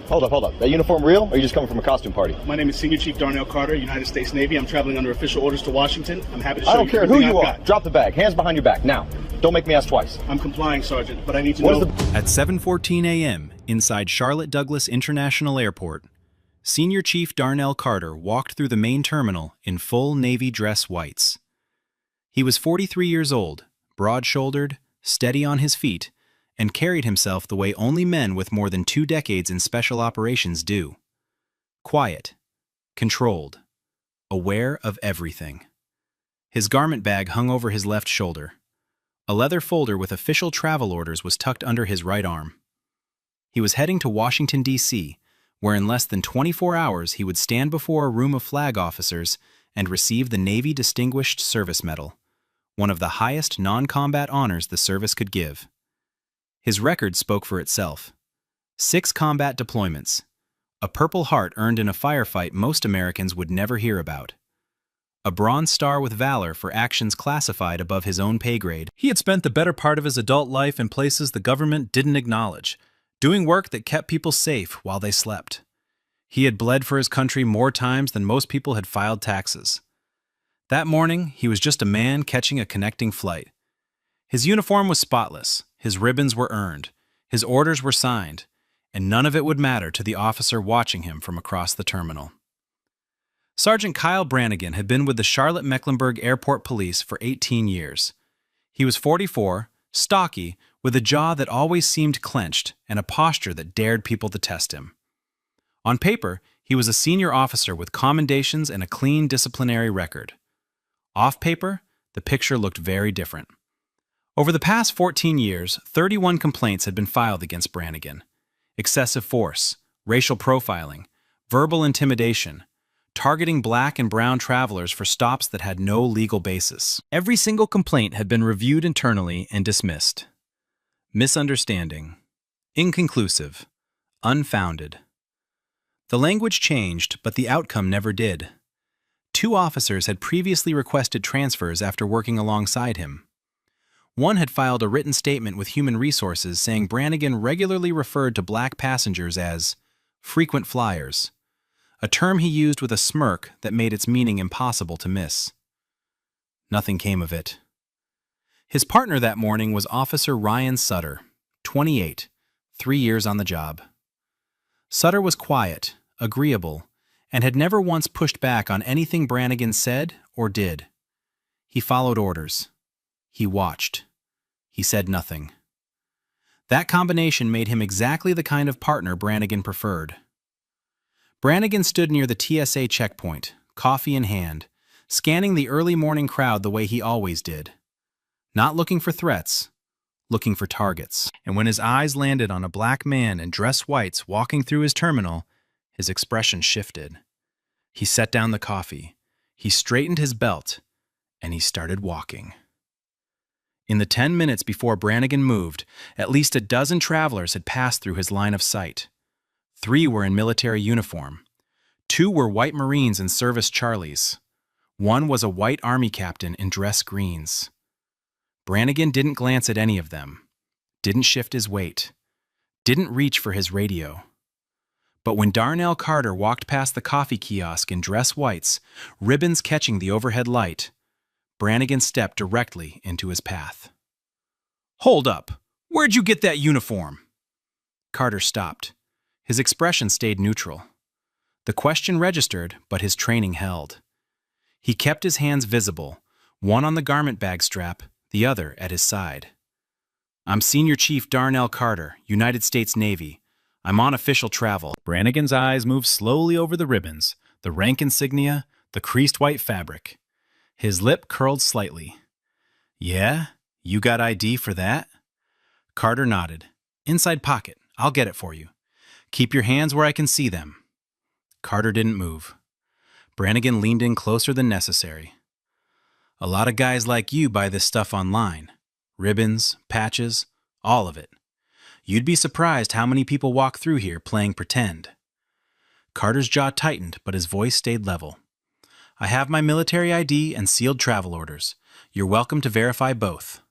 Hold up. That uniform real, or are you just coming from a costume party? My name is Senior Chief Darnell Carter, United States Navy. I'm traveling under official orders to Washington. I'm happy to show you. I don't care who you are. Drop the bag. Hands behind your back. Now. Don't make me ask twice. I'm complying, Sergeant, but I need to know... At 7:14 a.m., inside Charlotte Douglas International Airport, Senior Chief Darnell Carter walked through the main terminal in full Navy dress whites. He was 43 years old, broad-shouldered, steady on his feet, and carried himself the way only men with more than 2 decades in special operations do. Quiet, controlled, aware of everything. His garment bag hung over his left shoulder. A leather folder with official travel orders was tucked under his right arm. He was heading to Washington, D.C., where in less than 24 hours he would stand before a room of flag officers and receive the Navy Distinguished Service Medal, one of the highest non-combat honors the service could give. His record spoke for itself. 6 combat deployments, a Purple Heart earned in a firefight most Americans would never hear about, a Bronze Star with Valor for actions classified above his own pay grade. He had spent the better part of his adult life in places the government didn't acknowledge, doing work that kept people safe while they slept. He had bled for his country more times than most people had filed taxes. That morning, he was just a man catching a connecting flight. His uniform was spotless, his ribbons were earned, his orders were signed, and none of it would matter to the officer watching him from across the terminal. Sergeant Kyle Brannigan had been with the Charlotte-Mecklenburg Airport Police for 18 years. He was 44, stocky, with a jaw that always seemed clenched and a posture that dared people to test him. On paper, he was a senior officer with commendations and a clean disciplinary record. Off paper, the picture looked very different. Over the past 14 years, 31 complaints had been filed against Brannigan. Excessive force, racial profiling, verbal intimidation, targeting black and brown travelers for stops that had no legal basis. Every single complaint had been reviewed internally and dismissed. Misunderstanding, inconclusive, unfounded. The language changed, but the outcome never did. 2 officers had previously requested transfers after working alongside him. One had filed a written statement with Human Resources saying Brannigan regularly referred to black passengers as frequent flyers, a term he used with a smirk that made its meaning impossible to miss. Nothing came of it. His partner that morning was Officer Ryan Sutter, 28, 3 years on the job. Sutter was quiet, agreeable, and had never once pushed back on anything Brannigan said or did. He followed orders. He watched. He said nothing. That combination made him exactly the kind of partner Brannigan preferred. Brannigan stood near the TSA checkpoint, coffee in hand, scanning the early morning crowd the way he always did. Not looking for threats, looking for targets. And when his eyes landed on a black man in dress whites walking through his terminal, his expression shifted. He set down the coffee, he straightened his belt, and he started walking. In the 10 minutes before Brannigan moved, at least a dozen travelers had passed through his line of sight. 3 were in military uniform. 2 were white Marines in service Charlies. 1 was a white Army captain in dress greens. Brannigan didn't glance at any of them, didn't shift his weight, didn't reach for his radio. But when Darnell Carter walked past the coffee kiosk in dress whites, ribbons catching the overhead light, Brannigan stepped directly into his path. "Hold up! Where'd you get that uniform?" Carter stopped. His expression stayed neutral. The question registered, but his training held. He kept his hands visible, one on the garment bag strap, the other at his side. "I'm Senior Chief Darnell Carter, United States Navy. I'm on official travel." Brannigan's eyes moved slowly over the ribbons, the rank insignia, the creased white fabric. His lip curled slightly. "Yeah? You got ID for that?" Carter nodded. "Inside pocket. I'll get it for you. Keep your hands where I can see them." Carter didn't move. Brannigan leaned in closer than necessary. "A lot of guys like you buy this stuff online. Ribbons, patches, all of it. You'd be surprised how many people walk through here playing pretend." Carter's jaw tightened, but his voice stayed level. "I have my military ID and sealed travel orders. You're welcome to verify both."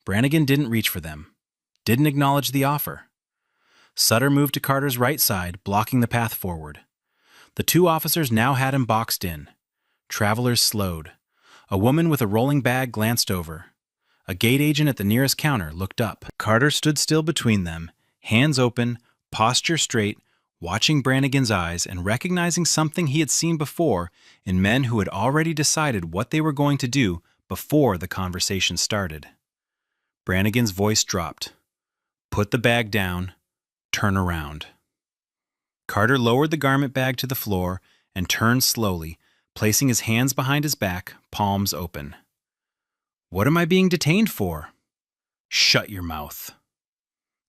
Brannigan didn't reach for them, didn't acknowledge the offer. Sutter moved to Carter's right side, blocking the path forward. The two officers now had him boxed in. Travelers slowed. A woman with a rolling bag glanced over. A gate agent at the nearest counter looked up. Carter stood still between them, hands open, posture straight, watching Brannigan's eyes and recognizing something he had seen before in men who had already decided what they were going to do before the conversation started. Brannigan's voice dropped. "Put the bag down. Turn around." Carter lowered the garment bag to the floor and turned slowly, placing his hands behind his back, palms open. "What am I being detained for?" "Shut your mouth."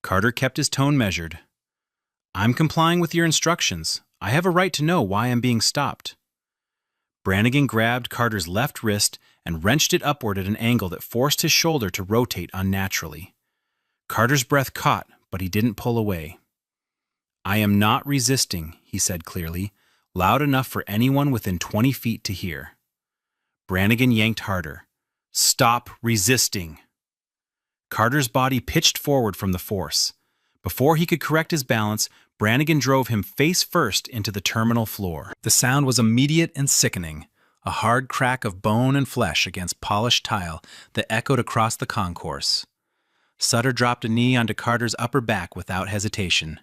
Carter kept his tone measured. "I'm complying with your instructions. I have a right to know why I'm being stopped." Brannigan grabbed Carter's left wrist and wrenched it upward at an angle that forced his shoulder to rotate unnaturally. Carter's breath caught, but he didn't pull away. "I am not resisting," he said clearly, loud enough for anyone within 20 feet to hear. Brannigan yanked harder. "Stop resisting." Carter's body pitched forward from the force. Before he could correct his balance, Brannigan drove him face first into the terminal floor. The sound was immediate and sickening, a hard crack of bone and flesh against polished tile that echoed across the concourse. Sutter dropped a knee onto Carter's upper back without hesitation.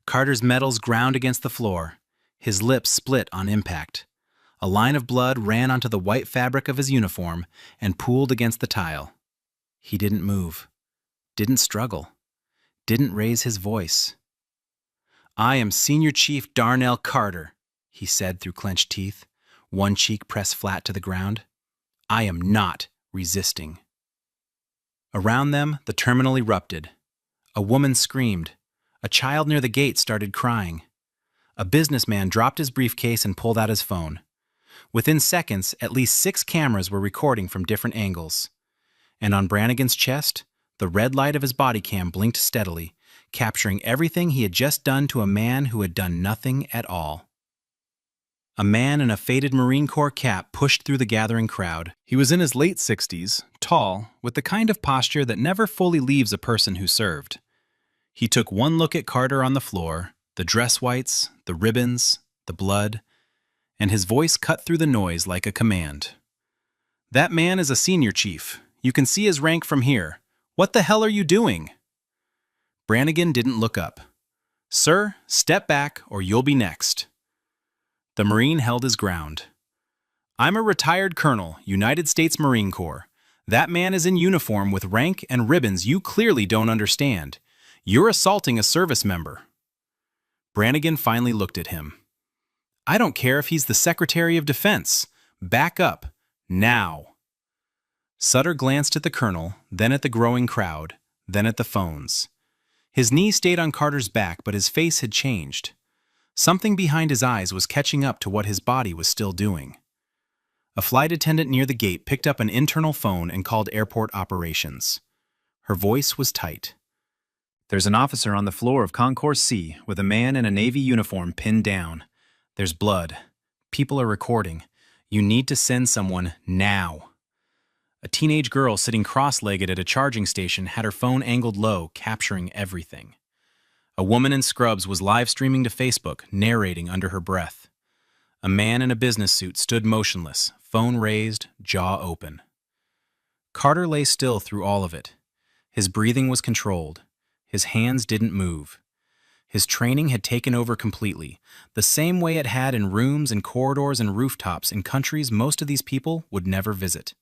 Carter's metals ground against the floor. His lips split on impact. A line of blood ran onto the white fabric of his uniform and pooled against the tile. He didn't move, didn't struggle, didn't raise his voice. "I am Senior Chief Darnell Carter," he said through clenched teeth, one cheek pressed flat to the ground. "I am not resisting." Around them, the terminal erupted. A woman screamed. A child near the gate started crying. A businessman dropped his briefcase and pulled out his phone. Within seconds, at least 6 cameras were recording from different angles. And on Brannigan's chest, the red light of his Bodycam blinked steadily, capturing everything he had just done to a man who had done nothing at all. A man in a faded Marine Corps cap pushed through the gathering crowd. He was in his late 60s, tall, with the kind of posture that never fully leaves a person who served. He took one look at Carter on the floor, the dress whites, the ribbons, the blood, and his voice cut through the noise like a command. "That man is a senior chief. You can see his rank from here. What the hell are you doing?" Brannigan didn't look up. "Sir, step back or you'll be next." The Marine held his ground. "I'm a retired colonel, United States Marine Corps. That man is in uniform with rank and ribbons you clearly don't understand. You're assaulting a service member." Brannigan finally looked at him. "I don't care if he's the Secretary of Defense. Back up. Now." Sutter glanced at the colonel, then at the growing crowd, then at the phones. His knee stayed on Carter's back, but his face had changed. Something behind his eyes was catching up to what his body was still doing. A flight attendant near the gate picked up an internal phone and called airport operations. Her voice was tight. "There's an officer on the floor of Concourse C with a man in a Navy uniform pinned down. There's blood. People are recording. You need to send someone now." A teenage girl sitting cross-legged at a charging station had her phone angled low, capturing everything. A woman in scrubs was live-streaming to Facebook, narrating under her breath. A man in a business suit stood motionless, phone raised, jaw open. Carter lay still through all of it. His breathing was controlled. His hands didn't move. His training had taken over completely, the same way it had in rooms and corridors and rooftops in countries most of these people would never visit.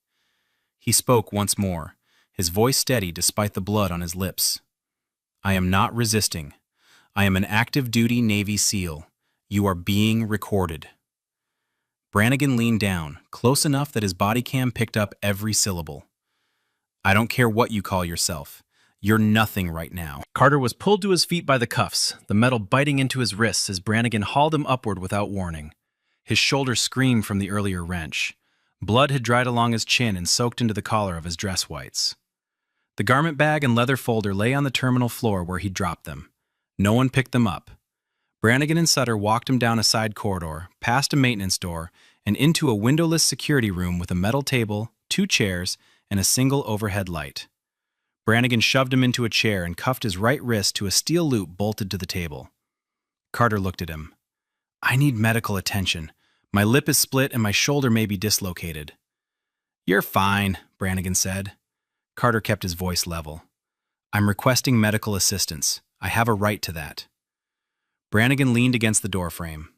He spoke once more, his voice steady despite the blood on his lips. "I am not resisting. I am an active-duty Navy SEAL. You are being recorded." Brannigan leaned down, close enough that his Bodycam picked up every syllable. "I don't care what you call yourself. You're nothing right now." Carter was pulled to his feet by the cuffs, the metal biting into his wrists as Brannigan hauled him upward without warning. His shoulder screamed from the earlier wrench. Blood had dried along his chin and soaked into the collar of his dress whites. The garment bag and leather folder lay on the terminal floor where he'd dropped them. No one picked them up. Brannigan and Sutter walked him down a side corridor, past a maintenance door, and into a windowless security room with a metal table, 2 chairs, and a single overhead light. Brannigan shoved him into a chair and cuffed his right wrist to a steel loop bolted to the table. Carter looked at him. "I need medical attention. My lip is split and my shoulder may be dislocated." "You're fine," Brannigan said. Carter kept his voice level. "I'm requesting medical assistance. I have a right to that." Brannigan leaned against the doorframe.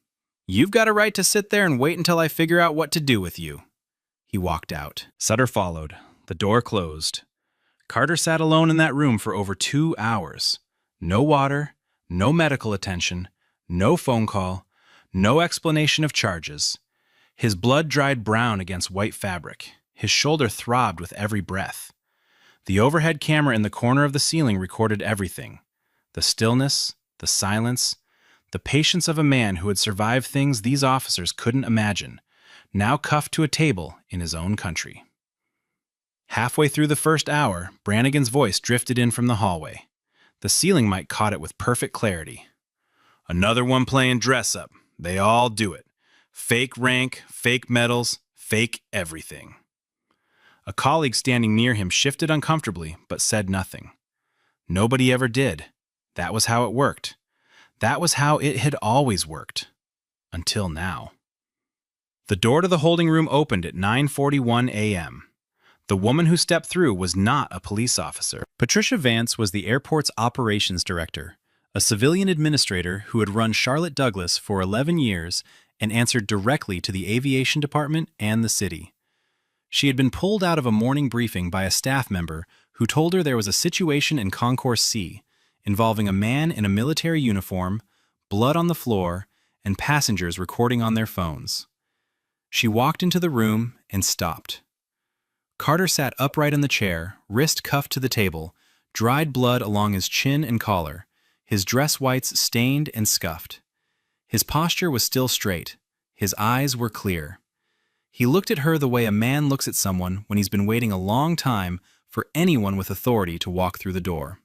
"You've got a right to sit there and wait until I figure out what to do with you." He walked out. Sutter followed. The door closed. Carter sat alone in that room for over 2 hours. No water, no medical attention, no phone call, no explanation of charges. His blood dried brown against white fabric. His shoulder throbbed with every breath. The overhead camera in the corner of the ceiling recorded everything. The stillness, the silence, the patience of a man who had survived things these officers couldn't imagine, now cuffed to a table in his own country. Halfway through the first hour, Brannigan's voice drifted in from the hallway. The ceiling mic caught it with perfect clarity. "Another one playing dress-up. They all do it. Fake rank, fake medals, fake everything." A colleague standing near him shifted uncomfortably, but said nothing. Nobody ever did. That was how it worked. That was how it had always worked. Until now. The door to the holding room opened at 9:41 a.m. The woman who stepped through was not a police officer. Patricia Vance was the airport's operations director, a civilian administrator who had run Charlotte Douglas for 11 years and answered directly to the aviation department and the city. She had been pulled out of a morning briefing by a staff member who told her there was a situation in Concourse C involving a man in a military uniform, blood on the floor, and passengers recording on their phones. She walked into the room and stopped. Carter sat upright in the chair, wrist cuffed to the table, dried blood along his chin and collar, his dress whites stained and scuffed. His posture was still straight. His eyes were clear. He looked at her the way a man looks at someone when he's been waiting a long time for anyone with authority to walk through the door.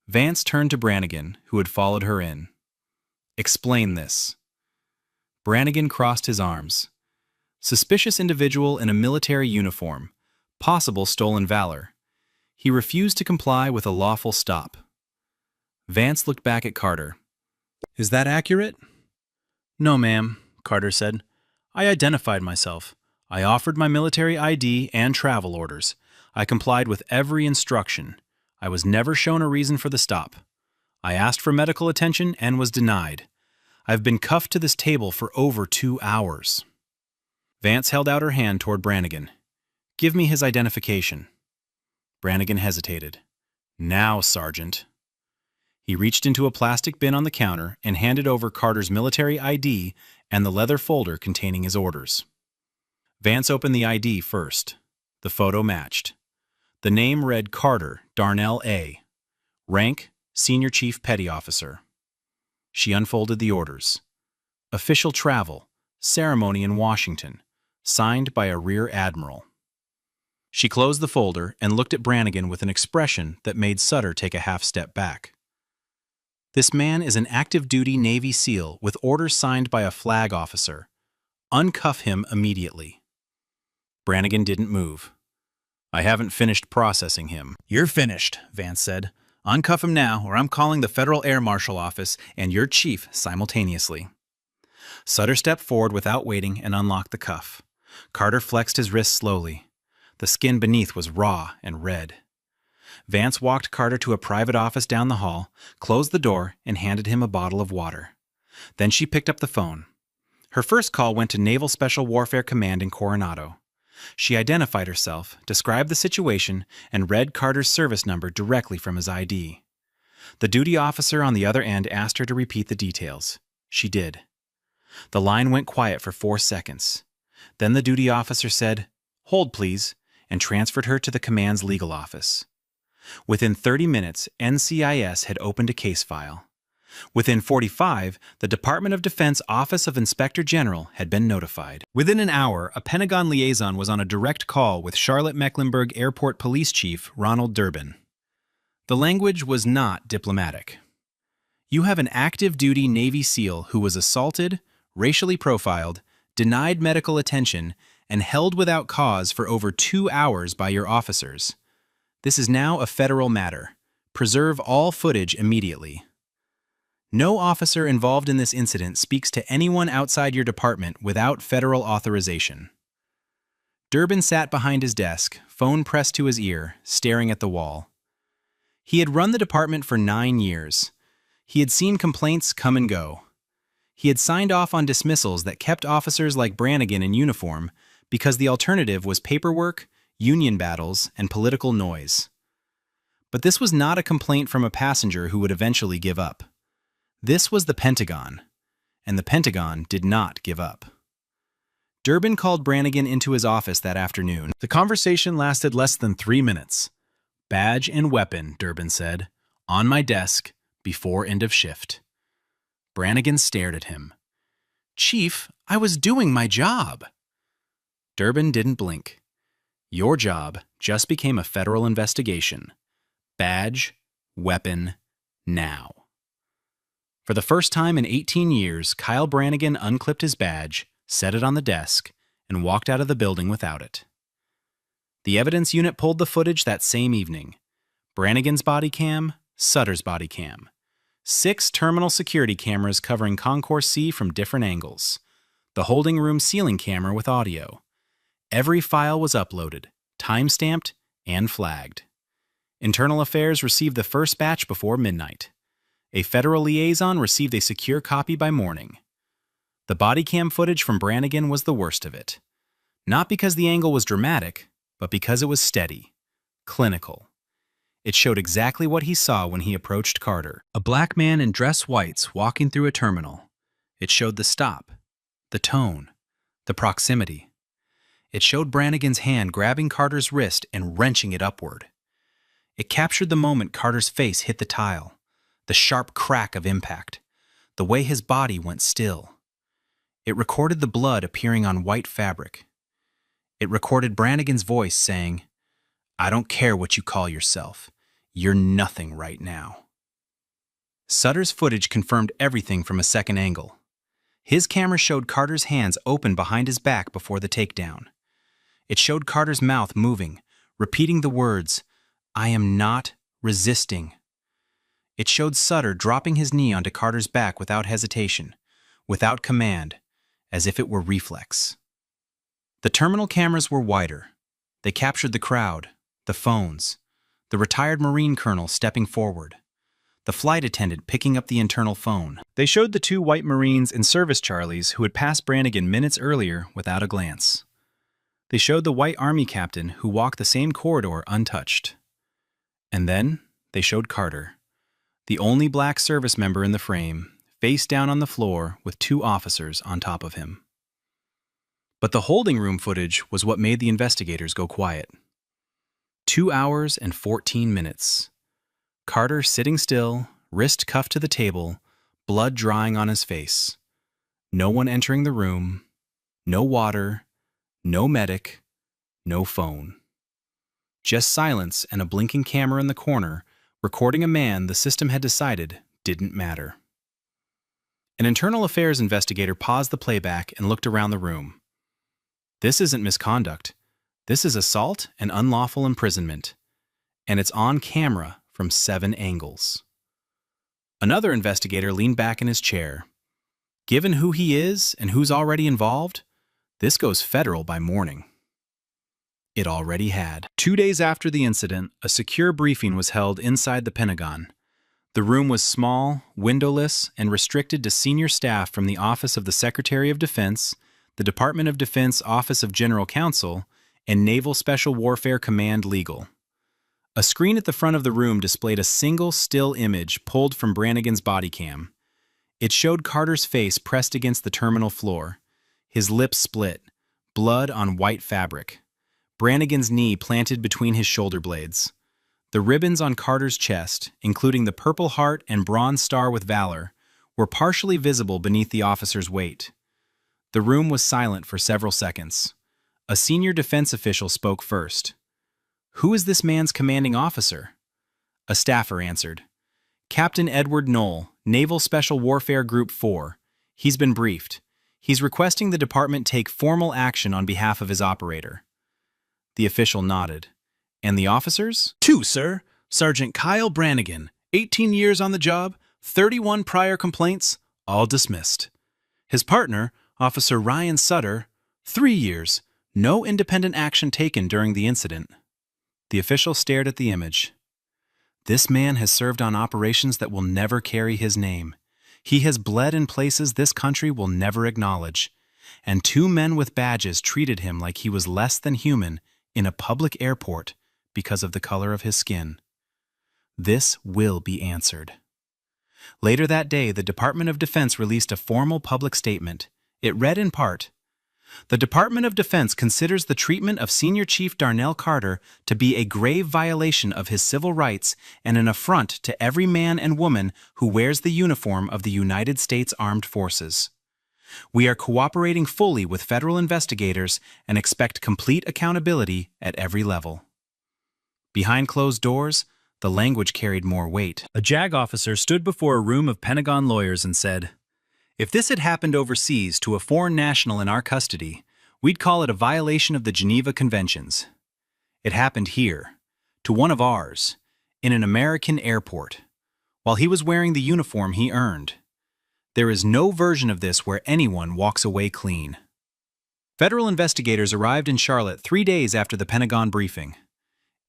Vance turned to Brannigan, who had followed her in. "Explain this." Brannigan crossed his arms. Suspicious individual in a military uniform. Possible stolen valor. He refused to comply with a lawful stop. Vance looked back at Carter. "Is that accurate?" "No, ma'am," Carter said. "I identified myself. I offered my military ID and travel orders. I complied with every instruction. I was never shown a reason for the stop. I asked for medical attention and was denied. I've been cuffed to this table for over 2 hours. Vance held out her hand toward Brannigan. "Give me his identification." Brannigan hesitated. "Now, Sergeant." He reached into a plastic bin on the counter and handed over Carter's military ID and the leather folder containing his orders. Vance opened the ID first. The photo matched. The name read Carter Darnell A. Rank, Senior Chief Petty Officer. She unfolded the orders. Official travel, ceremony in Washington, signed by a Rear Admiral. She closed the folder and looked at Brannigan with an expression that made Sutter take a half step back. "This man is an active-duty Navy SEAL with orders signed by a flag officer. Uncuff him immediately." Brannigan didn't move. "I haven't finished processing him." "You're finished," Vance said. "Uncuff him now, or I'm calling the Federal Air Marshal Office and your chief simultaneously." Sutter stepped forward without waiting and unlocked the cuff. Carter flexed his wrist slowly. The skin beneath was raw and red. Vance walked Carter to a private office down the hall, closed the door, and handed him a bottle of water. Then she picked up the phone. Her first call went to Naval Special Warfare Command in Coronado. She identified herself, described the situation, and read Carter's service number directly from his ID. The duty officer on the other end asked her to repeat the details. She did. The line went quiet for 4 seconds. Then the duty officer said, "Hold, please," and transferred her to the command's legal office. Within 30 minutes, NCIS had opened a case file. Within 45, the Department of Defense Office of Inspector General had been notified. Within an hour, a Pentagon liaison was on a direct call with Charlotte-Mecklenburg Airport Police Chief Ronald Durbin. The language was not diplomatic. "You have an active-duty Navy SEAL who was assaulted, racially profiled, denied medical attention, and held without cause for over 2 hours by your officers. This is now a federal matter. Preserve all footage immediately. No officer involved in this incident speaks to anyone outside your department without federal authorization. Durbin sat behind his desk, phone pressed to his ear, staring at the wall. He had run the department for 9 years. He had seen complaints come and go. He had signed off on dismissals that kept officers like Brannigan in uniform because the alternative was paperwork, union battles, and political noise. But this was not a complaint from a passenger who would eventually give up. This was the Pentagon, and the Pentagon did not give up. Durbin called Brannigan into his office that afternoon. The conversation lasted less than 3 minutes. "Badge and weapon," Durbin said, "on my desk before end of shift." Brannigan stared at him. "Chief, I was doing my job." Durbin didn't blink. "Your job just became a federal investigation. Badge, weapon, now." For the first time in 18 years, Kyle Brannigan unclipped his badge, set it on the desk, and walked out of the building without it. The evidence unit pulled the footage that same evening. Brannigan's body cam, Sutter's body cam. 6 terminal security cameras covering Concourse C from different angles. The holding room ceiling camera with audio. Every file was uploaded, time-stamped, and flagged. Internal Affairs received the first batch before midnight. A federal liaison received a secure copy by morning. The body cam footage from Brannigan was the worst of it. Not because the angle was dramatic, but because it was steady, clinical. It showed exactly what he saw when he approached Carter. A black man in dress whites walking through a terminal. It showed the stop, the tone, the proximity. It showed Brannigan's hand grabbing Carter's wrist and wrenching it upward. It captured the moment Carter's face hit the tile, the sharp crack of impact, the way his body went still. It recorded the blood appearing on white fabric. It recorded Brannigan's voice saying, "I don't care what you call yourself. You're nothing right now." Sutter's footage confirmed everything from a second angle. His camera showed Carter's hands open behind his back before the takedown. It showed Carter's mouth moving, repeating the words, "I am not resisting." It showed Sutter dropping his knee onto Carter's back without hesitation, without command, as if it were reflex. The terminal cameras were wider. They captured the crowd, the phones, the retired Marine colonel stepping forward, the flight attendant picking up the internal phone. They showed the 2 white Marines and service Charlies who had passed Brannigan minutes earlier without a glance. They showed the white Army captain who walked the same corridor untouched. And then they showed Carter, the only black service member in the frame, face down on the floor with 2 officers on top of him. But the holding room footage was what made the investigators go quiet. 2 hours and 14 minutes. Carter sitting still, wrist cuffed to the table, blood drying on his face. No one entering the room, no water, no medic, no phone. Just silence and a blinking camera in the corner, recording a man the system had decided didn't matter. An internal affairs investigator paused the playback and looked around the room. This isn't misconduct. This is assault and unlawful imprisonment. And it's on camera from 7 angles. Another investigator leaned back in his chair. Given who he is and who's already involved, this goes federal by morning. It already had. 2 days after the incident, a secure briefing was held inside the Pentagon. The room was small, windowless, and restricted to senior staff from the Office of the Secretary of Defense, the Department of Defense Office of General Counsel, and Naval Special Warfare Command Legal. A screen at the front of the room displayed a single still image pulled from Brannigan's body cam. It showed Carter's face pressed against the terminal floor, his lips split, blood on white fabric, Brannigan's knee planted between his shoulder blades. The ribbons on Carter's chest, including the Purple Heart and Bronze Star with Valor, were partially visible beneath the officer's weight. The room was silent for several seconds. A senior defense official spoke first. "Who is this man's commanding officer?" A staffer answered. "Captain Edward Knoll, Naval Special Warfare Group 4. He's been briefed. He's requesting the department take formal action on behalf of his operator." The official nodded. And the officers? 2, sir. Sergeant Kyle Brannigan, 18 years on the job, 31 prior complaints, all dismissed. His partner, Officer Ryan Sutter, 3 years, no independent action taken during the incident. The official stared at the image. This man has served on operations that will never carry his name. He has bled in places this country will never acknowledge. And 2 men with badges treated him like he was less than human in a public airport because of the color of his skin. This will be answered. Later that day, the Department of Defense released a formal public statement. It read in part, "The Department of Defense considers the treatment of Senior Chief Darnell Carter to be a grave violation of his civil rights and an affront to every man and woman who wears the uniform of the United States Armed Forces. We are cooperating fully with federal investigators and expect complete accountability at every level." Behind closed doors, the language carried more weight. A JAG officer stood before a room of Pentagon lawyers and said, "If this had happened overseas to a foreign national in our custody, we'd call it a violation of the Geneva Conventions. It happened here, to one of ours, in an American airport, while he was wearing the uniform he earned. There is no version of this where anyone walks away clean." Federal investigators arrived in Charlotte 3 days after the Pentagon briefing.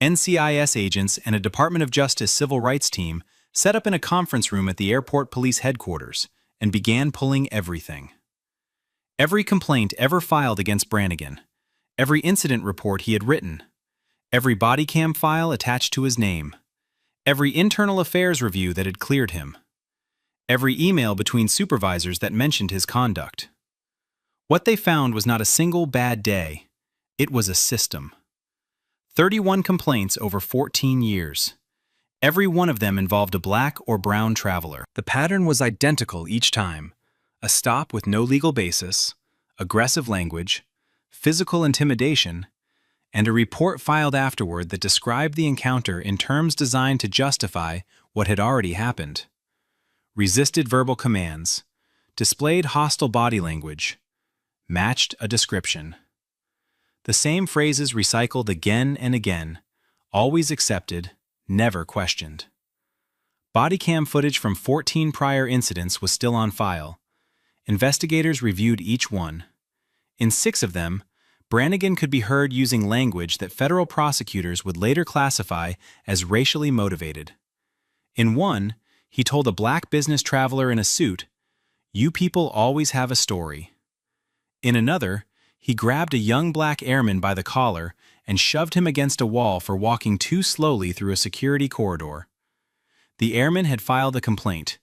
NCIS agents and a Department of Justice civil rights team set up in a conference room at the airport police headquarters and began pulling everything. Every complaint ever filed against Brannigan, every incident report he had written, every Bodycam file attached to his name, every internal affairs review that had cleared him, every email between supervisors that mentioned his conduct. What they found was not a single bad day. It was a system. 31 complaints over 14 years. Every one of them involved a black or brown traveler. The pattern was identical each time. A stop with no legal basis, aggressive language, physical intimidation, and a report filed afterward that described the encounter in terms designed to justify what had already happened. Resisted verbal commands, displayed hostile body language, matched a description. The same phrases recycled again and again, always accepted, never questioned. Bodycam footage from 14 prior incidents was still on file. Investigators reviewed each one. In 6 of them, Brannigan could be heard using language that federal prosecutors would later classify as racially motivated. In one, he told a black business traveler in a suit, "You people always have a story." In another, he grabbed a young black airman by the collar and shoved him against a wall for walking too slowly through a security corridor. The airman had filed a complaint.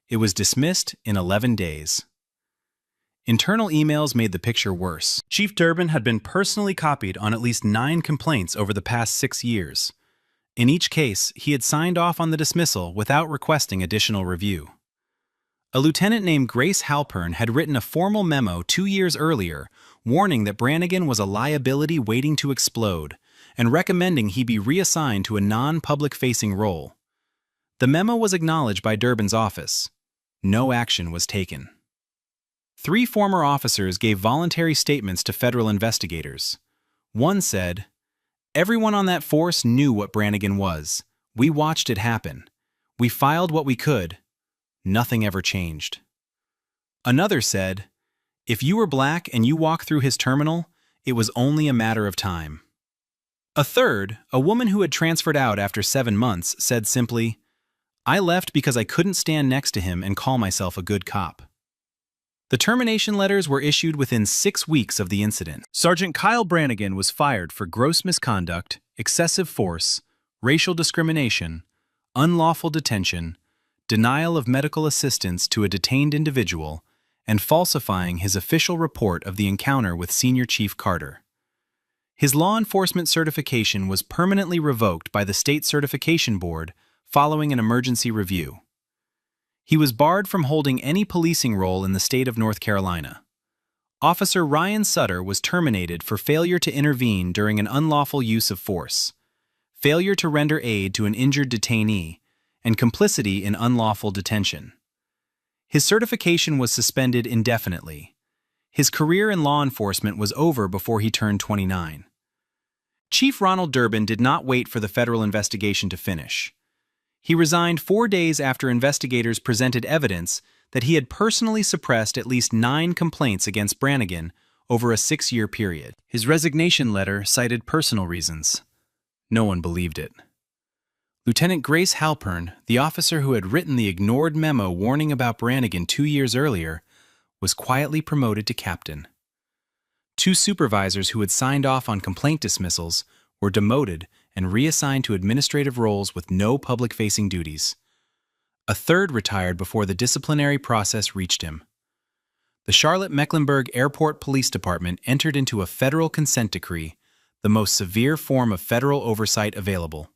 It was dismissed in 11 days. Internal emails made the picture worse. Chief Durbin had been personally copied on at least 9 complaints over the past 6 years. In each case, he had signed off on the dismissal without requesting additional review. A lieutenant named Grace Halpern had written a formal memo 2 years earlier warning that Brannigan was a liability waiting to explode and recommending he be reassigned to a non-public-facing role. The memo was acknowledged by Durbin's office. No action was taken. 3 former officers gave voluntary statements to federal investigators. One said, "Everyone on that force knew what Brannigan was. We watched it happen. We filed what we could. Nothing ever changed." Another said, "If you were black and you walked through his terminal, it was only a matter of time." A third, a woman who had transferred out after 7 months, said simply, "I left because I couldn't stand next to him and call myself a good cop." The termination letters were issued within 6 weeks of the incident. Sergeant Kyle Brannigan was fired for gross misconduct, excessive force, racial discrimination, unlawful detention, denial of medical assistance to a detained individual, and falsifying his official report of the encounter with Senior Chief Carter. His law enforcement certification was permanently revoked by the State Certification Board following an emergency review. He was barred from holding any policing role in the state of North Carolina. Officer Ryan Sutter was terminated for failure to intervene during an unlawful use of force, failure to render aid to an injured detainee, and complicity in unlawful detention. His certification was suspended indefinitely. His career in law enforcement was over before he turned 29. Chief Ronald Durbin did not wait for the federal investigation to finish. He resigned 4 days after investigators presented evidence that he had personally suppressed at least 9 complaints against Brannigan over a 6-year period. His resignation letter cited personal reasons. No one believed it. Lieutenant Grace Halpern, the officer who had written the ignored memo warning about Brannigan 2 years earlier, was quietly promoted to captain. 2 supervisors who had signed off on complaint dismissals were demoted and reassigned to administrative roles with no public-facing duties. A 3rd retired before the disciplinary process reached him. The Charlotte-Mecklenburg Airport Police Department entered into a federal consent decree, the most severe form of federal oversight available.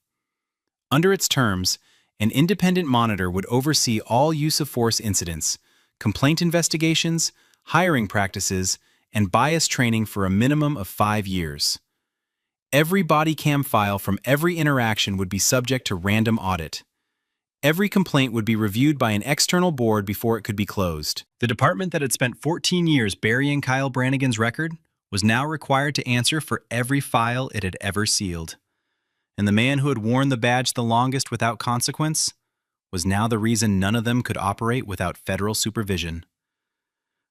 Under its terms, an independent monitor would oversee all use-of-force incidents, complaint investigations, hiring practices, and bias training for a minimum of 5 years. Every body cam file from every interaction would be subject to random audit. Every complaint would be reviewed by an external board before it could be closed. The department that had spent 14 years burying Kyle Brannigan's record was now required to answer for every file it had ever sealed. And the man who had worn the badge the longest without consequence was now the reason none of them could operate without federal supervision.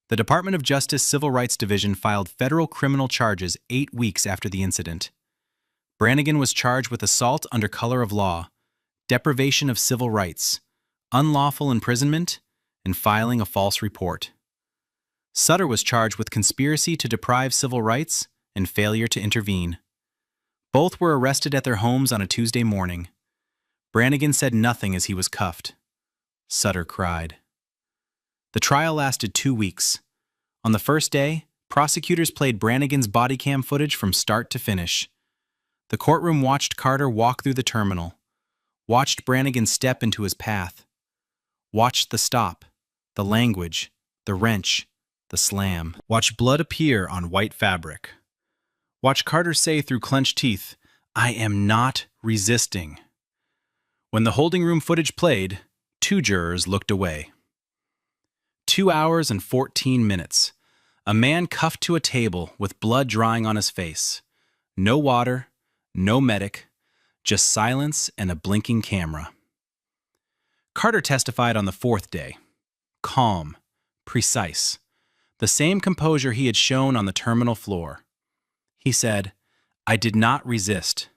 The Department of Justice Civil Rights Division filed federal criminal charges 8 weeks after the incident. Brannigan was charged with assault under color of law, deprivation of civil rights, unlawful imprisonment, and filing a false report. Sutter was charged with conspiracy to deprive civil rights and failure to intervene. Both were arrested at their homes on a Tuesday morning. Brannigan said nothing as he was cuffed. Sutter cried. The trial lasted 2 weeks. On the first day, prosecutors played Brannigan's body cam footage from start to finish. The courtroom watched Carter walk through the terminal, watched Brannigan step into his path, watched the stop, the language, the wrench, the slam, watched blood appear on white fabric. Watch Carter say through clenched teeth, "I am not resisting." When the holding room footage played, 2 jurors looked away. 2 hours and 14 minutes. A man cuffed to a table with blood drying on his face. No water, no medic, just silence and a blinking camera. Carter testified on the 4th day. Calm, precise, the same composure he had shown on the terminal floor. He said, "I did not resist.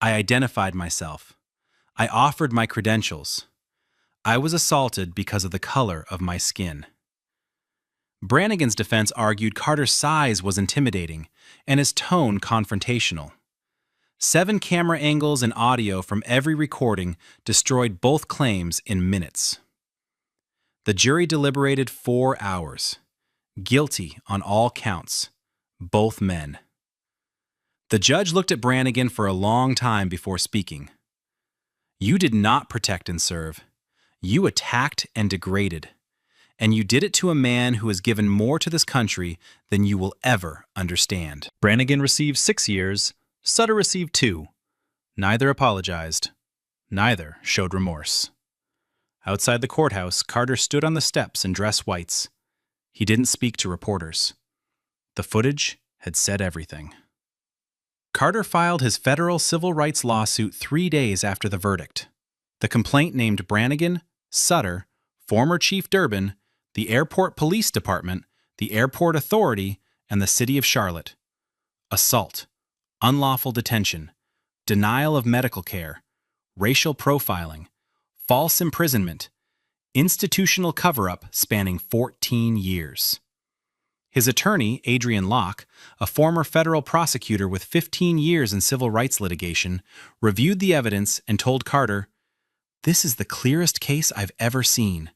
I identified myself. I offered my credentials. I was assaulted because of the color of my skin." Brannigan's defense argued Carter's size was intimidating and his tone confrontational. 7 camera angles and audio from every recording destroyed both claims in minutes. The jury deliberated 4 hours. Guilty on all counts. Both men. The judge looked at Brannigan for a long time before speaking. "You did not protect and serve. You attacked and degraded. And you did it to a man who has given more to this country than you will ever understand." Brannigan received 6 years. Sutter received 2. Neither apologized. Neither showed remorse. Outside the courthouse, Carter stood on the steps in dress whites. He didn't speak to reporters. The footage had said everything. Carter filed his federal civil rights lawsuit 3 days after the verdict. The complaint named Brannigan, Sutter, former Chief Durbin, the Airport Police Department, the Airport Authority, and the City of Charlotte. Assault, unlawful detention, denial of medical care, racial profiling, false imprisonment, institutional cover-up spanning 14 years. His attorney, Adrian Locke, a former federal prosecutor with 15 years in civil rights litigation, reviewed the evidence and told Carter, "This is the clearest case I've ever seen,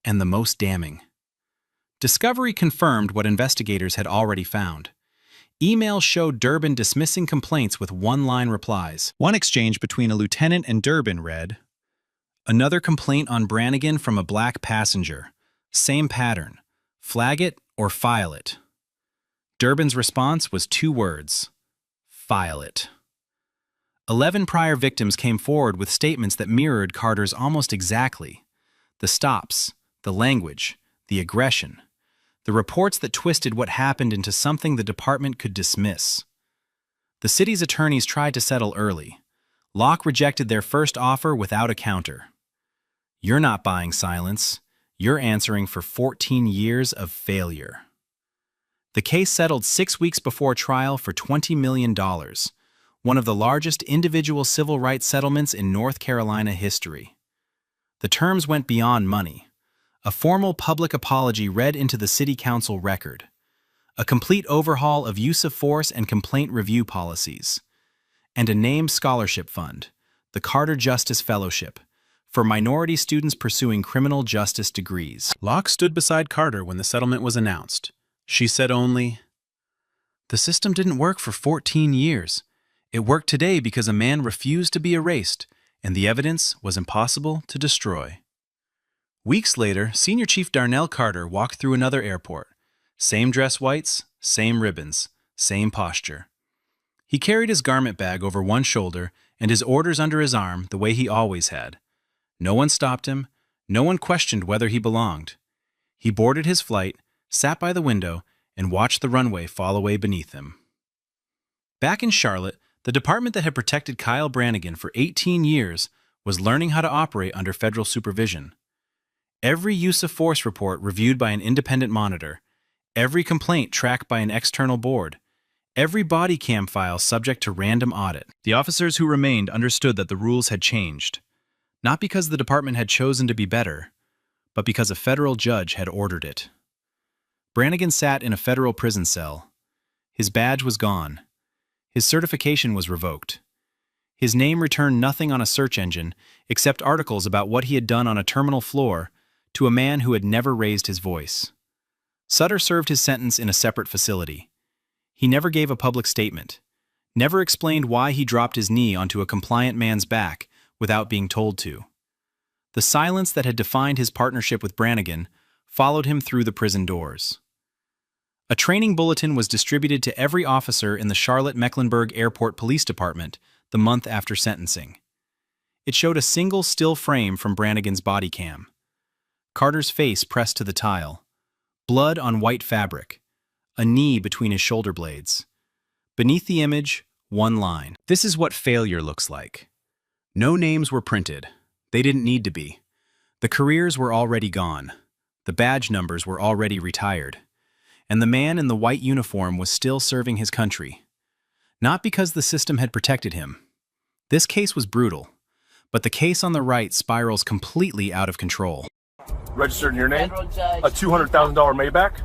and the most damning." Discovery confirmed what investigators had already found. Emails showed Durbin dismissing complaints with one-line replies. One exchange between a lieutenant and Durbin read, "Another complaint on Brannigan from a black passenger. Same pattern. Flag it or file it." Durbin's response was 2 words, "File it." 11 prior victims came forward with statements that mirrored Carter's almost exactly. The stops, the language, the aggression, the reports that twisted what happened into something the department could dismiss. The city's attorneys tried to settle early. Locke rejected their first offer without a counter. "You're not buying silence. You're answering for 14 years of failure." The case settled 6 weeks before trial for $20 million, one of the largest individual civil rights settlements in North Carolina history. The terms went beyond money. A formal public apology read into the city council record. A complete overhaul of use of force and complaint review policies. And a named scholarship fund, the Carter Justice Fellowship, for minority students pursuing criminal justice degrees. Locke stood beside Carter when the settlement was announced. She said only, "The system didn't work for 14 years. It worked today because a man refused to be erased, and the evidence was impossible to destroy." Weeks later, Senior Chief Darnell Carter walked through another airport. Same dress whites, same ribbons, same posture. He carried his garment bag over one shoulder and his orders under his arm the way he always had. No one stopped him. No one questioned whether he belonged. He boarded his flight, sat by the window, and watched the runway fall away beneath him. Back in Charlotte, the department that had protected Kyle Brannigan for 18 years was learning how to operate under federal supervision. Every use of force report reviewed by an independent monitor, every complaint tracked by an external board, every body cam file subject to random audit. The officers who remained understood that the rules had changed, not because the department had chosen to be better, but because a federal judge had ordered it. Brannigan sat in a federal prison cell. His badge was gone. His certification was revoked. His name returned nothing on a search engine except articles about what he had done on a terminal floor to a man who had never raised his voice. Sutter served his sentence in a separate facility. He never gave a public statement, never explained why he dropped his knee onto a compliant man's back without being told to. The silence that had defined his partnership with Brannigan followed him through the prison doors. A training bulletin was distributed to every officer in the Charlotte-Mecklenburg Airport Police Department the month after sentencing. It showed a single still frame from Brannigan's body cam. Carter's face pressed to the tile. Blood on white fabric. A knee between his shoulder blades. Beneath the image, one line. This is what failure looks like. No names were printed. They didn't need to be. The careers were already gone. The badge numbers were already retired. And the man in the white uniform was still serving his country. Not because the system had protected him. This case was brutal, but the case on the right spirals completely out of control. Registered in your name? Federal judge. A $200,000 Maybach?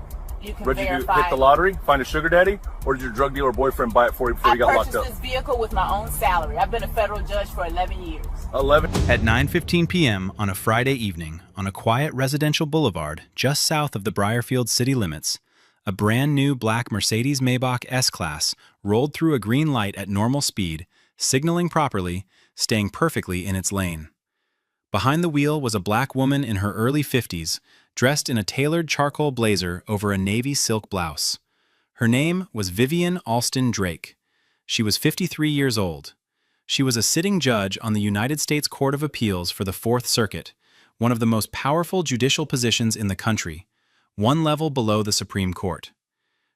You can Did you verify. hit the lottery, find a sugar daddy, or did your drug dealer boyfriend buy it for you before you got locked I up? purchased this vehicle with my own salary. I've been a federal judge for 11 years. 11. At 9:15 p.m. on a Friday evening, on a quiet residential boulevard just south of the Briarfield city limits, a brand new black Mercedes Maybach S-Class rolled through a green light at normal speed, signaling properly, staying perfectly in its lane. Behind the wheel was a black woman in her early 50s, dressed in a tailored charcoal blazer over a navy silk blouse. Her name was Vivian Alston Drake. She was 53 years old. She was a sitting judge on the United States Court of Appeals for the Fourth Circuit, one of the most powerful judicial positions in the country, one level below the Supreme Court.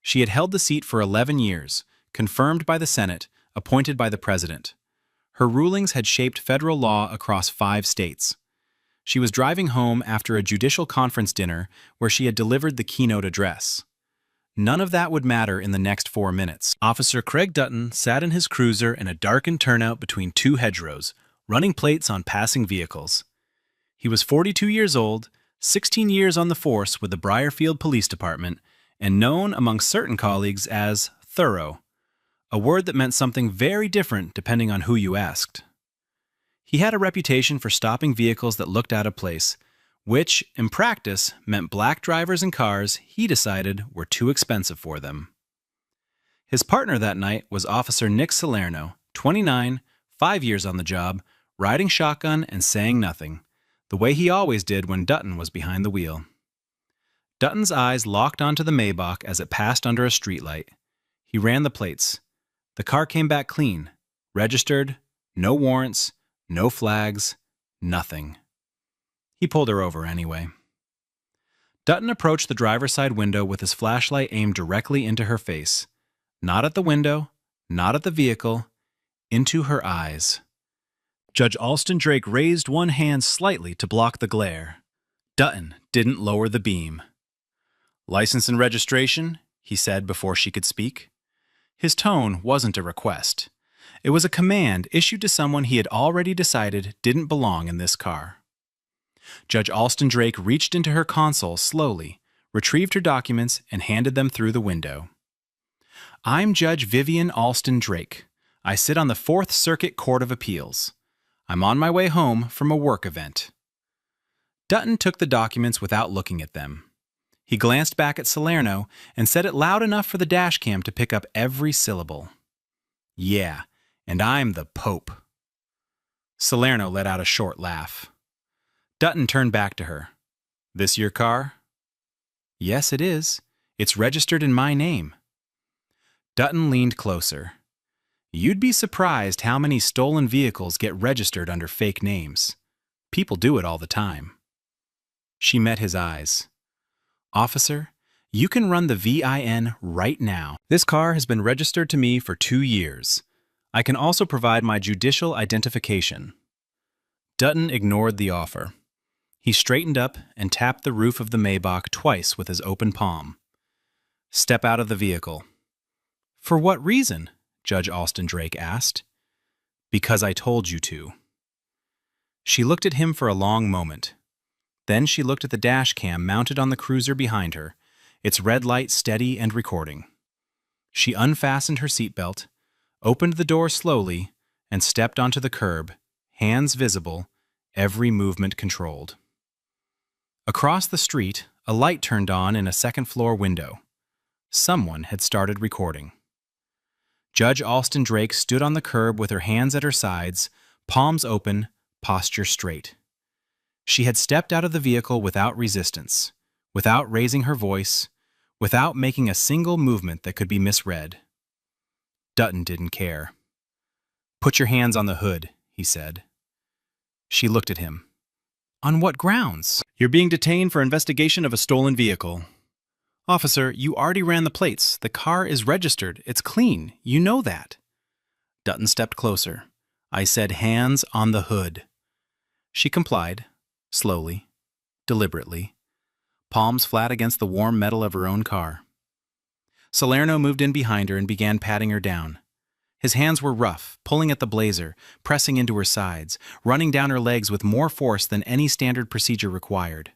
She had held the seat for 11 years, confirmed by the Senate, appointed by the President. Her rulings had shaped federal law across 5 states. She was driving home after a judicial conference dinner where she had delivered the keynote address. None of that would matter in the next 4 minutes. Officer Craig Dutton sat in his cruiser in a darkened turnout between 2 hedgerows, running plates on passing vehicles. He was 42 years old, 16 years on the force with the Briarfield Police Department, and known among certain colleagues as thorough, a word that meant something very different depending on who you asked. He had a reputation for stopping vehicles that looked out of place, which, in practice, meant black drivers and cars he decided were too expensive for them. His partner that night was Officer Nick Salerno, 29, 5 years on the job, riding shotgun and saying nothing, the way he always did when Dutton was behind the wheel. Dutton's eyes locked onto the Maybach as it passed under a streetlight. He ran the plates. The car came back clean, registered, no warrants, no flags, nothing. He pulled her over anyway. Dutton approached the driver's side window with his flashlight aimed directly into her face. Not at the window, not at the vehicle, into her eyes. Judge Alston Drake raised one hand slightly to block the glare. Dutton didn't lower the beam. "License and registration," he said before she could speak. His tone wasn't a request. It was a command issued to someone he had already decided didn't belong in this car. Judge Alston Drake reached into her console slowly, retrieved her documents, and handed them through the window. "I'm Judge Vivian Alston Drake. I sit on the Fourth Circuit Court of Appeals. I'm on my way home from a work event." Dutton took the documents without looking at them. He glanced back at Salerno and said it loud enough for the dashcam to pick up every syllable. "Yeah, and I'm the Pope." Salerno let out a short laugh. Dutton turned back to her. "This your car?" "Yes, it is. It's registered in my name." Dutton leaned closer. "You'd be surprised how many stolen vehicles get registered under fake names. People do it all the time." She met his eyes. "Officer, you can run the VIN right now. This car has been registered to me for 2 years. I can also provide my judicial identification." Dutton ignored the offer. He straightened up and tapped the roof of the Maybach twice with his open palm. "Step out of the vehicle." "For what reason?" Judge Alston Drake asked. "Because I told you to." She looked at him for a long moment. Then she looked at the dash cam mounted on the cruiser behind her, its red light steady and recording. She unfastened her seatbelt, opened the door slowly, and stepped onto the curb, hands visible, every movement controlled. Across the street, a light turned on in a second-floor window. Someone had started recording. Judge Alston Drake stood on the curb with her hands at her sides, palms open, posture straight. She had stepped out of the vehicle without resistance, without raising her voice, without making a single movement that could be misread. Dutton didn't care. "Put your hands on the hood," he said. She looked at him. "On what grounds?" "You're being detained for investigation of a stolen vehicle." "Officer, you already ran the plates. The car is registered. It's clean. You know that." Dutton stepped closer. "I said hands on the hood." She complied, slowly, deliberately, palms flat against the warm metal of her own car. Salerno moved in behind her and began patting her down. His hands were rough, pulling at the blazer, pressing into her sides, running down her legs with more force than any standard procedure required.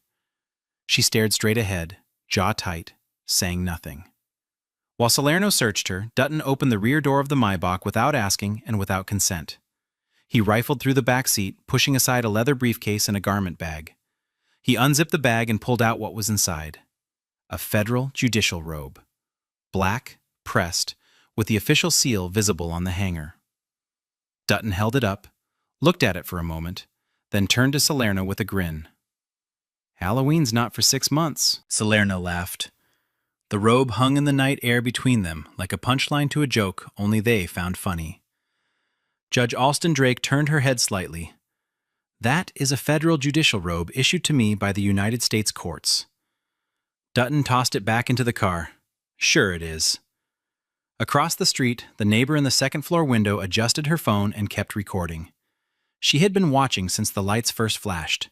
She stared straight ahead, jaw tight, saying nothing. While Salerno searched her, Dutton opened the rear door of the Maybach without asking and without consent. He rifled through the back seat, pushing aside a leather briefcase and a garment bag. He unzipped the bag and pulled out what was inside. A federal judicial robe. Black, pressed, with the official seal visible on the hanger. Dutton held it up, looked at it for a moment, then turned to Salerno with a grin. "Halloween's not for 6 months," Salerno laughed. The robe hung in the night air between them, like a punchline to a joke only they found funny. Judge Alston Drake turned her head slightly. "That is a federal judicial robe issued to me by the United States courts." Dutton tossed it back into the car. "Sure it is." Across the street, the neighbor in the second-floor window adjusted her phone and kept recording. She had been watching since the lights first flashed.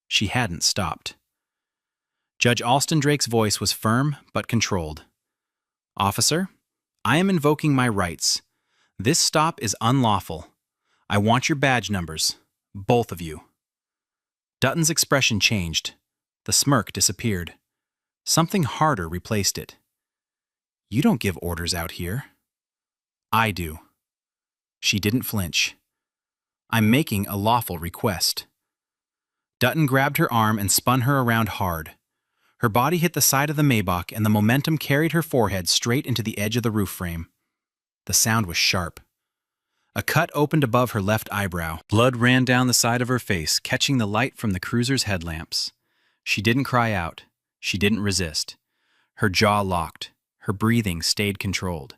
She hadn't stopped. Judge Alston Drake's voice was firm but controlled. "Officer, I am invoking my rights. This stop is unlawful. I want your badge numbers, both of you." Dutton's expression changed. The smirk disappeared. Something harder replaced it. "You don't give orders out here." "I do." She didn't flinch. "I'm making a lawful request." Dutton grabbed her arm and spun her around hard. Her body hit the side of the Maybach and the momentum carried her forehead straight into the edge of the roof frame. The sound was sharp. A cut opened above her left eyebrow. Blood ran down the side of her face, catching the light from the cruiser's headlamps. She didn't cry out. She didn't resist. Her jaw locked. Her breathing stayed controlled.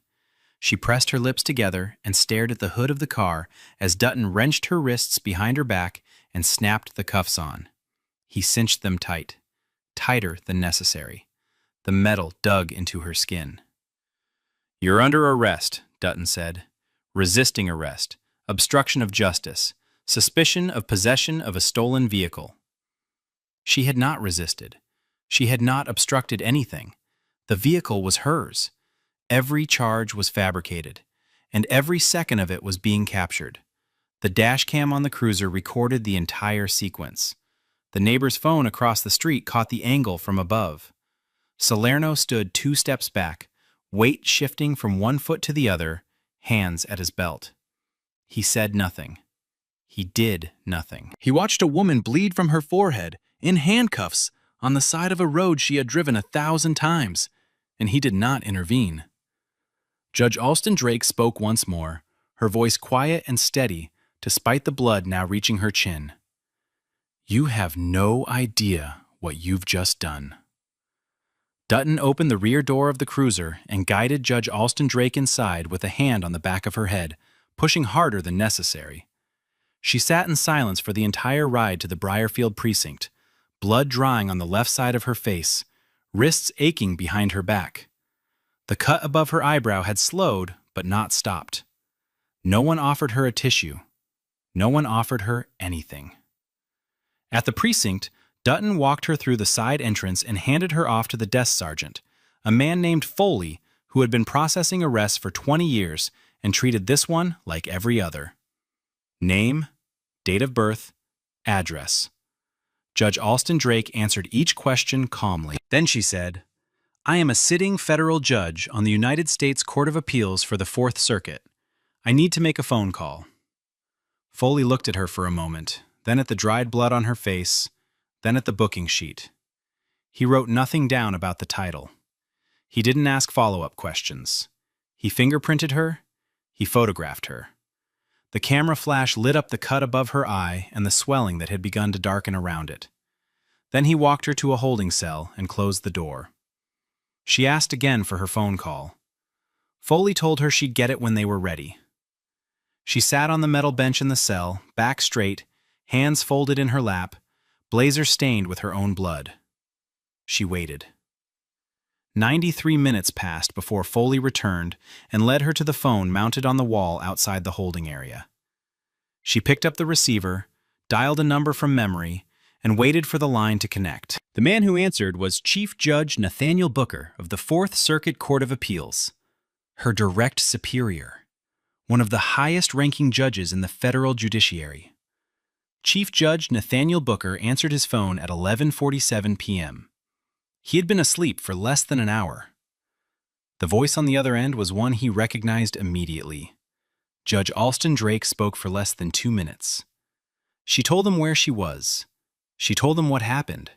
She pressed her lips together and stared at the hood of the car as Dutton wrenched her wrists behind her back and snapped the cuffs on. He cinched them tight, tighter than necessary. The metal dug into her skin. "You're under arrest," Dutton said. resisting arrest, obstruction of justice, suspicion of possession of a stolen vehicle. She had not resisted. She had not obstructed anything. The vehicle was hers. Every charge was fabricated, and every second of it was being captured. The dash cam on the cruiser recorded the entire sequence. The neighbor's phone across the street caught the angle from above. Salerno stood 2 steps back, weight shifting from one foot to the other, hands at his belt. He said nothing. He did nothing. He watched a woman bleed from her forehead, in handcuffs, on the side of a road she had driven 1,000 times, and he did not intervene. Judge Alston Drake spoke once more, her voice quiet and steady, despite the blood now reaching her chin. "You have no idea what you've just done." Dutton opened the rear door of the cruiser and guided Judge Alston Drake inside with a hand on the back of her head, pushing harder than necessary. She sat in silence for the entire ride to the Briarfield precinct, blood drying on the left side of her face, wrists aching behind her back. The cut above her eyebrow had slowed, but not stopped. No one offered her a tissue. No one offered her anything. At the precinct, Dutton walked her through the side entrance and handed her off to the desk sergeant, a man named Foley who had been processing arrests for 20 years and treated this one like every other. Name, date of birth, address. Judge Alston Drake answered each question calmly. Then she said, "I am a sitting federal judge on the United States Court of Appeals for the Fourth Circuit. I need to make a phone call." Foley looked at her for a moment, then at the dried blood on her face, then at the booking sheet. He wrote nothing down about the title. He didn't ask follow-up questions. He fingerprinted her. He photographed her. The camera flash lit up the cut above her eye and the swelling that had begun to darken around it. Then he walked her to a holding cell and closed the door. She asked again for her phone call. Foley told her she'd get it when they were ready. She sat on the metal bench in the cell, back straight, hands folded in her lap, blazer stained with her own blood. She waited. 93 minutes passed before Foley returned and led her to the phone mounted on the wall outside the holding area. She picked up the receiver, dialed a number from memory, and waited for the line to connect. The man who answered was Chief Judge Nathaniel Booker of the Fourth Circuit Court of Appeals, her direct superior, one of the highest-ranking judges in the federal judiciary. Chief Judge Nathaniel Booker answered his phone at 11:47 p.m. He had been asleep for less than an hour. The voice on the other end was one he recognized immediately. Judge Alston Drake spoke for less than 2 minutes. She told him where she was. She told him what happened.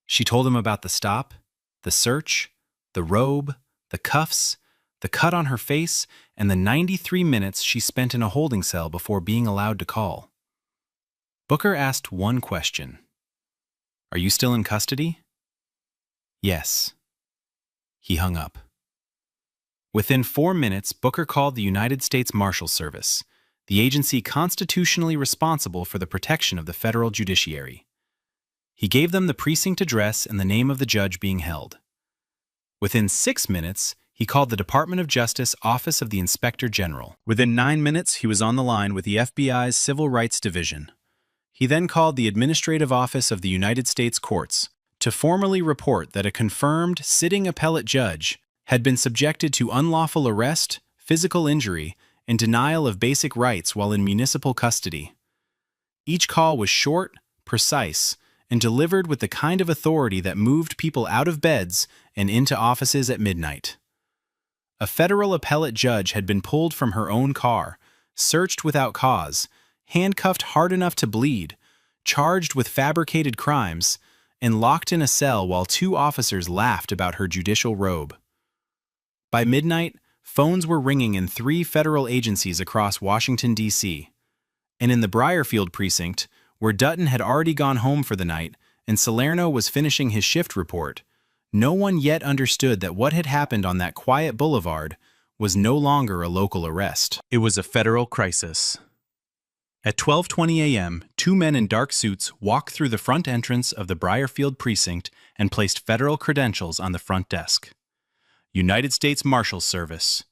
She told him about the stop, the search, the robe, the cuffs, the cut on her face, and the 93 minutes she spent in a holding cell before being allowed to call. Booker asked one question. "Are you still in custody?" "Yes." He hung up. Within 4 minutes, Booker called the United States Marshal Service, the agency constitutionally responsible for the protection of the federal judiciary. He gave them the precinct address and the name of the judge being held. Within 6 minutes, he called the Department of Justice Office of the Inspector General. Within 9 minutes, he was on the line with the FBI's Civil Rights Division. He then called the Administrative Office of the United States Courts to formally report that a confirmed sitting appellate judge had been subjected to unlawful arrest, physical injury, and denial of basic rights while in municipal custody. Each call was short, precise, and delivered with the kind of authority that moved people out of beds and into offices at midnight. A federal appellate judge had been pulled from her own car, searched without cause, handcuffed hard enough to bleed, charged with fabricated crimes, and locked in a cell while 2 officers laughed about her judicial robe. By midnight, phones were ringing in 3 federal agencies across Washington, D.C., and in the Briarfield precinct, where Dutton had already gone home for the night and Salerno was finishing his shift report, no one yet understood that what had happened on that quiet boulevard was no longer a local arrest. It was a federal crisis. At 12:20 a.m., 2 men in dark suits walked through the front entrance of the Briarfield precinct and placed federal credentials on the front desk. United States Marshal Service.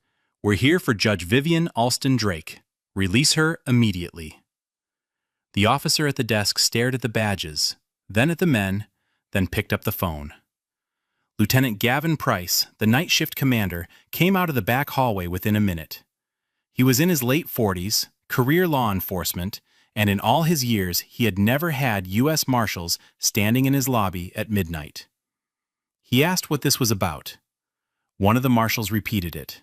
We're here for Judge Vivian Alston Drake. Release her immediately. The officer at the desk stared at the badges, then at the men, then picked up the phone. Lieutenant Gavin Price, the night shift commander, came out of the back hallway within a minute. He was in his late 40s, career law enforcement, and in all his years he had never had U.S. Marshals standing in his lobby at midnight. He asked what this was about. One of the marshals repeated it.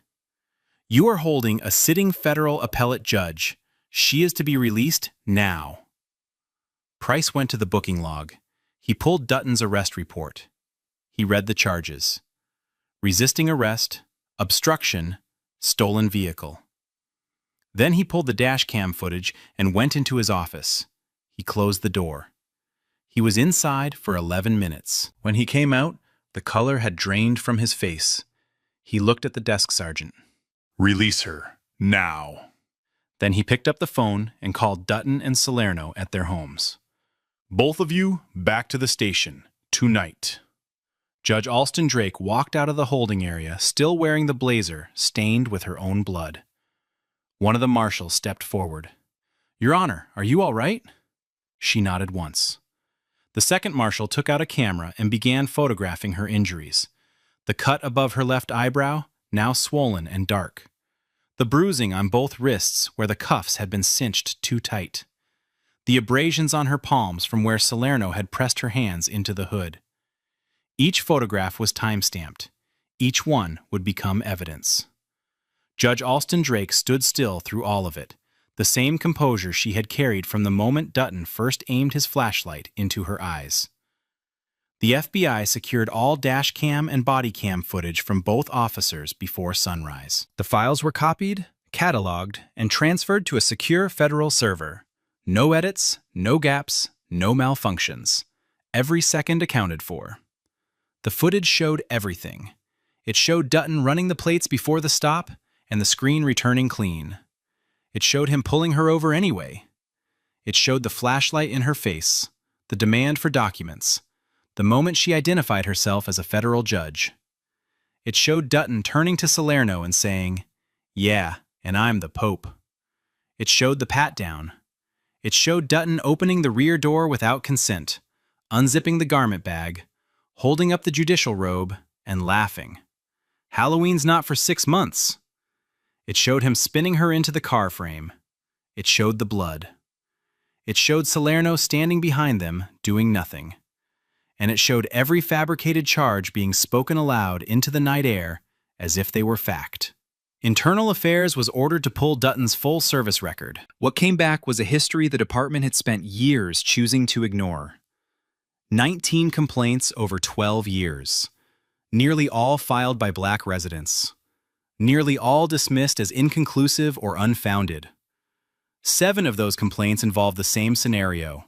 "You are holding a sitting federal appellate judge. She is to be released now." Price went to the booking log. He pulled Dutton's arrest report. He read the charges: resisting arrest, obstruction, stolen vehicle. Then he pulled the dash cam footage and went into his office. He closed the door. He was inside for 11 minutes. When he came out, the color had drained from his face. He looked at the desk sergeant. "Release her, now." Then he picked up the phone and called Dutton and Salerno at their homes. "Both of you, back to the station, tonight." Judge Alston Drake walked out of the holding area, still wearing the blazer, stained with her own blood. One of the marshals stepped forward. "Your Honor, are you all right?" She nodded once. The second marshal took out a camera and began photographing her injuries. The cut above her left eyebrow, now swollen and dark. The bruising on both wrists where the cuffs had been cinched too tight. The abrasions on her palms from where Salerno had pressed her hands into the hood. Each photograph was time-stamped. Each one would become evidence. Judge Alston Drake stood still through all of it, the same composure she had carried from the moment Dutton first aimed his flashlight into her eyes. The FBI secured all dash cam and body cam footage from both officers before sunrise. The files were copied, cataloged, and transferred to a secure federal server. No edits, no gaps, no malfunctions. Every second accounted for. The footage showed everything. It showed Dutton running the plates before the stop and the screen returning clean. It showed him pulling her over anyway. It showed the flashlight in her face, the demand for documents, the moment she identified herself as a federal judge. It showed Dutton turning to Salerno and saying, "Yeah, and I'm the Pope." It showed the pat-down. It showed Dutton opening the rear door without consent, unzipping the garment bag, holding up the judicial robe, and laughing. Halloween's not for 6 months. It showed him spinning her into the car frame. It showed the blood. It showed Salerno standing behind them, doing nothing. And it showed every fabricated charge being spoken aloud into the night air as if they were fact. Internal Affairs was ordered to pull Dutton's full service record. What came back was a history the department had spent years choosing to ignore. 19 complaints over 12 years. Nearly all filed by black residents. Nearly all dismissed as inconclusive or unfounded. 7 of those complaints involved the same scenario.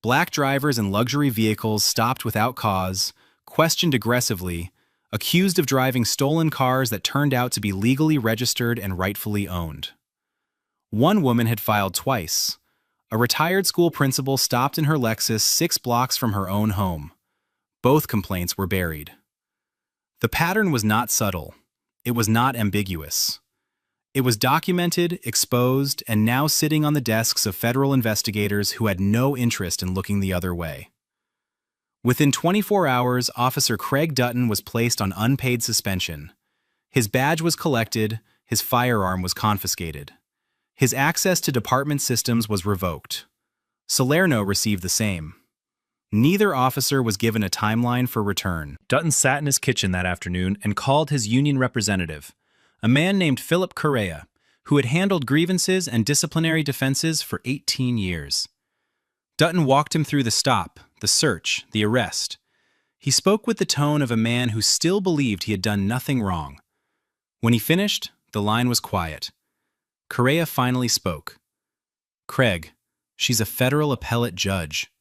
Black drivers in luxury vehicles stopped without cause, questioned aggressively, accused of driving stolen cars that turned out to be legally registered and rightfully owned. One woman had filed twice. A retired school principal stopped in her Lexus 6 blocks from her own home. Both complaints were buried. The pattern was not subtle. It was not ambiguous. It was documented, exposed, and now sitting on the desks of federal investigators who had no interest in looking the other way. Within 24 hours, Officer Craig Dutton was placed on unpaid suspension. His badge was collected, his firearm was confiscated. His access to department systems was revoked. Salerno received the same. Neither officer was given a timeline for return. Dutton sat in his kitchen that afternoon and called his union representative, a man named Philip Correa, who had handled grievances and disciplinary defenses for 18 years. Dutton walked him through the stop, the search, the arrest. He spoke with the tone of a man who still believed he had done nothing wrong. When he finished, the line was quiet. Correa finally spoke. "Craig, she's a federal appellate judge."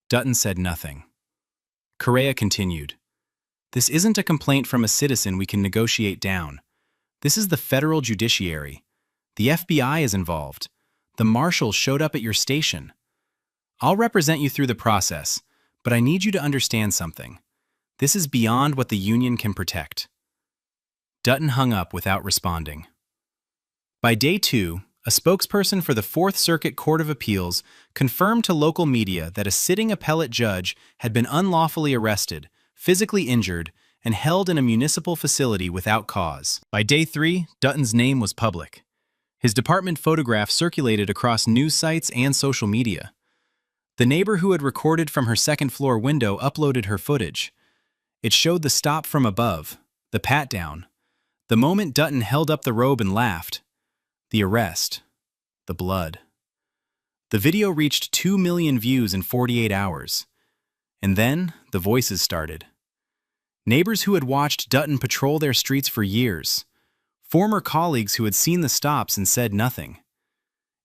Dutton said nothing. Correa continued, "This isn't a complaint from a citizen we can negotiate down. This is the federal judiciary. The FBI is involved. The marshals showed up at your station. I'll represent you through the process, but I need you to understand something. This is beyond what the union can protect." Dutton hung up without responding. By day 2, a spokesperson for the Fourth Circuit Court of Appeals confirmed to local media that a sitting appellate judge had been unlawfully arrested, physically injured, and held in a municipal facility without cause. By day 3, Dutton's name was public. His department photograph circulated across news sites and social media. The neighbor who had recorded from her second-floor window uploaded her footage. It showed the stop from above, the pat-down, the moment Dutton held up the robe and laughed, the arrest, the blood. The video reached 2 million views in 48 hours. And then the voices started. Neighbors who had watched Dutton patrol their streets for years, former colleagues who had seen the stops and said nothing,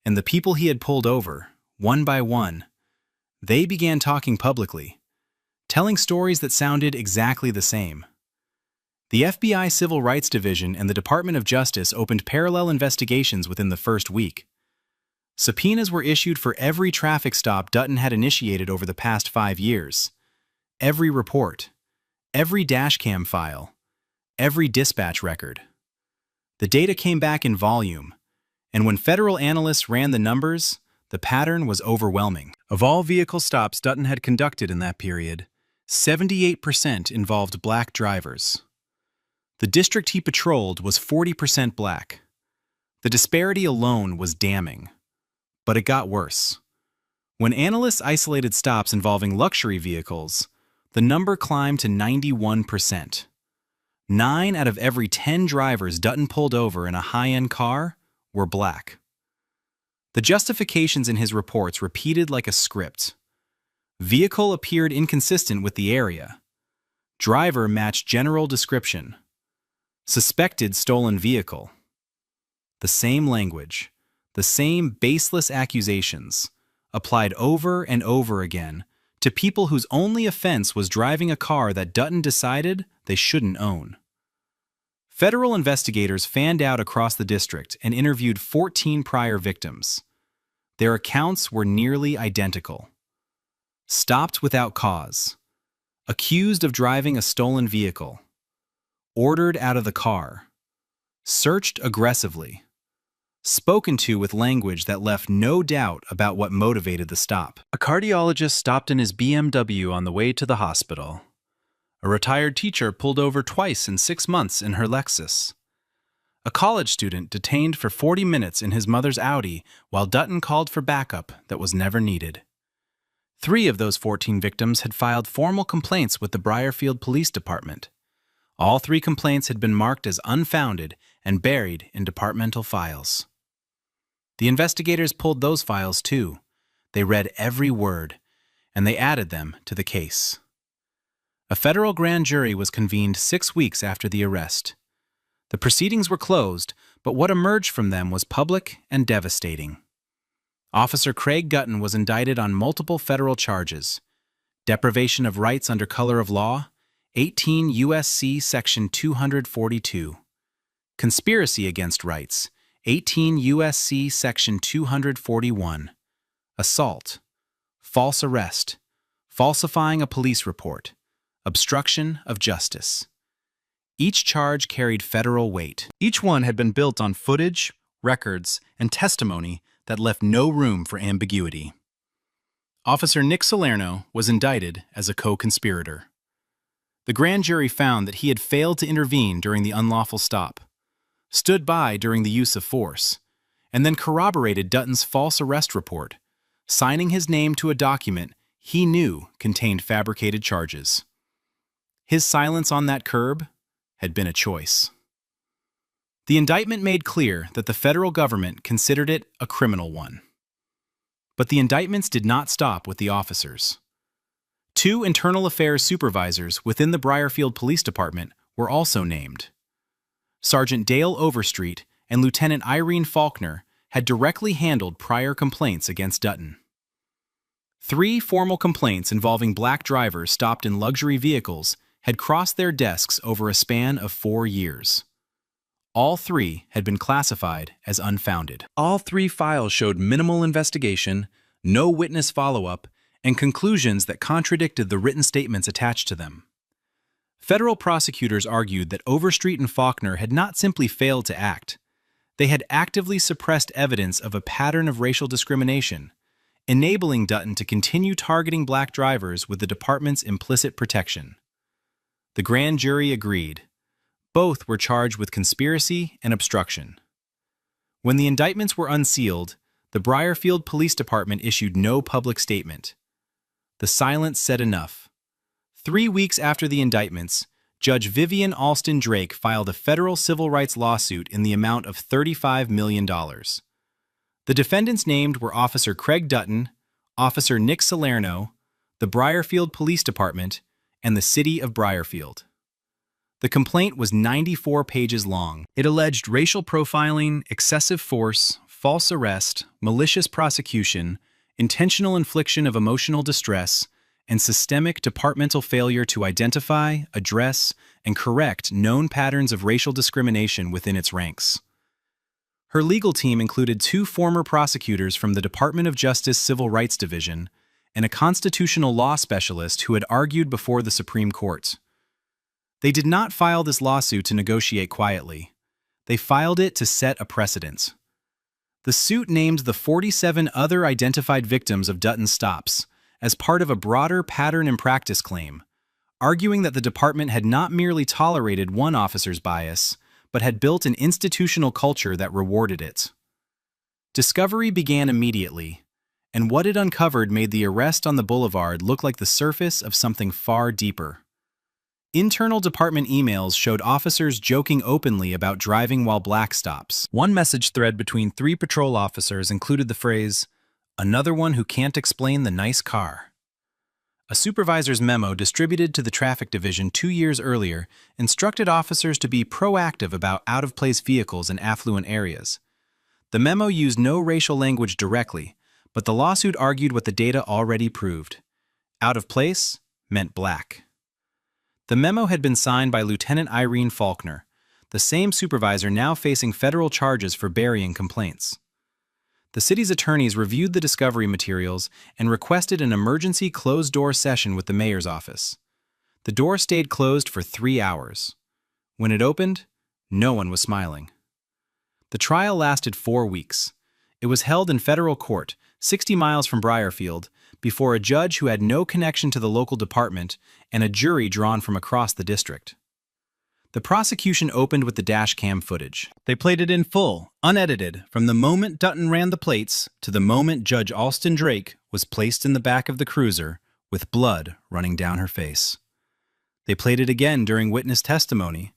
and the people he had pulled over, one by one, they began talking publicly, telling stories that sounded exactly the same. The FBI Civil Rights Division and the Department of Justice opened parallel investigations within the first week. Subpoenas were issued for every traffic stop Dutton had initiated over the past 5 years. Every report, every dashcam file, every dispatch record. The data came back in volume, and when federal analysts ran the numbers, the pattern was overwhelming. Of all vehicle stops Dutton had conducted in that period, 78% involved black drivers. The district he patrolled was 40% black. The disparity alone was damning. But it got worse. When analysts isolated stops involving luxury vehicles, the number climbed to 91%. 9 out of every 10 drivers Dutton pulled over in a high-end car were black. The justifications in his reports repeated like a script. Vehicle appeared inconsistent with the area. Driver matched general description. Suspected stolen vehicle. The same language, the same baseless accusations, applied over and over again to people whose only offense was driving a car that Dutton decided they shouldn't own. Federal investigators fanned out across the district and interviewed 14 prior victims. Their accounts were nearly identical. Stopped without cause. Accused of driving a stolen vehicle. Ordered out of the car. Searched aggressively. Spoken to with language that left no doubt about what motivated the stop. A cardiologist stopped in his BMW on the way to the hospital. A retired teacher pulled over twice in 6 months in her Lexus. A college student detained for 40 minutes in his mother's Audi while Dutton called for backup that was never needed. 3 of those 14 victims had filed formal complaints with the Briarfield Police Department. All 3 complaints had been marked as unfounded and buried in departmental files. The investigators pulled those files too. They read every word, and they added them to the case. A federal grand jury was convened 6 weeks after the arrest. The proceedings were closed, but what emerged from them was public and devastating. Officer Craig Dutton was indicted on multiple federal charges: deprivation of rights under color of law, 18 U.S.C. Section 242. Conspiracy against rights, 18 U.S.C. Section 241. Assault. False arrest. Falsifying a police report. Obstruction of justice. Each charge carried federal weight. Each one had been built on footage, records, and testimony that left no room for ambiguity. Officer Nick Salerno was indicted as a co-conspirator. The grand jury found that he had failed to intervene during the unlawful stop, stood by during the use of force, and then corroborated Dutton's false arrest report, signing his name to a document he knew contained fabricated charges. His silence on that curb had been a choice. The indictment made clear that the federal government considered it a criminal one. But the indictments did not stop with the officers. 2 internal affairs supervisors within the Briarfield Police Department were also named. Sergeant Dale Overstreet and Lieutenant Irene Faulkner had directly handled prior complaints against Dutton. 3 formal complaints involving black drivers stopped in luxury vehicles had crossed their desks over a span of 4 years. All 3 had been classified as unfounded. All 3 files showed minimal investigation, no witness follow-up, and conclusions that contradicted the written statements attached to them. Federal prosecutors argued that Overstreet and Faulkner had not simply failed to act. They had actively suppressed evidence of a pattern of racial discrimination, enabling Dutton to continue targeting black drivers with the department's implicit protection. The grand jury agreed. Both were charged with conspiracy and obstruction. When the indictments were unsealed, the Briarfield Police Department issued no public statement. The silence said enough. 3 weeks after the indictments, Judge Vivian Alston Drake filed a federal civil rights lawsuit in the amount of $35 million. The defendants named were Officer Craig Dutton, Officer Nick Salerno, the Briarfield Police Department, and the City of Briarfield. The complaint was 94 pages long. It alleged racial profiling, excessive force, false arrest, malicious prosecution, intentional infliction of emotional distress, and systemic departmental failure to identify, address, and correct known patterns of racial discrimination within its ranks. Her legal team included 2 former prosecutors from the Department of Justice Civil Rights Division and a constitutional law specialist who had argued before the Supreme Court. They did not file this lawsuit to negotiate quietly. They filed it to set a precedent. The suit named the 47 other identified victims of Dutton's stops as part of a broader pattern and practice claim, arguing that the department had not merely tolerated one officer's bias, but had built an institutional culture that rewarded it. Discovery began immediately, and what it uncovered made the arrest on the boulevard look like the surface of something far deeper. Internal department emails showed officers joking openly about driving while black stops. One message thread between 3 patrol officers included the phrase, "Another one who can't explain the nice car." A supervisor's memo distributed to the traffic division 2 years earlier instructed officers to be proactive about out-of-place vehicles in affluent areas. The memo used no racial language directly, but the lawsuit argued what the data already proved. Out of place meant black. The memo had been signed by Lieutenant Irene Faulkner, the same supervisor now facing federal charges for burying complaints. The city's attorneys reviewed the discovery materials and requested an emergency closed-door session with the mayor's office. The door stayed closed for 3 hours. When it opened, no one was smiling. The trial lasted 4 weeks. It was held in federal court, 60 miles from Briarfield, before a judge who had no connection to the local department and a jury drawn from across the district. The prosecution opened with the dash cam footage. They played it in full, unedited, from the moment Dutton ran the plates to the moment Judge Alston Drake was placed in the back of the cruiser with blood running down her face. They played it again during witness testimony.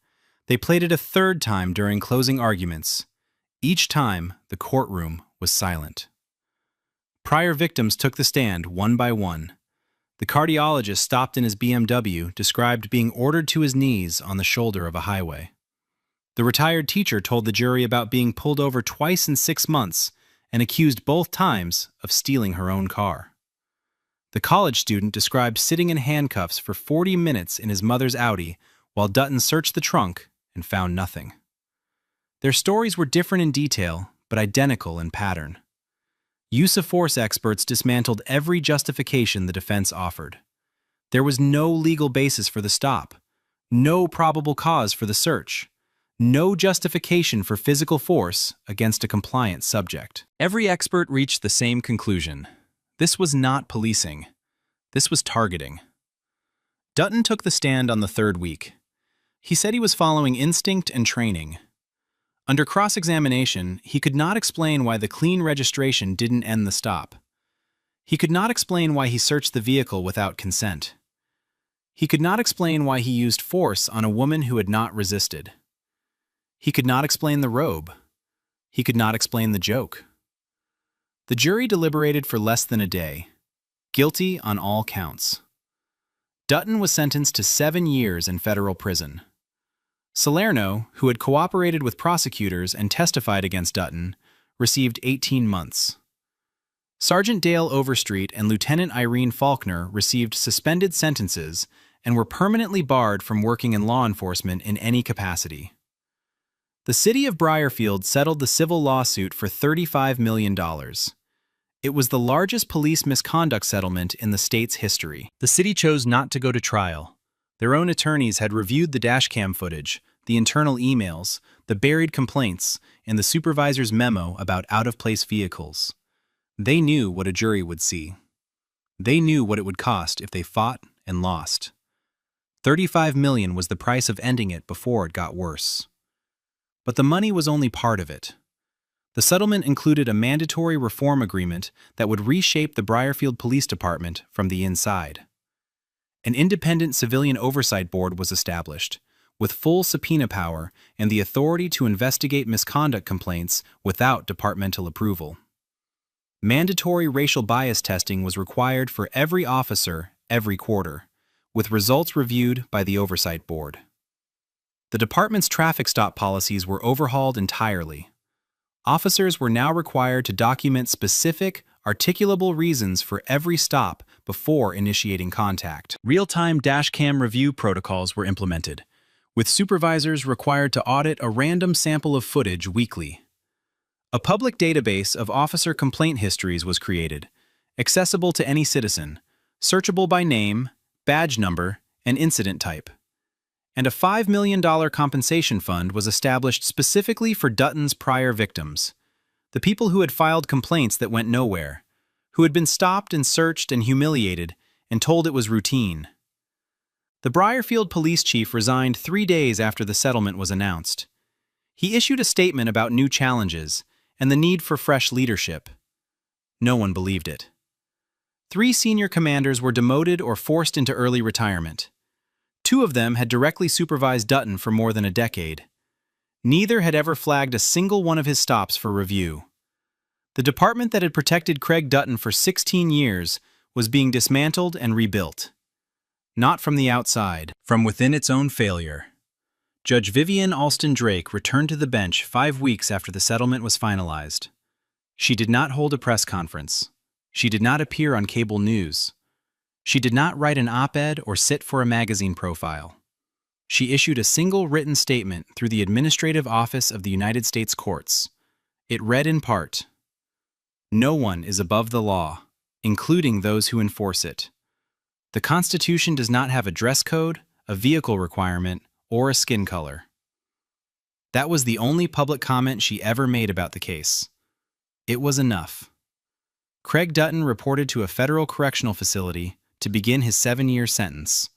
They played it a 3rd time during closing arguments. Each time, the courtroom was silent. Prior victims took the stand one by one. The cardiologist stopped in his BMW, described being ordered to his knees on the shoulder of a highway. The retired teacher told the jury about being pulled over twice in 6 months and accused both times of stealing her own car. The college student described sitting in handcuffs for 40 minutes in his mother's Audi while Dutton searched the trunk and found nothing. Their stories were different in detail, but identical in pattern. Use of force experts dismantled every justification the defense offered. There was no legal basis for the stop, no probable cause for the search, no justification for physical force against a compliant subject. Every expert reached the same conclusion. This was not policing. This was targeting. Dutton took the stand on the 3rd week. He said he was following instinct and training. Under cross-examination, he could not explain why the clean registration didn't end the stop. He could not explain why he searched the vehicle without consent. He could not explain why he used force on a woman who had not resisted. He could not explain the robe. He could not explain the joke. The jury deliberated for less than a day. Guilty on all counts. Dutton was sentenced to 7 years in federal prison. Salerno, who had cooperated with prosecutors and testified against Dutton, received 18 months. Sergeant Dale Overstreet and Lieutenant Irene Faulkner received suspended sentences and were permanently barred from working in law enforcement in any capacity. The city of Briarfield settled the civil lawsuit for $35 million. It was the largest police misconduct settlement in the state's history. The city chose not to go to trial. Their own attorneys had reviewed the dashcam footage, the internal emails, the buried complaints, and the supervisor's memo about out-of-place vehicles. They knew what a jury would see. They knew what it would cost if they fought and lost. $35 million was the price of ending it before it got worse. But the money was only part of it. The settlement included a mandatory reform agreement that would reshape the Briarfield Police Department from the inside. An independent civilian oversight board was established, with full subpoena power and the authority to investigate misconduct complaints without departmental approval. Mandatory racial bias testing was required for every officer every quarter, with results reviewed by the Oversight Board. The department's traffic stop policies were overhauled entirely. Officers were now required to document specific, articulable reasons for every stop before initiating contact. Real-time dashcam review protocols were implemented, with supervisors required to audit a random sample of footage weekly. A public database of officer complaint histories was created, accessible to any citizen, searchable by name, badge number, and incident type. And a $5 million compensation fund was established specifically for Dutton's prior victims, the people who had filed complaints that went nowhere, who had been stopped and searched and humiliated and told it was routine. The Briarfield police chief resigned 3 days after the settlement was announced. He issued a statement about new challenges and the need for fresh leadership. No one believed it. 3 senior commanders were demoted or forced into early retirement. 2 of them had directly supervised Dutton for more than a decade. Neither had ever flagged a single one of his stops for review. The department that had protected Craig Dutton for 16 years was being dismantled and rebuilt. Not from the outside, from within its own failure. Judge Vivian Alston Drake returned to the bench 5 weeks after the settlement was finalized. She did not hold a press conference. She did not appear on cable news. She did not write an op-ed or sit for a magazine profile. She issued a single written statement through the Administrative Office of the United States Courts. It read in part, "No one is above the law, including those who enforce it. The Constitution does not have a dress code, a vehicle requirement, or a skin color." That was the only public comment she ever made about the case. It was enough. Craig Dutton reported to a federal correctional facility to begin his 7-year sentence.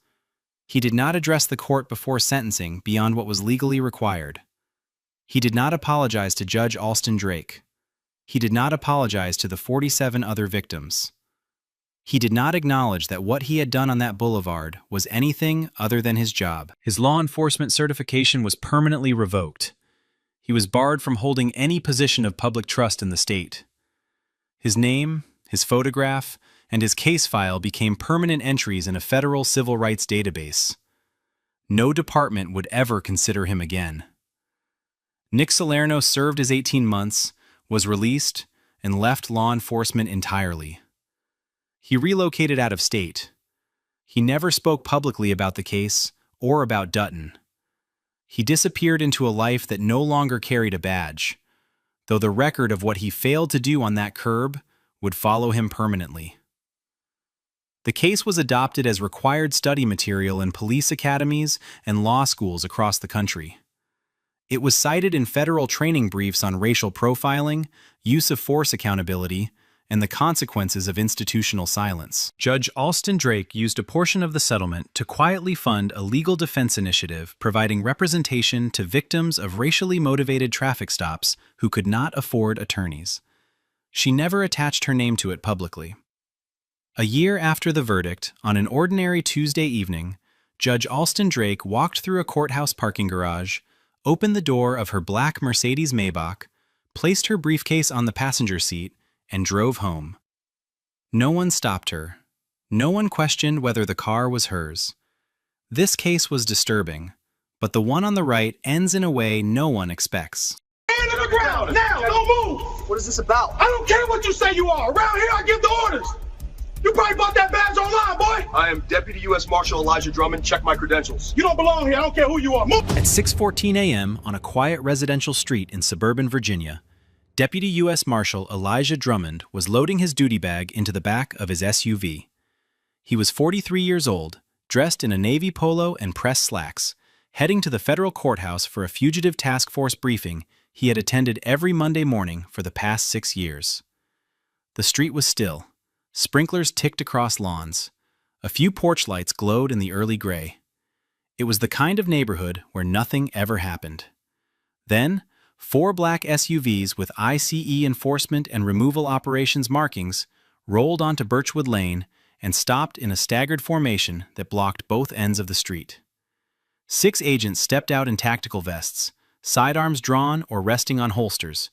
He did not address the court before sentencing beyond what was legally required. He did not apologize to Judge Alston Drake. He did not apologize to the 47 other victims. He did not acknowledge that what he had done on that boulevard was anything other than his job. His law enforcement certification was permanently revoked. He was barred from holding any position of public trust in the state. His name, his photograph, and his case file became permanent entries in a federal civil rights database. No department would ever consider him again. Nick Salerno served his 18 months, was released, and left law enforcement entirely. He relocated out of state. He never spoke publicly about the case or about Dutton. He disappeared into a life that no longer carried a badge, though the record of what he failed to do on that curb would follow him permanently. The case was adopted as required study material in police academies and law schools across the country. It was cited in federal training briefs on racial profiling, use of force accountability, and the consequences of institutional silence. Judge Alston Drake used a portion of the settlement to quietly fund a legal defense initiative providing representation to victims of racially motivated traffic stops who could not afford attorneys. She never attached her name to it publicly. A year after the verdict, on an ordinary Tuesday evening, Judge Alston Drake walked through a courthouse parking garage, opened the door of her black Mercedes Maybach, placed her briefcase on the passenger seat, and drove home. No one stopped her. No one questioned whether the car was hers. This case was disturbing, but the one on the right ends in a way no one expects. Hand on the ground, now, don't move! What is this about? I don't care what you say you are. Around here, I give the orders. You probably bought that badge online, boy. I am Deputy U.S. Marshal Elijah Drummond. Check my credentials. You don't belong here. I don't care who you are. Move. At 6:14 a.m. on a quiet residential street in suburban Virginia, Deputy U.S. Marshal Elijah Drummond was loading his duty bag into the back of his SUV. He was 43 years old, dressed in a navy polo and pressed slacks, heading to the federal courthouse for a fugitive task force briefing he had attended every Monday morning for the past 6 years. The street was still. Sprinklers ticked across lawns. A few porch lights glowed in the early gray. It was the kind of neighborhood where nothing ever happened. Then, 4 black SUVs with ICE enforcement and removal operations markings rolled onto Birchwood Lane and stopped in a staggered formation that blocked both ends of the street. 6 agents stepped out in tactical vests, sidearms drawn or resting on holsters,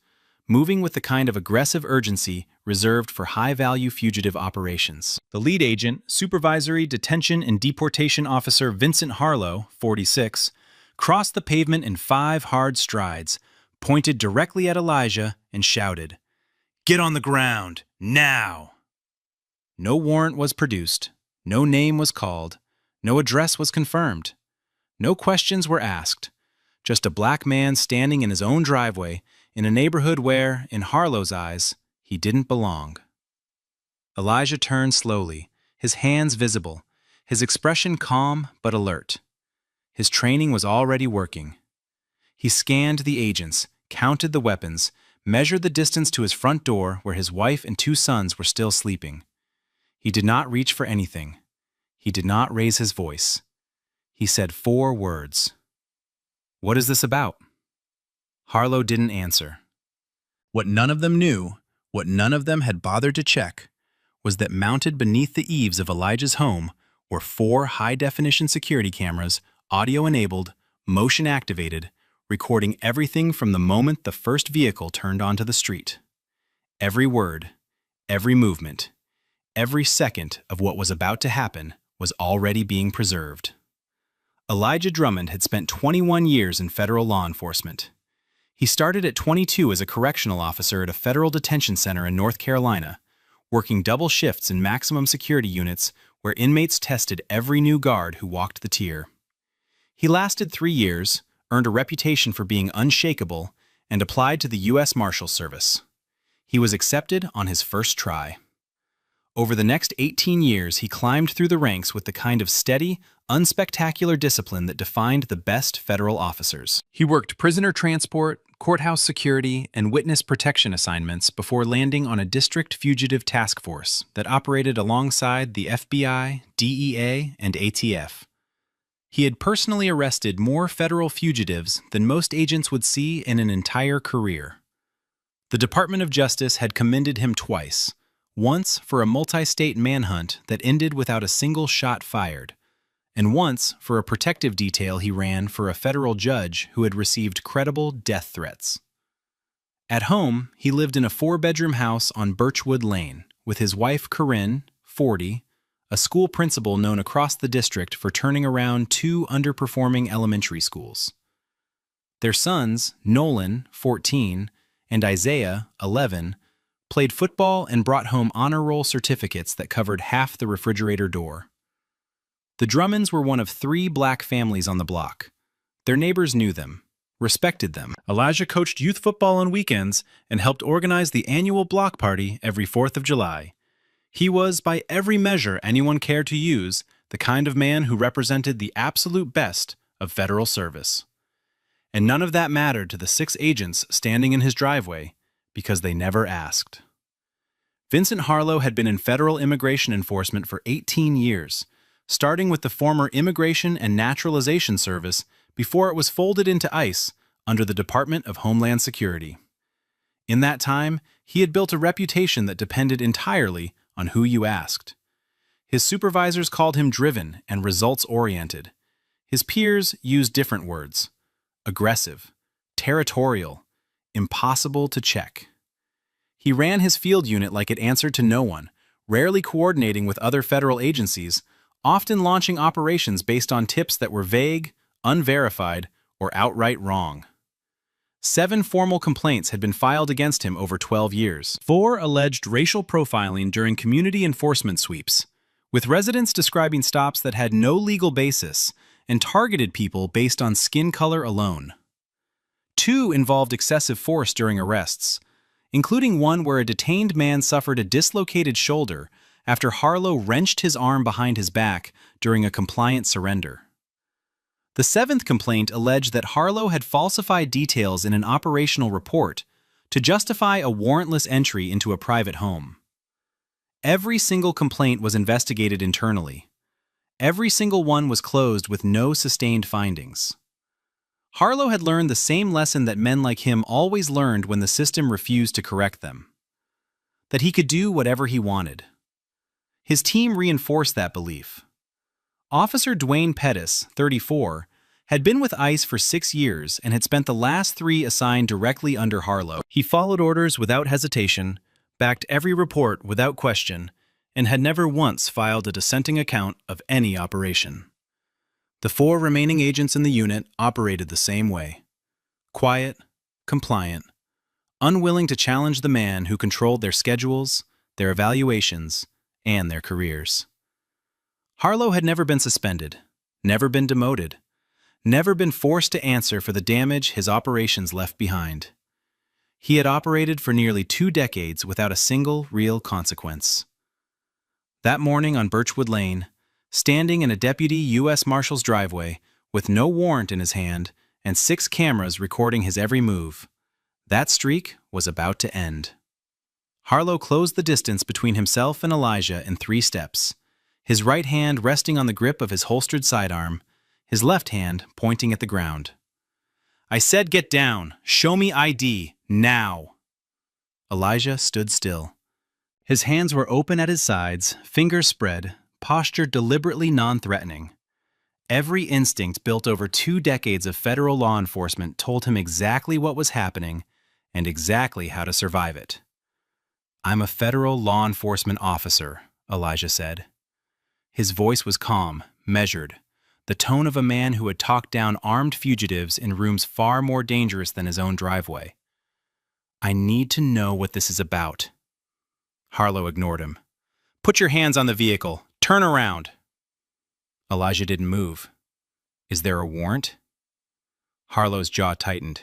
moving with the kind of aggressive urgency reserved for high-value fugitive operations. The lead agent, Supervisory Detention and Deportation Officer Vincent Harlow, 46, crossed the pavement in 5 hard strides, pointed directly at Elijah, and shouted, "Get on the ground, now!" No warrant was produced, no name was called, no address was confirmed. No questions were asked, just a black man standing in his own driveway in a neighborhood where, in Harlow's eyes, he didn't belong. Elijah turned slowly, his hands visible, his expression calm but alert. His training was already working. He scanned the agents, counted the weapons, measured the distance to his front door where his wife and 2 sons were still sleeping. He did not reach for anything. He did not raise his voice. He said 4 words. "What is this about?" Harlow didn't answer. What none of them knew, what none of them had bothered to check, was that mounted beneath the eaves of Elijah's home were 4 high-definition security cameras, audio-enabled, motion-activated, recording everything from the moment the first vehicle turned onto the street. Every word, every movement, every second of what was about to happen was already being preserved. Elijah Drummond had spent 21 years in federal law enforcement. He started at 22 as a correctional officer at a federal detention center in North Carolina, working double shifts in maximum security units where inmates tested every new guard who walked the tier. He lasted 3 years, earned a reputation for being unshakable, and applied to the U.S. Marshal Service. He was accepted on his first try. Over the next 18 years, he climbed through the ranks with the kind of steady, unspectacular discipline that defined the best federal officers. He worked prisoner transport, courthouse security, and witness protection assignments before landing on a district fugitive task force that operated alongside the FBI, DEA, and ATF. He had personally arrested more federal fugitives than most agents would see in an entire career. The Department of Justice had commended him twice, once for a multi-state manhunt that ended without a single shot fired, and once for a protective detail he ran for a federal judge who had received credible death threats. At home, he lived in a 4-bedroom house on Birchwood Lane with his wife Corinne, 40, a school principal known across the district for turning around 2 underperforming elementary schools. Their sons, Nolan, 14, and Isaiah, 11, played football and brought home honor roll certificates that covered half the refrigerator door. The Drummonds were one of 3 black families on the block. Their neighbors knew them, respected them. Elijah coached youth football on weekends and helped organize the annual block party every 4th of July. He was, by every measure anyone cared to use, the kind of man who represented the absolute best of federal service. And none of that mattered to the 6 agents standing in his driveway, because they never asked. Vincent Harlow had been in federal immigration enforcement for 18 years, starting with the former Immigration and Naturalization Service before it was folded into ICE under the Department of Homeland Security. In that time, he had built a reputation that depended entirely on who you asked. His supervisors called him driven and results-oriented. His peers used different words: aggressive, territorial, impossible to check. He ran his field unit like it answered to no one, rarely coordinating with other federal agencies, often launching operations based on tips that were vague, unverified, or outright wrong. 7 formal complaints had been filed against him over 12 years. 4 alleged racial profiling during community enforcement sweeps, with residents describing stops that had no legal basis and targeted people based on skin color alone. 2 involved excessive force during arrests, including one where a detained man suffered a dislocated shoulder after Harlow wrenched his arm behind his back during a compliant surrender. The seventh complaint alleged that Harlow had falsified details in an operational report to justify a warrantless entry into a private home. Every single complaint was investigated internally. Every single one was closed with no sustained findings. Harlow had learned the same lesson that men like him always learned when the system refused to correct them: that he could do whatever he wanted. His team reinforced that belief. Officer Dwayne Pettis, 34, had been with ICE for 6 years and had spent the last 3 assigned directly under Harlow. He followed orders without hesitation, backed every report without question, and had never once filed a dissenting account of any operation. The 4 remaining agents in the unit operated the same way: quiet, compliant, unwilling to challenge the man who controlled their schedules, their evaluations, and their careers. Harlow had never been suspended, never been demoted, never been forced to answer for the damage his operations left behind. He had operated for nearly 2 decades without a single real consequence. That morning on Birchwood Lane, standing in a deputy U.S. Marshal's driveway with no warrant in his hand and 6 cameras recording his every move, that streak was about to end. Harlow closed the distance between himself and Elijah in 3 steps, his right hand resting on the grip of his holstered sidearm, his left hand pointing at the ground. "I said get down. Show me ID. Now." Elijah stood still. His hands were open at his sides, fingers spread, posture deliberately non-threatening. Every instinct built over 2 decades of federal law enforcement told him exactly what was happening and exactly how to survive it. "I'm a federal law enforcement officer," Elijah said. His voice was calm, measured, the tone of a man who had talked down armed fugitives in rooms far more dangerous than his own driveway. "I need to know what this is about." Harlow ignored him. "Put your hands on the vehicle. Turn around." Elijah didn't move. "Is there a warrant?" Harlow's jaw tightened.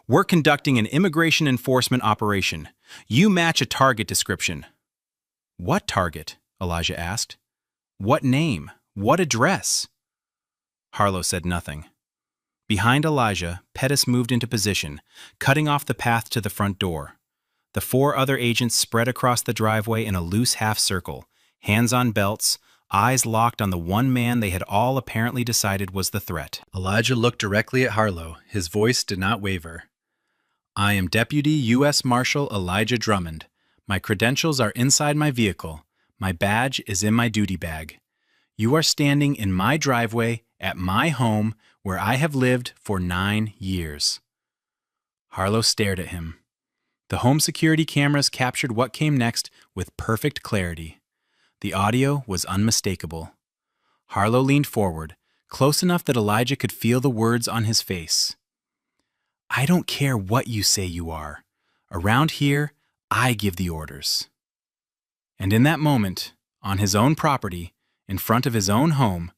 "We're conducting an immigration enforcement operation. You match a target description." "What target?" Elijah asked. "What name? What address?" Harlow said nothing. Behind Elijah, Pettis moved into position, cutting off the path to the front door. The 4 other agents spread across the driveway in a loose half-circle, hands on belts, eyes locked on the one man they had all apparently decided was the threat. Elijah looked directly at Harlow. His voice did not waver. "I am Deputy U.S. Marshal Elijah Drummond. My credentials are inside my vehicle. My badge is in my duty bag. You are standing in my driveway at my home where I have lived for 9 years." Harlow stared at him. The home security cameras captured what came next with perfect clarity. The audio was unmistakable. Harlow leaned forward, close enough that Elijah could feel the words on his face. "I don't care what you say you are. Around here, I give the orders." And in that moment, on his own property, in front of his own home,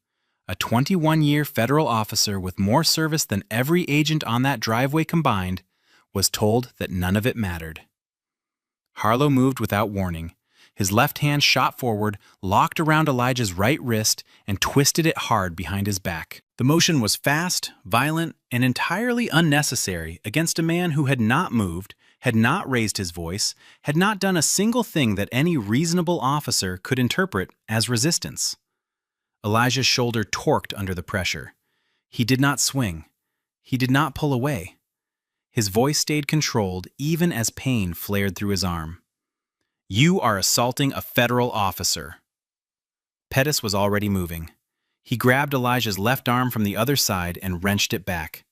a 21-year federal officer with more service than every agent on that driveway combined was told that none of it mattered. Harlow moved without warning. His left hand shot forward, locked around Elijah's right wrist, and twisted it hard behind his back. The motion was fast, violent, and entirely unnecessary against a man who had not moved, had not raised his voice, had not done a single thing that any reasonable officer could interpret as resistance. Elijah's shoulder torqued under the pressure. He did not swing. He did not pull away. His voice stayed controlled even as pain flared through his arm. "You are assaulting a federal officer." Pettis was already moving. He grabbed Elijah's left arm from the other side and wrenched it back.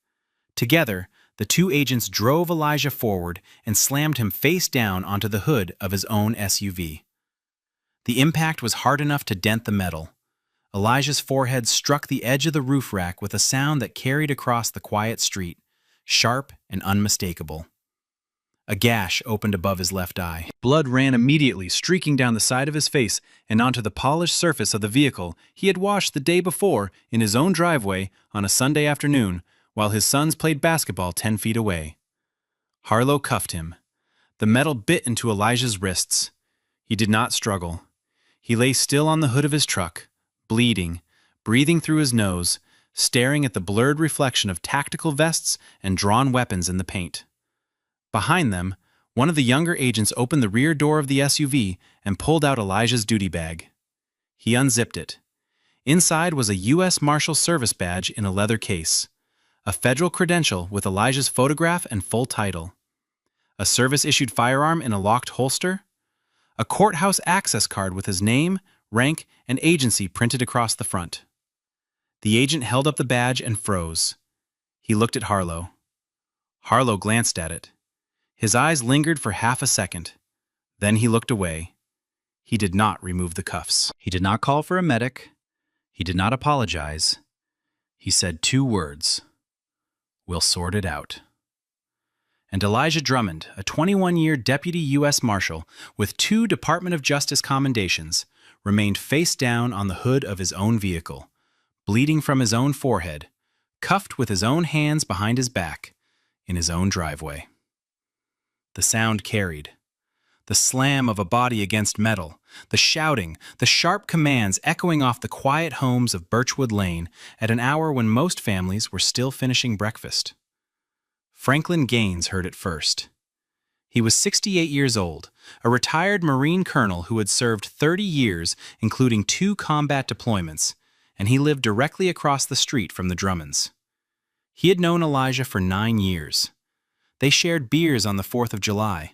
Together, the 2 agents drove Elijah forward and slammed him face down onto the hood of his own SUV. The impact was hard enough to dent the metal. Elijah's forehead struck the edge of the roof rack with a sound that carried across the quiet street, sharp and unmistakable. A gash opened above his left eye. Blood ran immediately, streaking down the side of his face and onto the polished surface of the vehicle he had washed the day before in his own driveway on a Sunday afternoon while his sons played basketball 10 feet away. Harlow cuffed him. The metal bit into Elijah's wrists. He did not struggle. He lay still on the hood of his truck, bleeding, breathing through his nose, staring at the blurred reflection of tactical vests and drawn weapons in the paint. Behind them, one of the younger agents opened the rear door of the SUV and pulled out Elijah's duty bag. He unzipped it. Inside was a U.S. Marshal Service badge in a leather case, a federal credential with Elijah's photograph and full title, a service-issued firearm in a locked holster, a courthouse access card with his name, rank, and agency printed across the front. The agent held up the badge and froze. He looked at Harlow. Harlow glanced at it. His eyes lingered for half a second. Then he looked away. He did not remove the cuffs. He did not call for a medic. He did not apologize. He said 2 words. "We'll sort it out." And Elijah Drummond, a 21-year deputy U.S. Marshal with 2 Department of Justice commendations, remained face down on the hood of his own vehicle, bleeding from his own forehead, cuffed with his own hands behind his back, in his own driveway. The sound carried. The slam of a body against metal, the shouting, the sharp commands echoing off the quiet homes of Birchwood Lane at an hour when most families were still finishing breakfast. Franklin Gaines heard it first. He was 68 years old, a retired Marine colonel who had served 30 years, including 2 combat deployments, and he lived directly across the street from the Drummonds. He had known Elijah for 9 years. They shared beers on the 4th of July.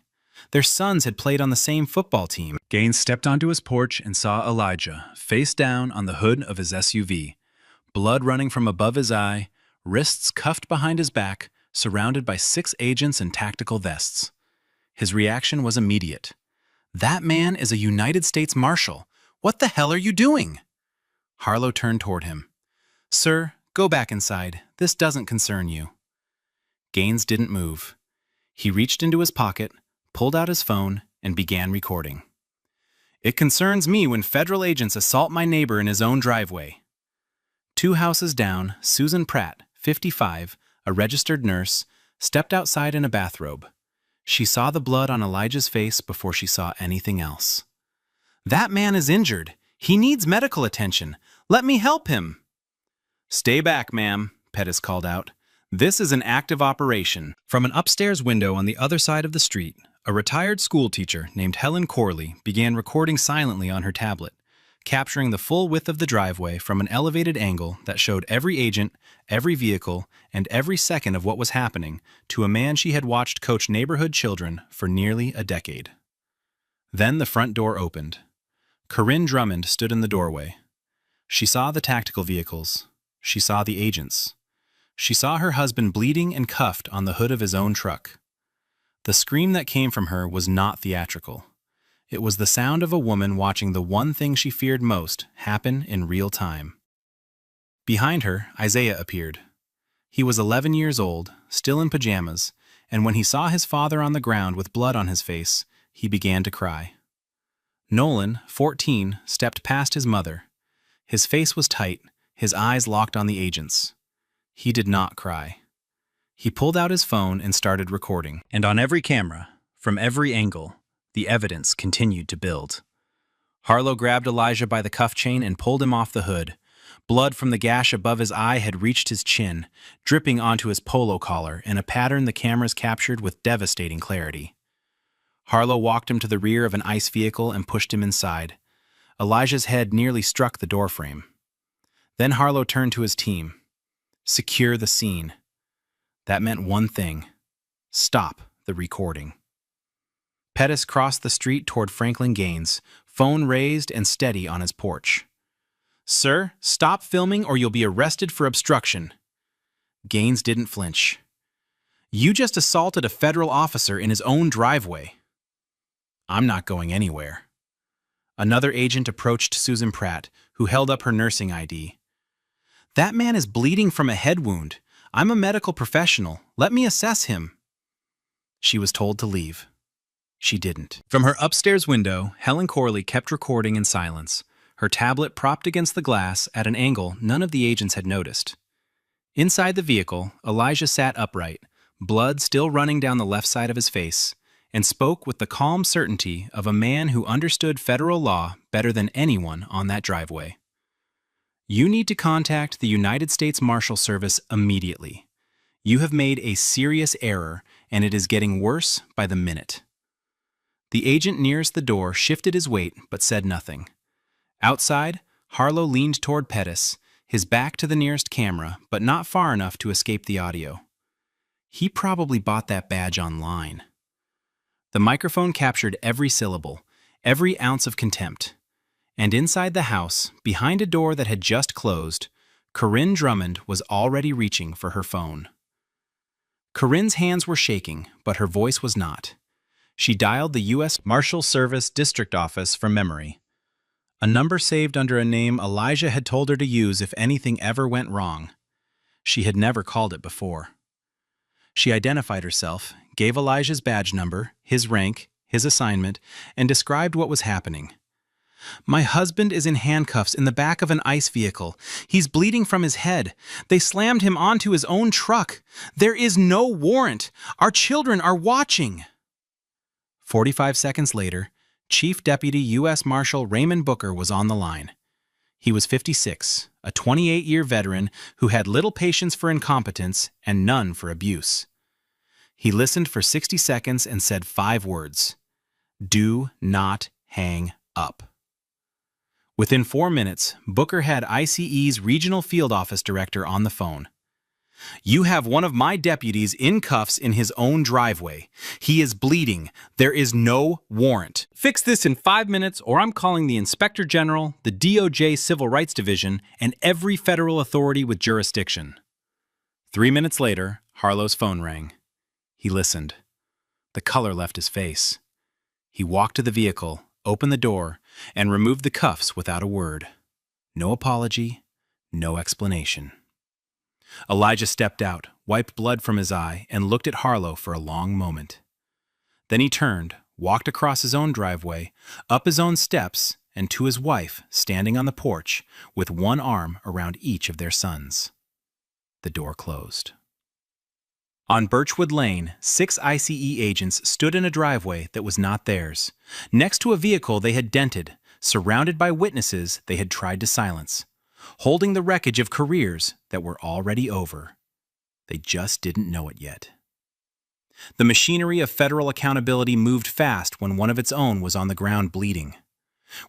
Their sons had played on the same football team. Gaines stepped onto his porch and saw Elijah, face down on the hood of his SUV, blood running from above his eye, wrists cuffed behind his back, surrounded by 6 agents in tactical vests. His reaction was immediate. "That man is a United States Marshal. What the hell are you doing?" Harlow turned toward him. "Sir, go back inside. This doesn't concern you." Gaines didn't move. He reached into his pocket, pulled out his phone, and began recording. "It concerns me when federal agents assault my neighbor in his own driveway." 2 houses down, Susan Pratt, 55, a registered nurse, stepped outside in a bathrobe. She saw the blood on Elijah's face before she saw anything else. "That man is injured. He needs medical attention. Let me help him." "Stay back, ma'am," Pettis called out. "This is an active operation." From an upstairs window on the other side of the street, a retired schoolteacher named Helen Corley began recording silently on her tablet, capturing the full width of the driveway from an elevated angle that showed every agent, every vehicle, and every second of what was happening to a man she had watched coach neighborhood children for nearly a decade. Then the front door opened. Corinne Drummond stood in the doorway. She saw the tactical vehicles. She saw the agents. She saw her husband bleeding and cuffed on the hood of his own truck. The scream that came from her was not theatrical. It was the sound of a woman watching the one thing she feared most happen in real time. Behind her, Isaiah appeared. He was 11 years old, still in pajamas, and when he saw his father on the ground with blood on his face, he began to cry. Nolan, 14, stepped past his mother. His face was tight, his eyes locked on the agents. He did not cry. He pulled out his phone and started recording. And on every camera, from every angle, the evidence continued to build. Harlow grabbed Elijah by the cuff chain and pulled him off the hood. Blood from the gash above his eye had reached his chin, dripping onto his polo collar in a pattern the cameras captured with devastating clarity. Harlow walked him to the rear of an ICE vehicle and pushed him inside. Elijah's head nearly struck the doorframe. Then Harlow turned to his team. Secure the scene. That meant one thing. Stop the recording. Pettis crossed the street toward Franklin Gaines, phone raised and steady on his porch. "Sir, stop filming or you'll be arrested for obstruction." Gaines didn't flinch. "You just assaulted a federal officer in his own driveway." "I'm not going anywhere." Another agent approached Susan Pratt, who held up her nursing ID. "That man is bleeding from a head wound. I'm a medical professional. Let me assess him." She was told to leave. She didn't. From her upstairs window, Helen Corley kept recording in silence, her tablet propped against the glass at an angle none of the agents had noticed. Inside the vehicle, Elijah sat upright, blood still running down the left side of his face, and spoke with the calm certainty of a man who understood federal law better than anyone on that driveway. You need to contact the United States Marshal Service immediately. You have made a serious error, and it is getting worse by the minute. The agent nearest the door shifted his weight but said nothing. Outside, Harlow leaned toward Pettis, his back to the nearest camera, but not far enough to escape the audio. He probably bought that badge online. The microphone captured every syllable, every ounce of contempt. And inside the house, behind a door that had just closed, Corinne Drummond was already reaching for her phone. Corinne's hands were shaking, but her voice was not. She dialed the U.S. Marshal Service District Office from memory. A number saved under a name Elijah had told her to use if anything ever went wrong. She had never called it before. She identified herself, gave Elijah's badge number, his rank, his assignment, and described what was happening. "My husband is in handcuffs in the back of an ICE vehicle. He's bleeding from his head. They slammed him onto his own truck. There is no warrant. Our children are watching." 45 seconds later, Chief Deputy U.S. Marshal Raymond Booker was on the line. He was 56, a 28-year veteran who had little patience for incompetence and none for abuse. He listened for 60 seconds and said 5 words: "Do not hang up." Within 4 minutes, Booker had ICE's Regional Field Office Director on the phone. "You have one of my deputies in cuffs in his own driveway. He is bleeding. There is no warrant. Fix this in 5 minutes, or I'm calling the Inspector General, the DOJ Civil Rights Division, and every federal authority with jurisdiction." 3 minutes later, Harlow's phone rang. He listened. The color left his face. He walked to the vehicle, opened the door, and removed the cuffs without a word. No apology, no explanation. Elijah stepped out, wiped blood from his eye, and looked at Harlow for a long moment. Then he turned, walked across his own driveway, up his own steps, and to his wife, standing on the porch, with one arm around each of their sons. The door closed. On Birchwood Lane, 6 ICE agents stood in a driveway that was not theirs, next to a vehicle they had dented, surrounded by witnesses they had tried to silence, holding the wreckage of careers that were already over. They just didn't know it yet. The machinery of federal accountability moved fast when one of its own was on the ground bleeding.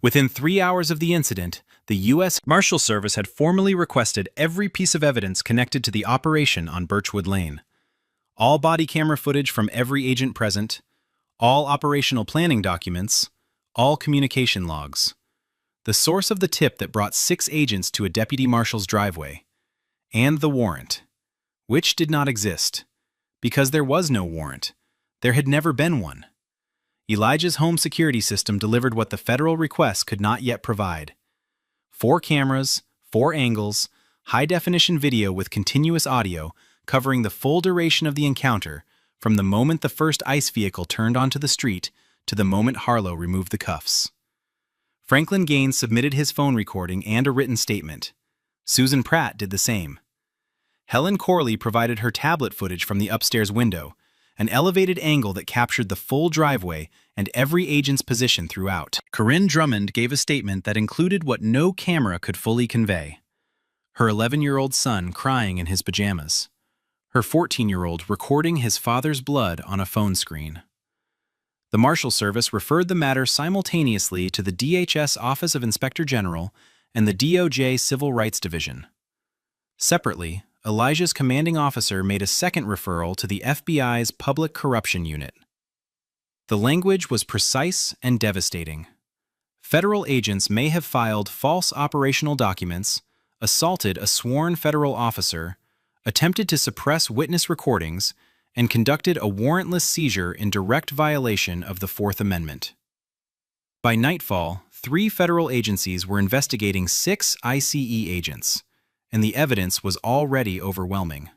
Within 3 hours of the incident, the U.S. Marshal Service had formally requested every piece of evidence connected to the operation on Birchwood Lane. All body camera footage from every agent present, all operational planning documents, all communication logs. The source of the tip that brought 6 agents to a deputy marshal's driveway, and the warrant, which did not exist, because there was no warrant. There had never been one. Elijah's home security system delivered what the federal request could not yet provide: 4 cameras, 4 angles, high-definition video with continuous audio covering the full duration of the encounter, from the moment the first ICE vehicle turned onto the street to the moment Harlow removed the cuffs. Franklin Gaines submitted his phone recording and a written statement. Susan Pratt did the same. Helen Corley provided her tablet footage from the upstairs window, an elevated angle that captured the full driveway and every agent's position throughout. Corinne Drummond gave a statement that included what no camera could fully convey: her 11-year-old son crying in his pajamas, her 14-year-old recording his father's blood on a phone screen. The Marshal Service referred the matter simultaneously to the DHS Office of Inspector General and the DOJ Civil Rights Division. Separately, Elijah's commanding officer made a second referral to the FBI's Public Corruption Unit. The language was precise and devastating. Federal agents may have filed false operational documents, assaulted a sworn federal officer, attempted to suppress witness recordings, and conducted a warrantless seizure in direct violation of the Fourth Amendment. By nightfall, 3 federal agencies were investigating 6 ICE agents, and the evidence was already overwhelming.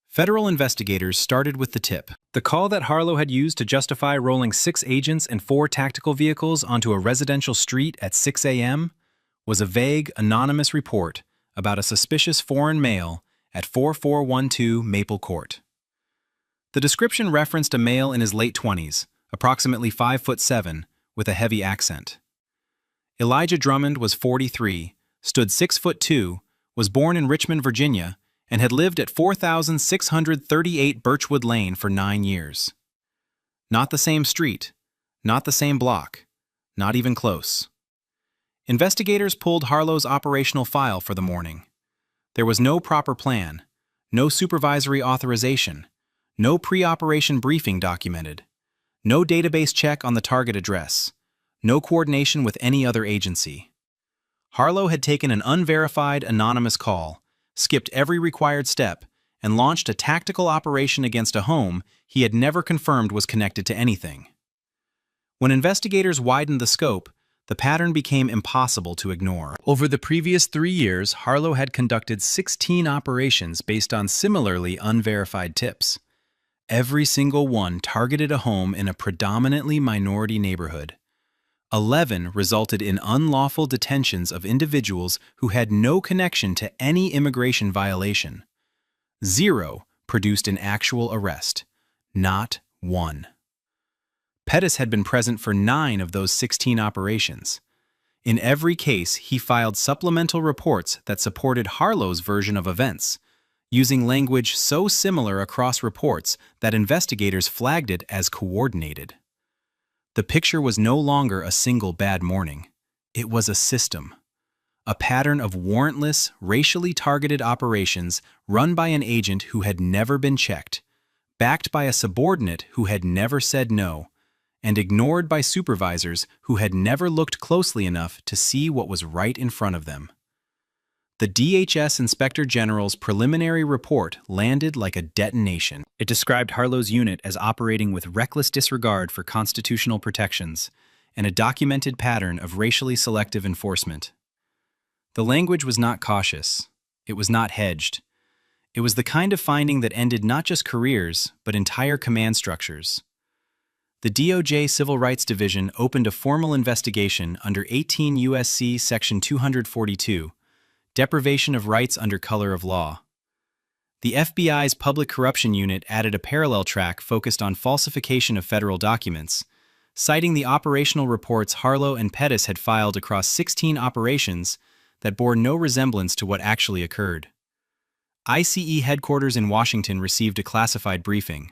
Federal investigators started with the tip. The call that Harlow had used to justify rolling 6 agents and 4 tactical vehicles onto a residential street at 6 a.m. was a vague, anonymous report about a suspicious foreign male at 4412 Maple Court. The description referenced a male in his late 20s, approximately 5'7", with a heavy accent. Elijah Drummond was 43, stood 6'2", was born in Richmond, Virginia, and had lived at 4,638 Birchwood Lane for 9 years. Not the same street, not the same block, not even close. Investigators pulled Harlow's operational file for the morning. There was no proper plan, no supervisory authorization, no pre-operation briefing documented, no database check on the target address, no coordination with any other agency. Harlow had taken an unverified, anonymous call, skipped every required step, and launched a tactical operation against a home he had never confirmed was connected to anything. When investigators widened the scope, the pattern became impossible to ignore. Over the previous 3 years, Harlow had conducted 16 operations based on similarly unverified tips. Every single one targeted a home in a predominantly minority neighborhood. 11 resulted in unlawful detentions of individuals who had no connection to any immigration violation. 0 produced an actual arrest. Not one. Pettis had been present for 9 of those 16 operations. In every case, he filed supplemental reports that supported Harlow's version of events, using language so similar across reports that investigators flagged it as coordinated. The picture was no longer a single bad morning. It was a system. A pattern of warrantless, racially targeted operations run by an agent who had never been checked, backed by a subordinate who had never said no, and ignored by supervisors who had never looked closely enough to see what was right in front of them. The DHS Inspector General's preliminary report landed like a detonation. It described Harlow's unit as operating with reckless disregard for constitutional protections and a documented pattern of racially selective enforcement. The language was not cautious. It was not hedged. It was the kind of finding that ended not just careers, but entire command structures. The DOJ Civil Rights Division opened a formal investigation under 18 U.S.C. Section 242, Deprivation of Rights under Color of Law. The FBI's Public Corruption Unit added a parallel track focused on falsification of federal documents, citing the operational reports Harlow and Pettis had filed across 16 operations that bore no resemblance to what actually occurred. ICE headquarters in Washington received a classified briefing.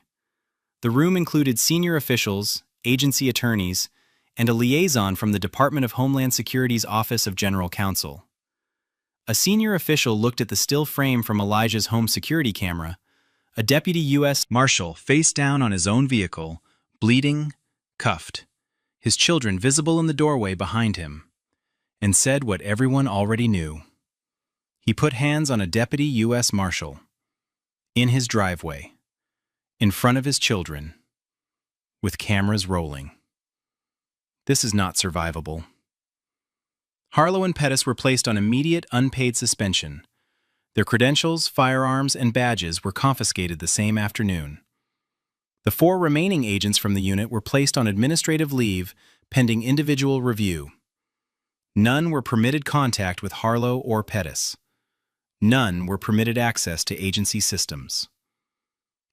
The room included senior officials, agency attorneys, and a liaison from the Department of Homeland Security's Office of General Counsel. A senior official looked at the still frame from Elijah's home security camera, a deputy U.S. Marshal face down on his own vehicle, bleeding, cuffed, his children visible in the doorway behind him, and said what everyone already knew. He put hands on a deputy U.S. Marshal, in his driveway, in front of his children, with cameras rolling. This is not survivable. Harlow and Pettis were placed on immediate unpaid suspension. Their credentials, firearms, and badges were confiscated the same afternoon. The 4 remaining agents from the unit were placed on administrative leave pending individual review. None were permitted contact with Harlow or Pettis. None were permitted access to agency systems.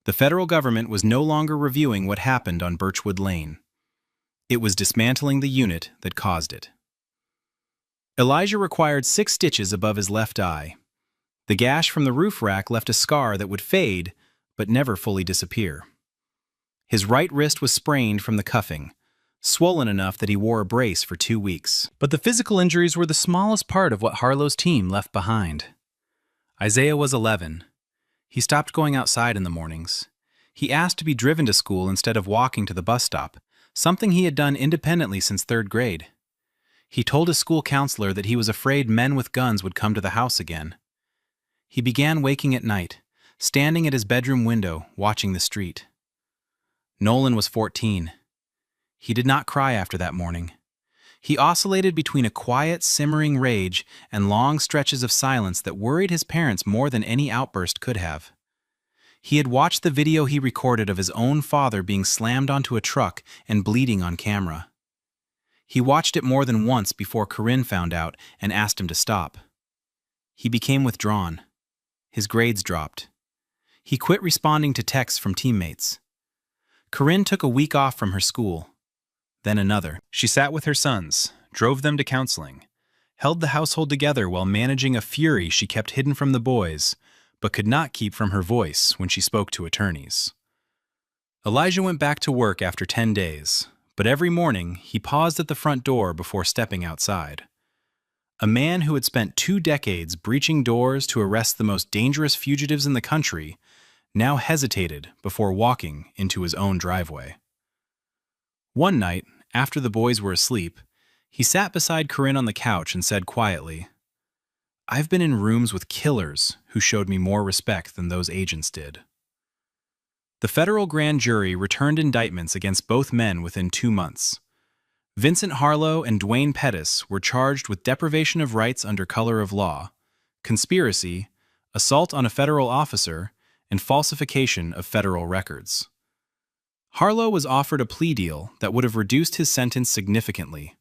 The federal government was no longer reviewing what happened on Birchwood Lane. It was dismantling the unit that caused it. Elijah required 6 stitches above his left eye. The gash from the roof rack left a scar that would fade, but never fully disappear. His right wrist was sprained from the cuffing, swollen enough that he wore a brace for 2 weeks. But the physical injuries were the smallest part of what Harlow's team left behind. Isaiah was 11. He stopped going outside in the mornings. He asked to be driven to school instead of walking to the bus stop, something he had done independently since 3rd grade. He told his school counselor that he was afraid men with guns would come to the house again. He began waking at night, standing at his bedroom window, watching the street. Nolan was 14. He did not cry after that morning. He oscillated between a quiet, simmering rage and long stretches of silence that worried his parents more than any outburst could have. He had watched the video he recorded of his own father being slammed onto a truck and bleeding on camera. He watched it more than once before Corinne found out and asked him to stop. He became withdrawn. His grades dropped. He quit responding to texts from teammates. Corinne took a week off from her school, then another. She sat with her sons, drove them to counseling, held the household together while managing a fury she kept hidden from the boys, but could not keep from her voice when she spoke to attorneys. Elijah went back to work after 10 days, but every morning he paused at the front door before stepping outside. A man who had spent 2 decades breaching doors to arrest the most dangerous fugitives in the country now hesitated before walking into his own driveway. One night, after the boys were asleep, he sat beside Corinne on the couch and said quietly, "I've been in rooms with killers who showed me more respect than those agents did." The federal grand jury returned indictments against both men within 2 months. Vincent Harlow and Dwayne Pettis were charged with deprivation of rights under color of law, conspiracy, assault on a federal officer, and falsification of federal records. Harlow was offered a plea deal that would have reduced his sentence significantly.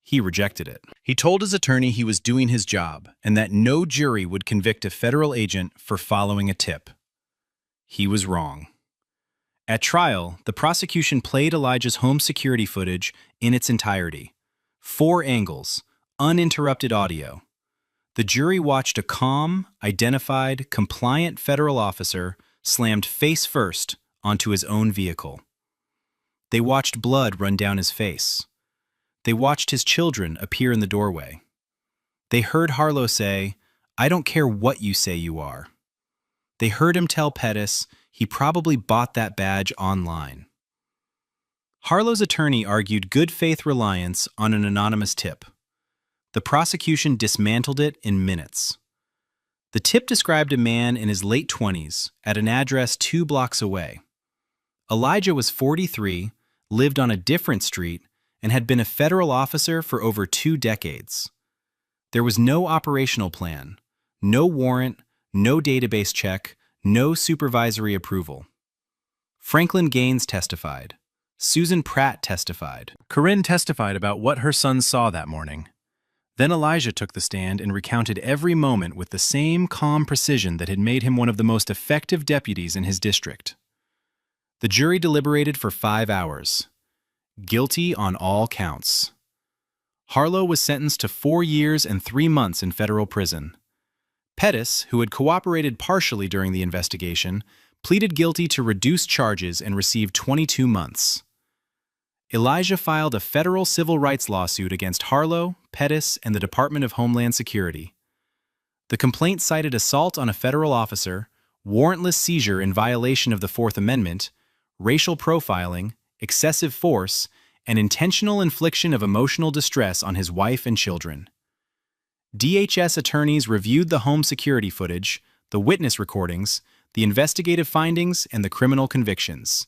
He rejected it. He told his attorney he was doing his job and that no jury would convict a federal agent for following a tip. He was wrong. At trial, the prosecution played Elijah's home security footage in its entirety. 4 angles, uninterrupted audio. The jury watched a calm, identified, compliant federal officer slammed face first onto his own vehicle. They watched blood run down his face. They watched his children appear in the doorway. They heard Harlow say, "I don't care what you say you are." They heard him tell Pettis he probably bought that badge online. Harlow's attorney argued good faith reliance on an anonymous tip. The prosecution dismantled it in minutes. The tip described a man in his late 20s at an address 2 blocks away. Elijah was 43, lived on a different street, and had been a federal officer for over 2 decades. There was no operational plan, no warrant, no database check, no supervisory approval. Franklin Gaines testified. Susan Pratt testified. Corinne testified about what her son saw that morning. Then Elijah took the stand and recounted every moment with the same calm precision that had made him one of the most effective deputies in his district. The jury deliberated for 5 hours. Guilty on all counts. Harlow was sentenced to 4 years and 3 months in federal prison. Pettis, who had cooperated partially during the investigation, pleaded guilty to reduced charges and received 22 months. Elijah filed a federal civil rights lawsuit against Harlow, Pettis, and the Department of Homeland Security. The complaint cited assault on a federal officer, warrantless seizure in violation of the Fourth Amendment, racial profiling, excessive force, and intentional infliction of emotional distress on his wife and children. DHS attorneys reviewed the home security footage, the witness recordings, the investigative findings, and the criminal convictions.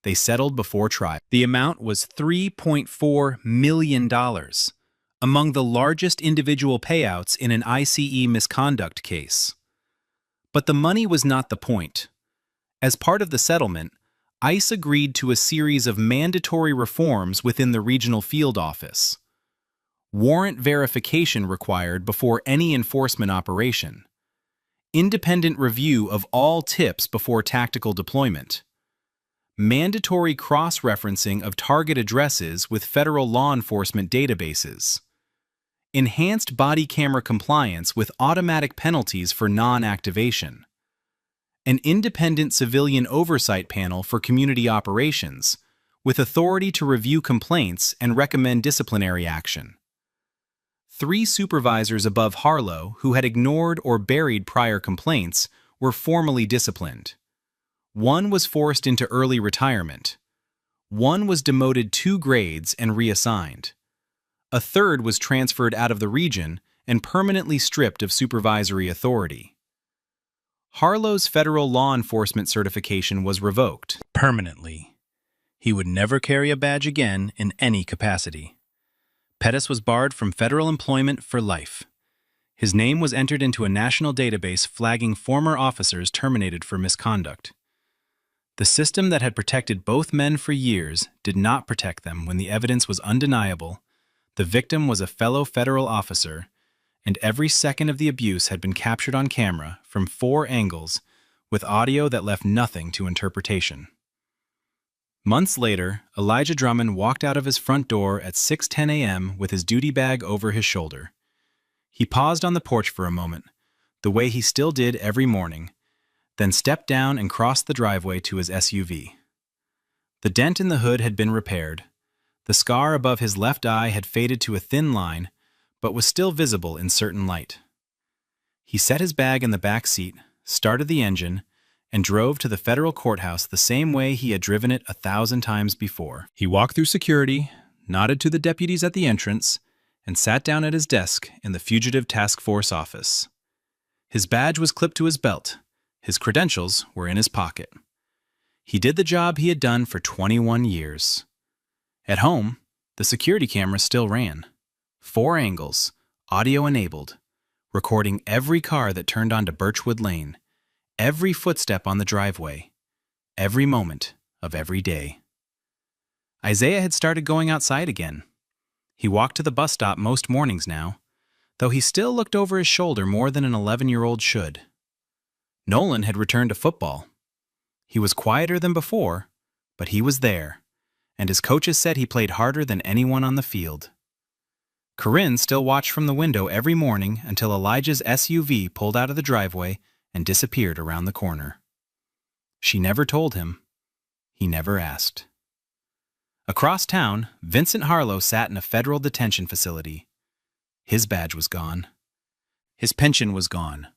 They settled before trial. The amount was $3.4 million, among the largest individual payouts in an ICE misconduct case. But the money was not the point. As part of the settlement, ICE agreed to a series of mandatory reforms within the regional field office. Warrant verification required before any enforcement operation. Independent review of all tips before tactical deployment. Mandatory cross-referencing of target addresses with federal law enforcement databases. Enhanced body camera compliance with automatic penalties for non-activation. An independent civilian oversight panel for community operations, with authority to review complaints and recommend disciplinary action. 3 supervisors above Harlow who had ignored or buried prior complaints were formally disciplined. 1 was forced into early retirement. 1 was demoted 2 grades and reassigned. A 3rd was transferred out of the region and permanently stripped of supervisory authority. Harlow's federal law enforcement certification was revoked permanently. He would never carry a badge again in any capacity. Pettis was barred from federal employment for life. His name was entered into a national database flagging former officers terminated for misconduct. The system that had protected both men for years did not protect them when the evidence was undeniable, the victim was a fellow federal officer, and every second of the abuse had been captured on camera from 4 angles with audio that left nothing to interpretation. Months later, Elijah Drummond walked out of his front door at 6:10 a.m. with his duty bag over his shoulder. He paused on the porch for a moment, the way he still did every morning, then stepped down and crossed the driveway to his SUV. The dent in the hood had been repaired. The scar above his left eye had faded to a thin line, but was still visible in certain light. He set his bag in the back seat, started the engine, and drove to the federal courthouse the same way he had driven it 1,000 times before. He walked through security, nodded to the deputies at the entrance, and sat down at his desk in the Fugitive Task Force office. His badge was clipped to his belt. His credentials were in his pocket. He did the job he had done for 21 years. At home, the security camera still ran. 4 angles, audio-enabled, recording every car that turned onto Birchwood Lane, every footstep on the driveway, every moment of every day. Isaiah had started going outside again. He walked to the bus stop most mornings now, though he still looked over his shoulder more than an 11-year-old should. Nolan had returned to football. He was quieter than before, but he was there, and his coaches said he played harder than anyone on the field. Corinne still watched from the window every morning until Elijah's SUV pulled out of the driveway and disappeared around the corner. She never told him. He never asked. Across town, Vincent Harlow sat in a federal detention facility. His badge was gone. His pension was gone.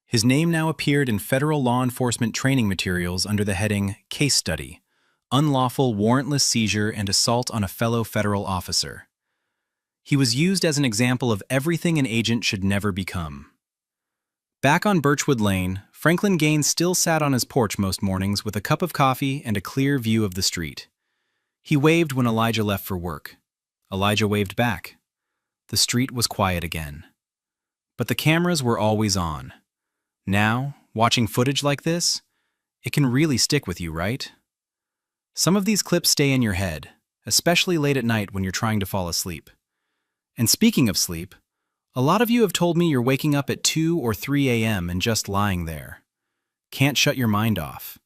His name now appeared in federal law enforcement training materials under the heading Case Study, Unlawful Warrantless Seizure and Assault on a Fellow Federal Officer. He was used as an example of everything an agent should never become. Back on Birchwood Lane, Franklin Gaines still sat on his porch most mornings with a cup of coffee and a clear view of the street. He waved when Elijah left for work. Elijah waved back. The street was quiet again. But the cameras were always on. Now, watching footage like this, it can really stick with you, right? Some of these clips stay in your head, especially late at night when you're trying to fall asleep. And speaking of sleep, a lot of you have told me you're waking up at 2 or 3 a.m. and just lying there. Can't shut your mind off.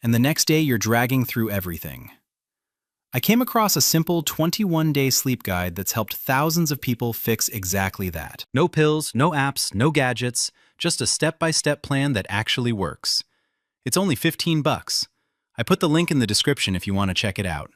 And the next day you're dragging through everything. I came across a simple 21-day sleep guide that's helped thousands of people fix exactly that. No pills, no apps, no gadgets, just a step-by-step plan that actually works. It's only $15. I put the link in the description if you want to check it out.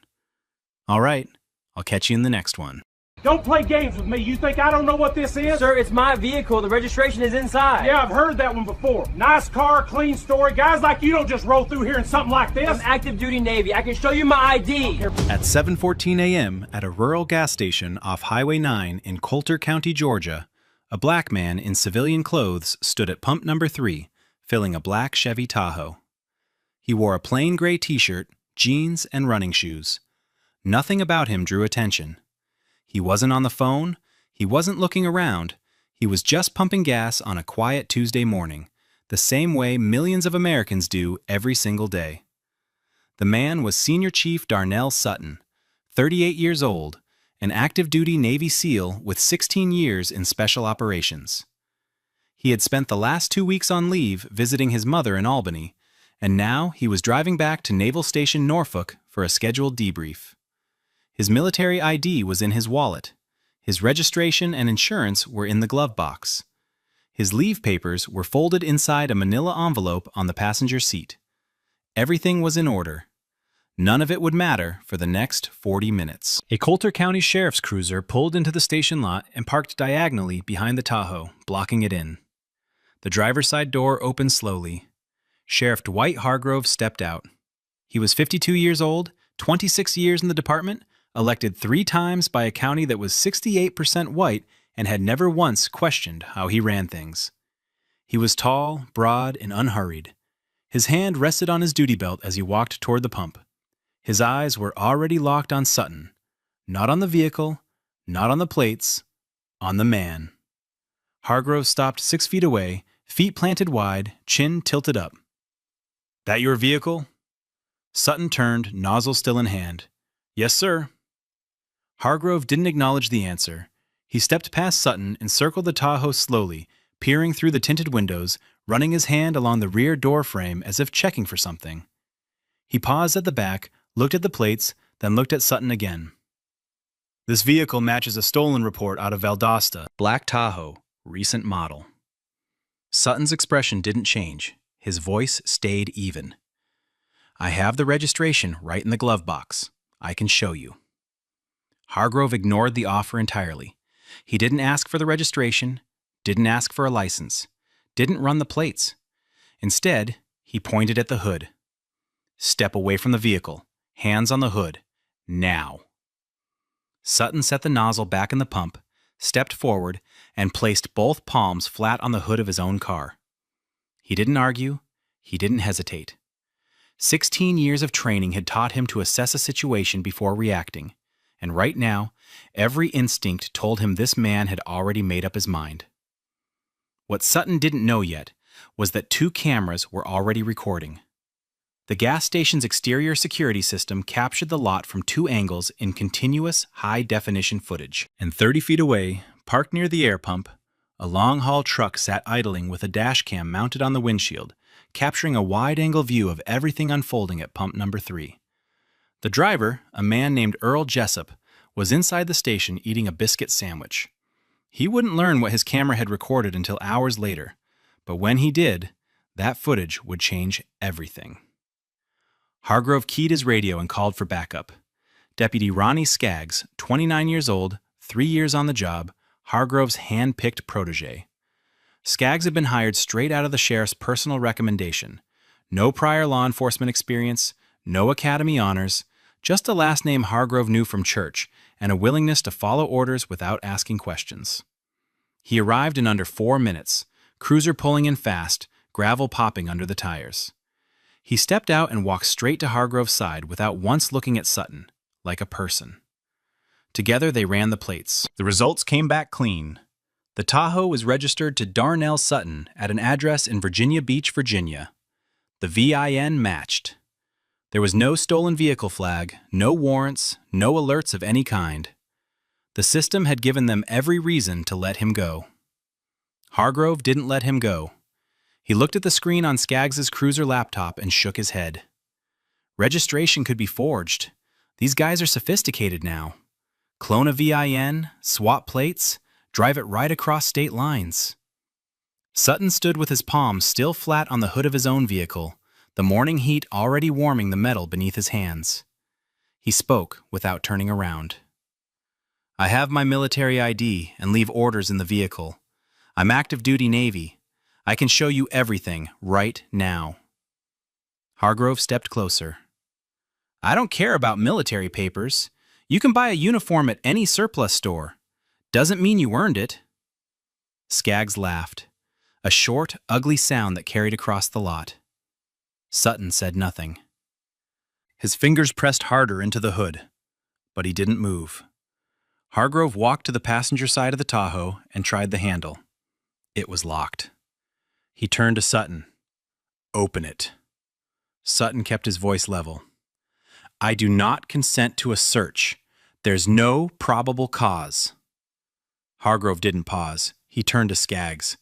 All right, I'll catch you in the next one. Don't play games with me. You think I don't know what this is? Sir, it's my vehicle. The registration is inside. Yeah, I've heard that one before. Nice car, clean story. Guys like you don't just roll through here in something like this. I'm active duty Navy. I can show you my ID. At 7:14 a.m. at a rural gas station off Highway 9 in Coulter County, Georgia, a black man in civilian clothes stood at pump number 3, filling a black Chevy Tahoe. He wore a plain gray t-shirt, jeans, and running shoes. Nothing about him drew attention. He wasn't on the phone, he wasn't looking around, he was just pumping gas on a quiet Tuesday morning, the same way millions of Americans do every single day. The man was Senior Chief Darnell Sutton, 38 years old, an active-duty Navy SEAL with 16 years in special operations. He had spent the last 2 weeks on leave visiting his mother in Albany, and now he was driving back to Naval Station Norfolk for a scheduled debrief. His military ID was in his wallet. His registration and insurance were in the glove box. His leave papers were folded inside a manila envelope on the passenger seat. Everything was in order. None of it would matter for the next 40 minutes. A Coulter County Sheriff's cruiser pulled into the station lot and parked diagonally behind the Tahoe, blocking it in. The driver's side door opened slowly. Sheriff Dwight Hargrove stepped out. He was 52 years old, 26 years in the department, elected 3 times by a county that was 68% white and had never once questioned how he ran things. He was tall, broad, and unhurried. His hand rested on his duty belt as he walked toward the pump. His eyes were already locked on Sutton. Not on the vehicle, not on the plates, on the man. Hargrove stopped 6 feet away, feet planted wide, chin tilted up. "That your vehicle?" Sutton turned, nozzle still in hand. "Yes, sir." Hargrove didn't acknowledge the answer. He stepped past Sutton and circled the Tahoe slowly, peering through the tinted windows, running his hand along the rear door frame as if checking for something. He paused at the back, looked at the plates, then looked at Sutton again. This vehicle matches a stolen report out of Valdosta, Black Tahoe, recent model. Sutton's expression didn't change. His voice stayed even. I have the registration right in the glove box. I can show you. Hargrove ignored the offer entirely. He didn't ask for the registration, didn't ask for a license, didn't run the plates. Instead, he pointed at the hood. Step away from the vehicle. Hands on the hood. Now. Sutton set the nozzle back in the pump, stepped forward, and placed both palms flat on the hood of his own car. He didn't argue. He didn't hesitate. 16 years of training had taught him to assess a situation before reacting, and right now, every instinct told him this man had already made up his mind. What Sutton didn't know yet was that 2 cameras were already recording. The gas station's exterior security system captured the lot from 2 angles in continuous, high-definition footage. And 30 feet away, parked near the air pump, a long-haul truck sat idling with a dash cam mounted on the windshield, capturing a wide-angle view of everything unfolding at pump number 3. The driver, a man named Earl Jessup, was inside the station eating a biscuit sandwich. He wouldn't learn what his camera had recorded until hours later, but when he did, that footage would change everything. Hargrove keyed his radio and called for backup. Deputy Ronnie Skaggs, 29 years old, 3 years on the job, Hargrove's hand-picked protege. Skaggs had been hired straight out of the sheriff's personal recommendation. No prior law enforcement experience, no academy honors, just a last name Hargrove knew from church, and a willingness to follow orders without asking questions. He arrived in under 4 minutes, cruiser pulling in fast, gravel popping under the tires. He stepped out and walked straight to Hargrove's side without once looking at Sutton, like a person. Together they ran the plates. The results came back clean. The Tahoe was registered to Darnell Sutton at an address in Virginia Beach, Virginia. The VIN matched. There was no stolen vehicle flag, no warrants, no alerts of any kind. The system had given them every reason to let him go. Hargrove didn't let him go. He looked at the screen on Skaggs's cruiser laptop and shook his head. Registration could be forged. These guys are sophisticated now. Clone a VIN, swap plates, drive it right across state lines. Sutton stood with his palms still flat on the hood of his own vehicle, the morning heat already warming the metal beneath his hands. He spoke without turning around. I have my military ID and leave orders in the vehicle. I'm active duty Navy. I can show you everything right now. Hargrove stepped closer. I don't care about military papers. You can buy a uniform at any surplus store. Doesn't mean you earned it. Skaggs laughed, a short, ugly sound that carried across the lot. Sutton said nothing. His fingers pressed harder into the hood, but he didn't move. Hargrove walked to the passenger side of the Tahoe and tried the handle. It was locked. He turned to Sutton. Open it. Sutton kept his voice level. I do not consent to a search. There's no probable cause. Hargrove didn't pause. He turned to Skaggs.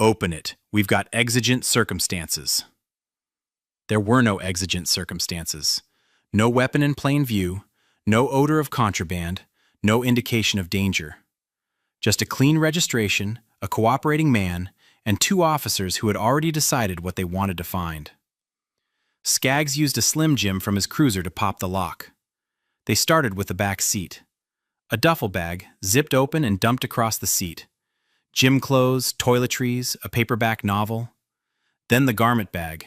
Open it. We've got exigent circumstances. There were no exigent circumstances. No weapon in plain view, no odor of contraband, no indication of danger. Just a clean registration, a cooperating man, and 2 officers who had already decided what they wanted to find. Skaggs used a Slim Jim from his cruiser to pop the lock. They started with the back seat. A duffel bag, zipped open and dumped across the seat. Gym clothes, toiletries, a paperback novel. Then the garment bag.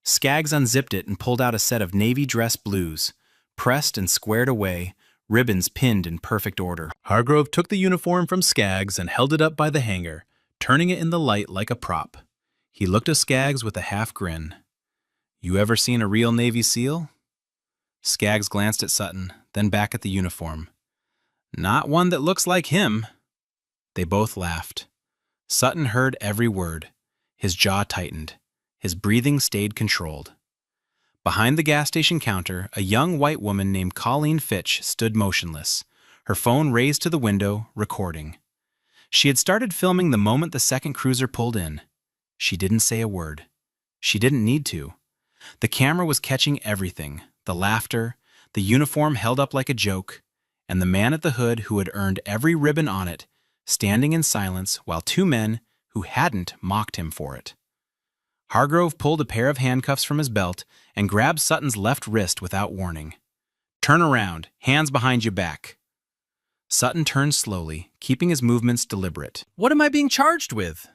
Skaggs unzipped it and pulled out a set of navy dress blues, pressed and squared away, ribbons pinned in perfect order. Hargrove took the uniform from Skaggs and held it up by the hanger, turning it in the light like a prop. He looked at Skaggs with a half grin. You ever seen a real Navy SEAL? Skaggs glanced at Sutton, then back at the uniform. Not one that looks like him. They both laughed. Sutton heard every word. His jaw tightened. His breathing stayed controlled. Behind the gas station counter, a young white woman named Colleen Fitch stood motionless, her phone raised to the window, recording. She had started filming the moment the second cruiser pulled in. She didn't say a word. She didn't need to. The camera was catching everything, the laughter, the uniform held up like a joke, and the man at the hood who had earned every ribbon on it, standing in silence while two men who hadn't mocked him for it. Hargrove pulled a pair of handcuffs from his belt and grabbed Sutton's left wrist without warning. "Turn around, hands behind your back." Sutton turned slowly, keeping his movements deliberate. "What am I being charged with?"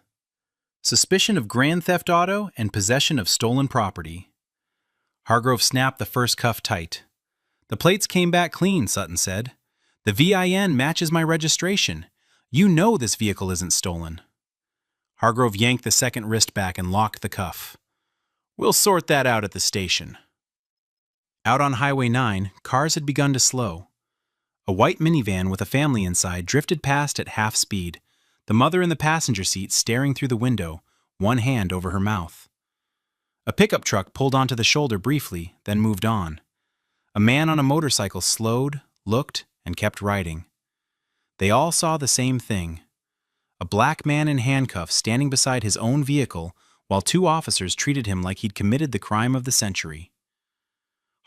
"Suspicion of grand theft auto and possession of stolen property." Hargrove snapped the first cuff tight. "The plates came back clean," Sutton said. "The VIN matches my registration. You know this vehicle isn't stolen." Hargrove yanked the second wrist back and locked the cuff. "We'll sort that out at the station." Out on Highway 9, cars had begun to slow. A white minivan with a family inside drifted past at half speed, the mother in the passenger seat staring through the window, one hand over her mouth. A pickup truck pulled onto the shoulder briefly, then moved on. A man on a motorcycle slowed, looked, and kept riding. They all saw the same thing. A black man in handcuffs standing beside his own vehicle while two officers treated him like he'd committed the crime of the century.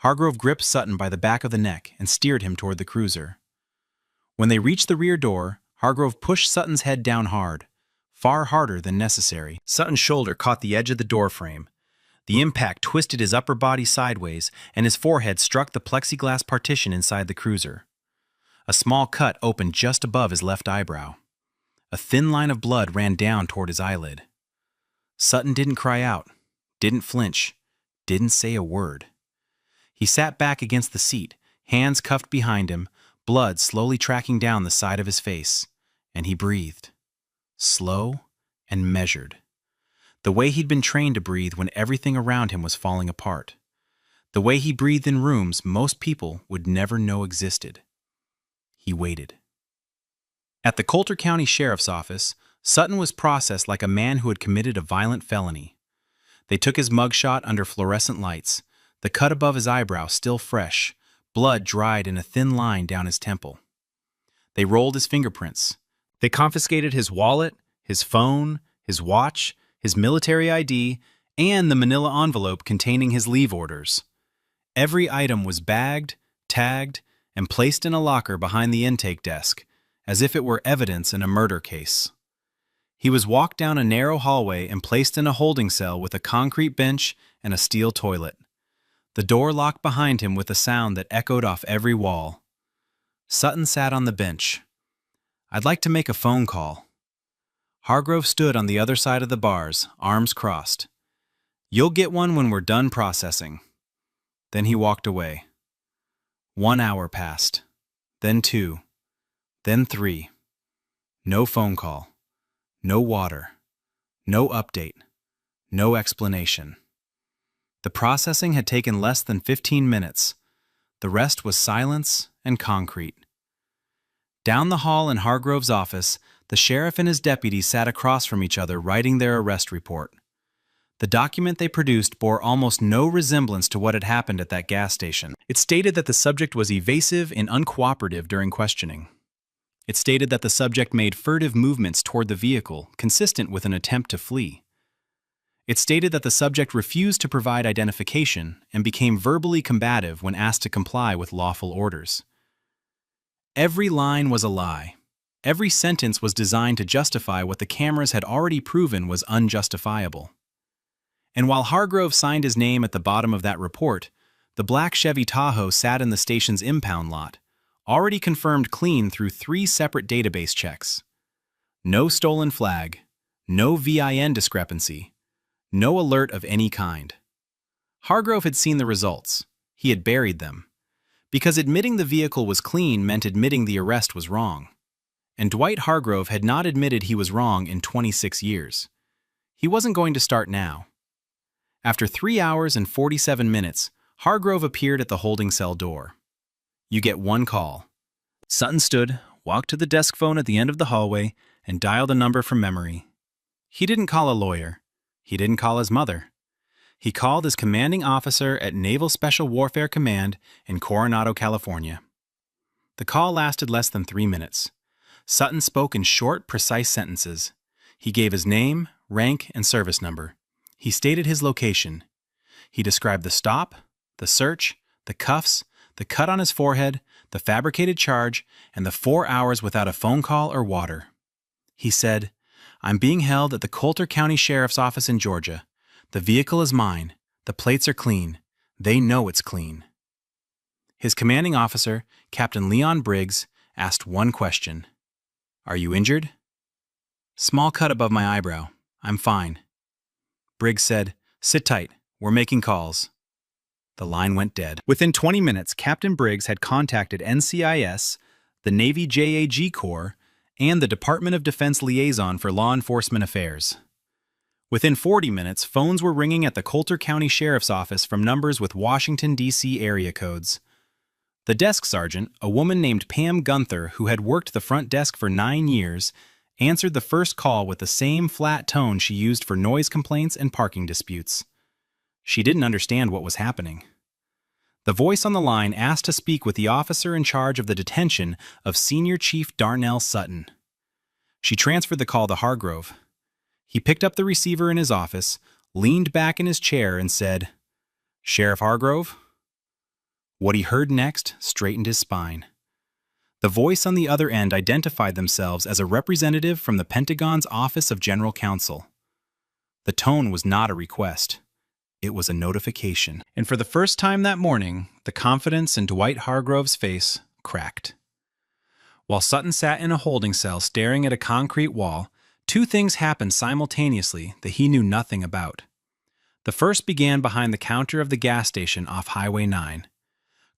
Hargrove gripped Sutton by the back of the neck and steered him toward the cruiser. When they reached the rear door, Hargrove pushed Sutton's head down hard, far harder than necessary. Sutton's shoulder caught the edge of the door frame. The impact twisted his upper body sideways, and his forehead struck the plexiglass partition inside the cruiser. A small cut opened just above his left eyebrow. A thin line of blood ran down toward his eyelid. Sutton didn't cry out, didn't flinch, didn't say a word. He sat back against the seat, hands cuffed behind him, blood slowly tracking down the side of his face, and he breathed. Slow and measured. The way he'd been trained to breathe when everything around him was falling apart. The way he breathed in rooms most people would never know existed. He waited. At the Coulter County Sheriff's Office, Sutton was processed like a man who had committed a violent felony. They took his mugshot under fluorescent lights, the cut above his eyebrow still fresh, blood dried in a thin line down his temple. They rolled his fingerprints. They confiscated his wallet, his phone, his watch, his military ID, and the manila envelope containing his leave orders. Every item was bagged, tagged, and placed in a locker behind the intake desk, as if it were evidence in a murder case. He was walked down a narrow hallway and placed in a holding cell with a concrete bench and a steel toilet. The door locked behind him with a sound that echoed off every wall. Sutton sat on the bench. "I'd like to make a phone call." Hargrove stood on the other side of the bars, arms crossed. "You'll get one when we're done processing." Then he walked away. 1 hour passed, then 2, then 3. No phone call, no water, no update, no explanation. The processing had taken less than 15 minutes. The rest was silence and concrete. Down the hall in Hargrove's office, the sheriff and his deputy sat across from each other writing their arrest report. The document they produced bore almost no resemblance to what had happened at that gas station. It stated that the subject was evasive and uncooperative during questioning. It stated that the subject made furtive movements toward the vehicle, consistent with an attempt to flee. It stated that the subject refused to provide identification and became verbally combative when asked to comply with lawful orders. Every line was a lie. Every sentence was designed to justify what the cameras had already proven was unjustifiable. And while Hargrove signed his name at the bottom of that report, the black Chevy Tahoe sat in the station's impound lot, already confirmed clean through 3 separate database checks. No stolen flag, no VIN discrepancy, no alert of any kind. Hargrove had seen the results. He had buried them. Because admitting the vehicle was clean meant admitting the arrest was wrong. And Dwight Hargrove had not admitted he was wrong in 26 years. He wasn't going to start now. After 3 hours and 47 minutes, Hargrove appeared at the holding cell door. "You get 1 call." Sutton stood, walked to the desk phone at the end of the hallway, and dialed a number from memory. He didn't call a lawyer. He didn't call his mother. He called his commanding officer at Naval Special Warfare Command in Coronado, California. The call lasted less than 3 minutes. Sutton spoke in short, precise sentences. He gave his name, rank, and service number. He stated his location. He described the stop, the search, the cuffs, the cut on his forehead, the fabricated charge, and the 4 hours without a phone call or water. He said, "I'm being held at the Coulter County Sheriff's Office in Georgia. The vehicle is mine. The plates are clean. They know it's clean." His commanding officer, Captain Leon Briggs, asked one question. "Are you injured?" "Small cut above my eyebrow. I'm fine." Briggs said, "Sit tight. We're making calls." The line went dead. Within 20 minutes, Captain Briggs had contacted NCIS, the Navy JAG Corps, and the Department of Defense Liaison for Law Enforcement Affairs. Within 40 minutes, phones were ringing at the Coulter County Sheriff's Office from numbers with Washington, D.C. area codes. The desk sergeant, a woman named Pam Gunther, who had worked the front desk for 9 years, answered the first call with the same flat tone she used for noise complaints and parking disputes. She didn't understand what was happening. The voice on the line asked to speak with the officer in charge of the detention of Senior Chief Darnell Sutton. She transferred the call to Hargrove. He picked up the receiver in his office, leaned back in his chair, and said, "Sheriff Hargrove?" What he heard next straightened his spine. The voice on the other end identified themselves as a representative from the Pentagon's Office of General Counsel. The tone was not a request. It was a notification. And for the first time that morning, the confidence in Dwight Hargrove's face cracked. While Sutton sat in a holding cell staring at a concrete wall, two things happened simultaneously that he knew nothing about. The first began behind the counter of the gas station off Highway 9.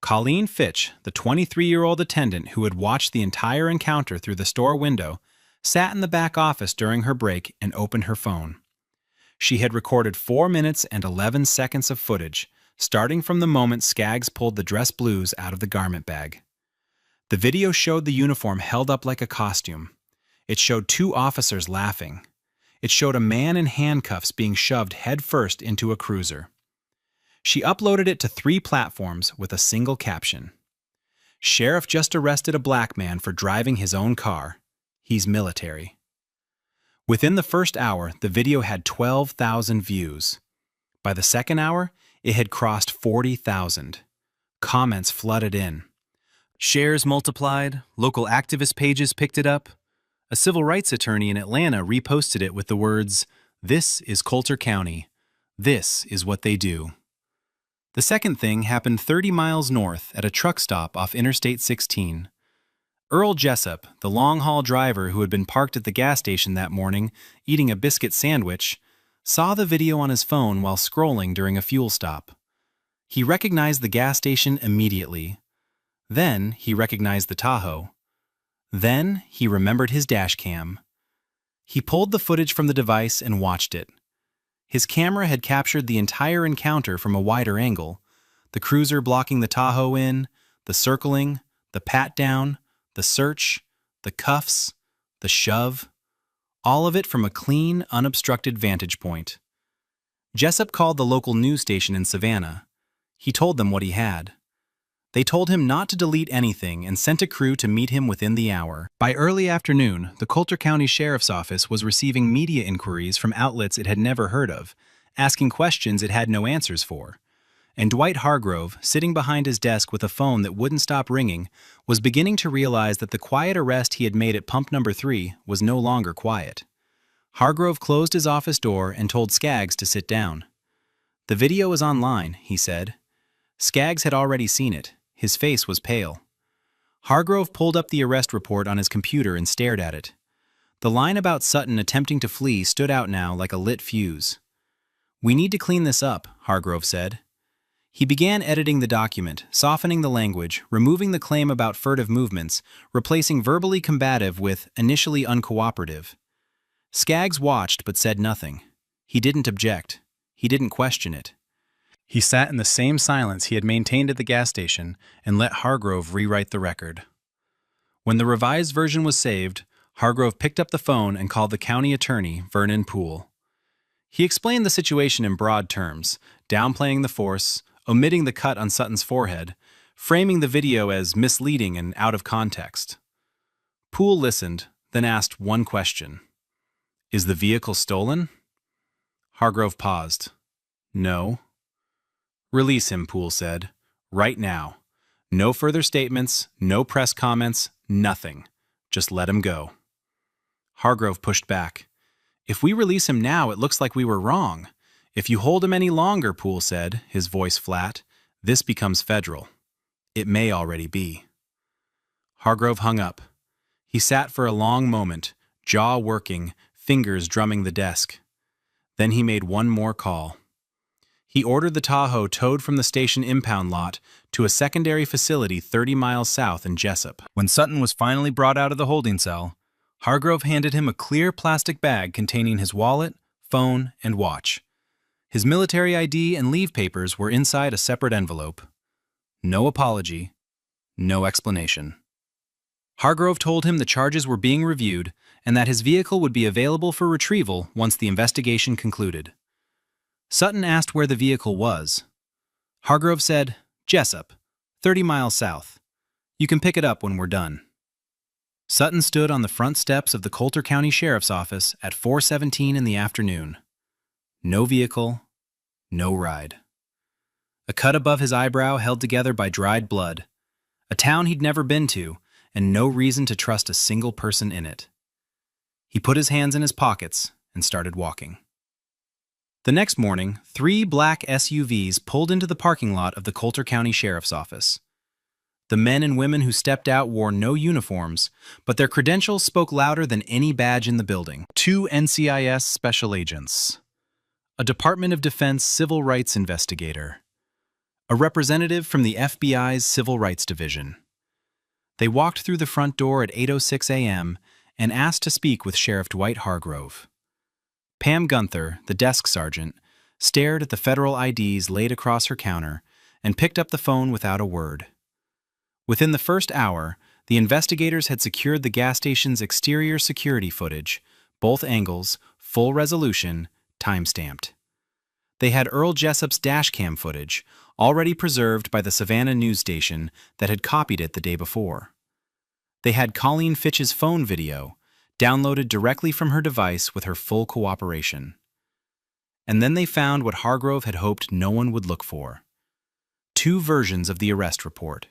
Colleen Fitch, the 23-year-old attendant who had watched the entire encounter through the store window, sat in the back office during her break and opened her phone. She had recorded 4 minutes and 11 seconds of footage, starting from the moment Skaggs pulled the dress blues out of the garment bag. The video showed the uniform held up like a costume. It showed 2 officers laughing. It showed a man in handcuffs being shoved headfirst into a cruiser. She uploaded it to 3 platforms with a single caption. "Sheriff just arrested a black man for driving his own car. He's military." Within the first hour, the video had 12,000 views. By the second hour, it had crossed 40,000. Comments flooded in. Shares multiplied, local activist pages picked it up. A civil rights attorney in Atlanta reposted it with the words, "This is Coulter County. This is what they do." The second thing happened 30 miles north at a truck stop off Interstate 16. Earl Jessup, the long-haul driver who had been parked at the gas station that morning eating a biscuit sandwich, saw the video on his phone while scrolling during a fuel stop. He recognized the gas station immediately. Then he recognized the Tahoe. Then he remembered his dash cam. He pulled the footage from the device and watched it. His camera had captured the entire encounter from a wider angle, the cruiser blocking the Tahoe in, the circling, the pat-down, the search, the cuffs, the shove, all of it from a clean, unobstructed vantage point. Jessup called the local news station in Savannah. He told them what he had. They told him not to delete anything and sent a crew to meet him within the hour. By early afternoon, the Coulter County Sheriff's Office was receiving media inquiries from outlets it had never heard of, asking questions it had no answers for. And Dwight Hargrove, sitting behind his desk with a phone that wouldn't stop ringing, was beginning to realize that the quiet arrest he had made at pump number 3 was no longer quiet. Hargrove closed his office door and told Skaggs to sit down. "The video is online," he said. Skaggs had already seen it. His face was pale. Hargrove pulled up the arrest report on his computer and stared at it. The line about Sutton attempting to flee stood out now like a lit fuse. "We need to clean this up," Hargrove said. He began editing the document, softening the language, removing the claim about furtive movements, replacing verbally combative with initially uncooperative. Skaggs watched but said nothing. He didn't object. He didn't question it. He sat in the same silence he had maintained at the gas station and let Hargrove rewrite the record. When the revised version was saved, Hargrove picked up the phone and called the county attorney, Vernon Poole. He explained the situation in broad terms, downplaying the force, omitting the cut on Sutton's forehead, framing the video as misleading and out of context. Poole listened, then asked one question. "Is the vehicle stolen?" Hargrove paused. No. Release him, Poole said. Right now. No further statements, no press comments, nothing. Just let him go. Hargrove pushed back. If we release him now, it looks like we were wrong. If you hold him any longer, Poole said, his voice flat, this becomes federal. It may already be. Hargrove hung up. He sat for a long moment, jaw working, fingers drumming the desk. Then he made one more call. He ordered the Tahoe towed from the station impound lot to a secondary facility 30 miles south in Jessup. When Sutton was finally brought out of the holding cell, Hargrove handed him a clear plastic bag containing his wallet, phone, and watch. His military ID and leave papers were inside a separate envelope. No apology, no explanation. Hargrove told him the charges were being reviewed and that his vehicle would be available for retrieval once the investigation concluded. Sutton asked where the vehicle was. Hargrove said, Jessup, 30 miles south. You can pick it up when we're done. Sutton stood on the front steps of the Coulter County Sheriff's Office at 4:17 in the afternoon. No vehicle, no ride. A cut above his eyebrow held together by dried blood. A town he'd never been to, and no reason to trust a single person in it. He put his hands in his pockets and started walking. The next morning, 3 black SUVs pulled into the parking lot of the Coulter County Sheriff's Office. The men and women who stepped out wore no uniforms, but their credentials spoke louder than any badge in the building. 2 NCIS special agents, a Department of Defense civil rights investigator, a representative from the FBI's Civil Rights Division. They walked through the front door at 8:06 a.m. and asked to speak with Sheriff Dwight Hargrove. Pam Gunther, the desk sergeant, stared at the federal IDs laid across her counter and picked up the phone without a word. Within the first hour, the investigators had secured the gas station's exterior security footage, both angles, full resolution, time-stamped. They had Earl Jessup's dashcam footage, already preserved by the Savannah news station that had copied it the day before. They had Colleen Fitch's phone video, downloaded directly from her device with her full cooperation. And then they found what Hargrove had hoped no one would look for. 2 versions of the arrest report.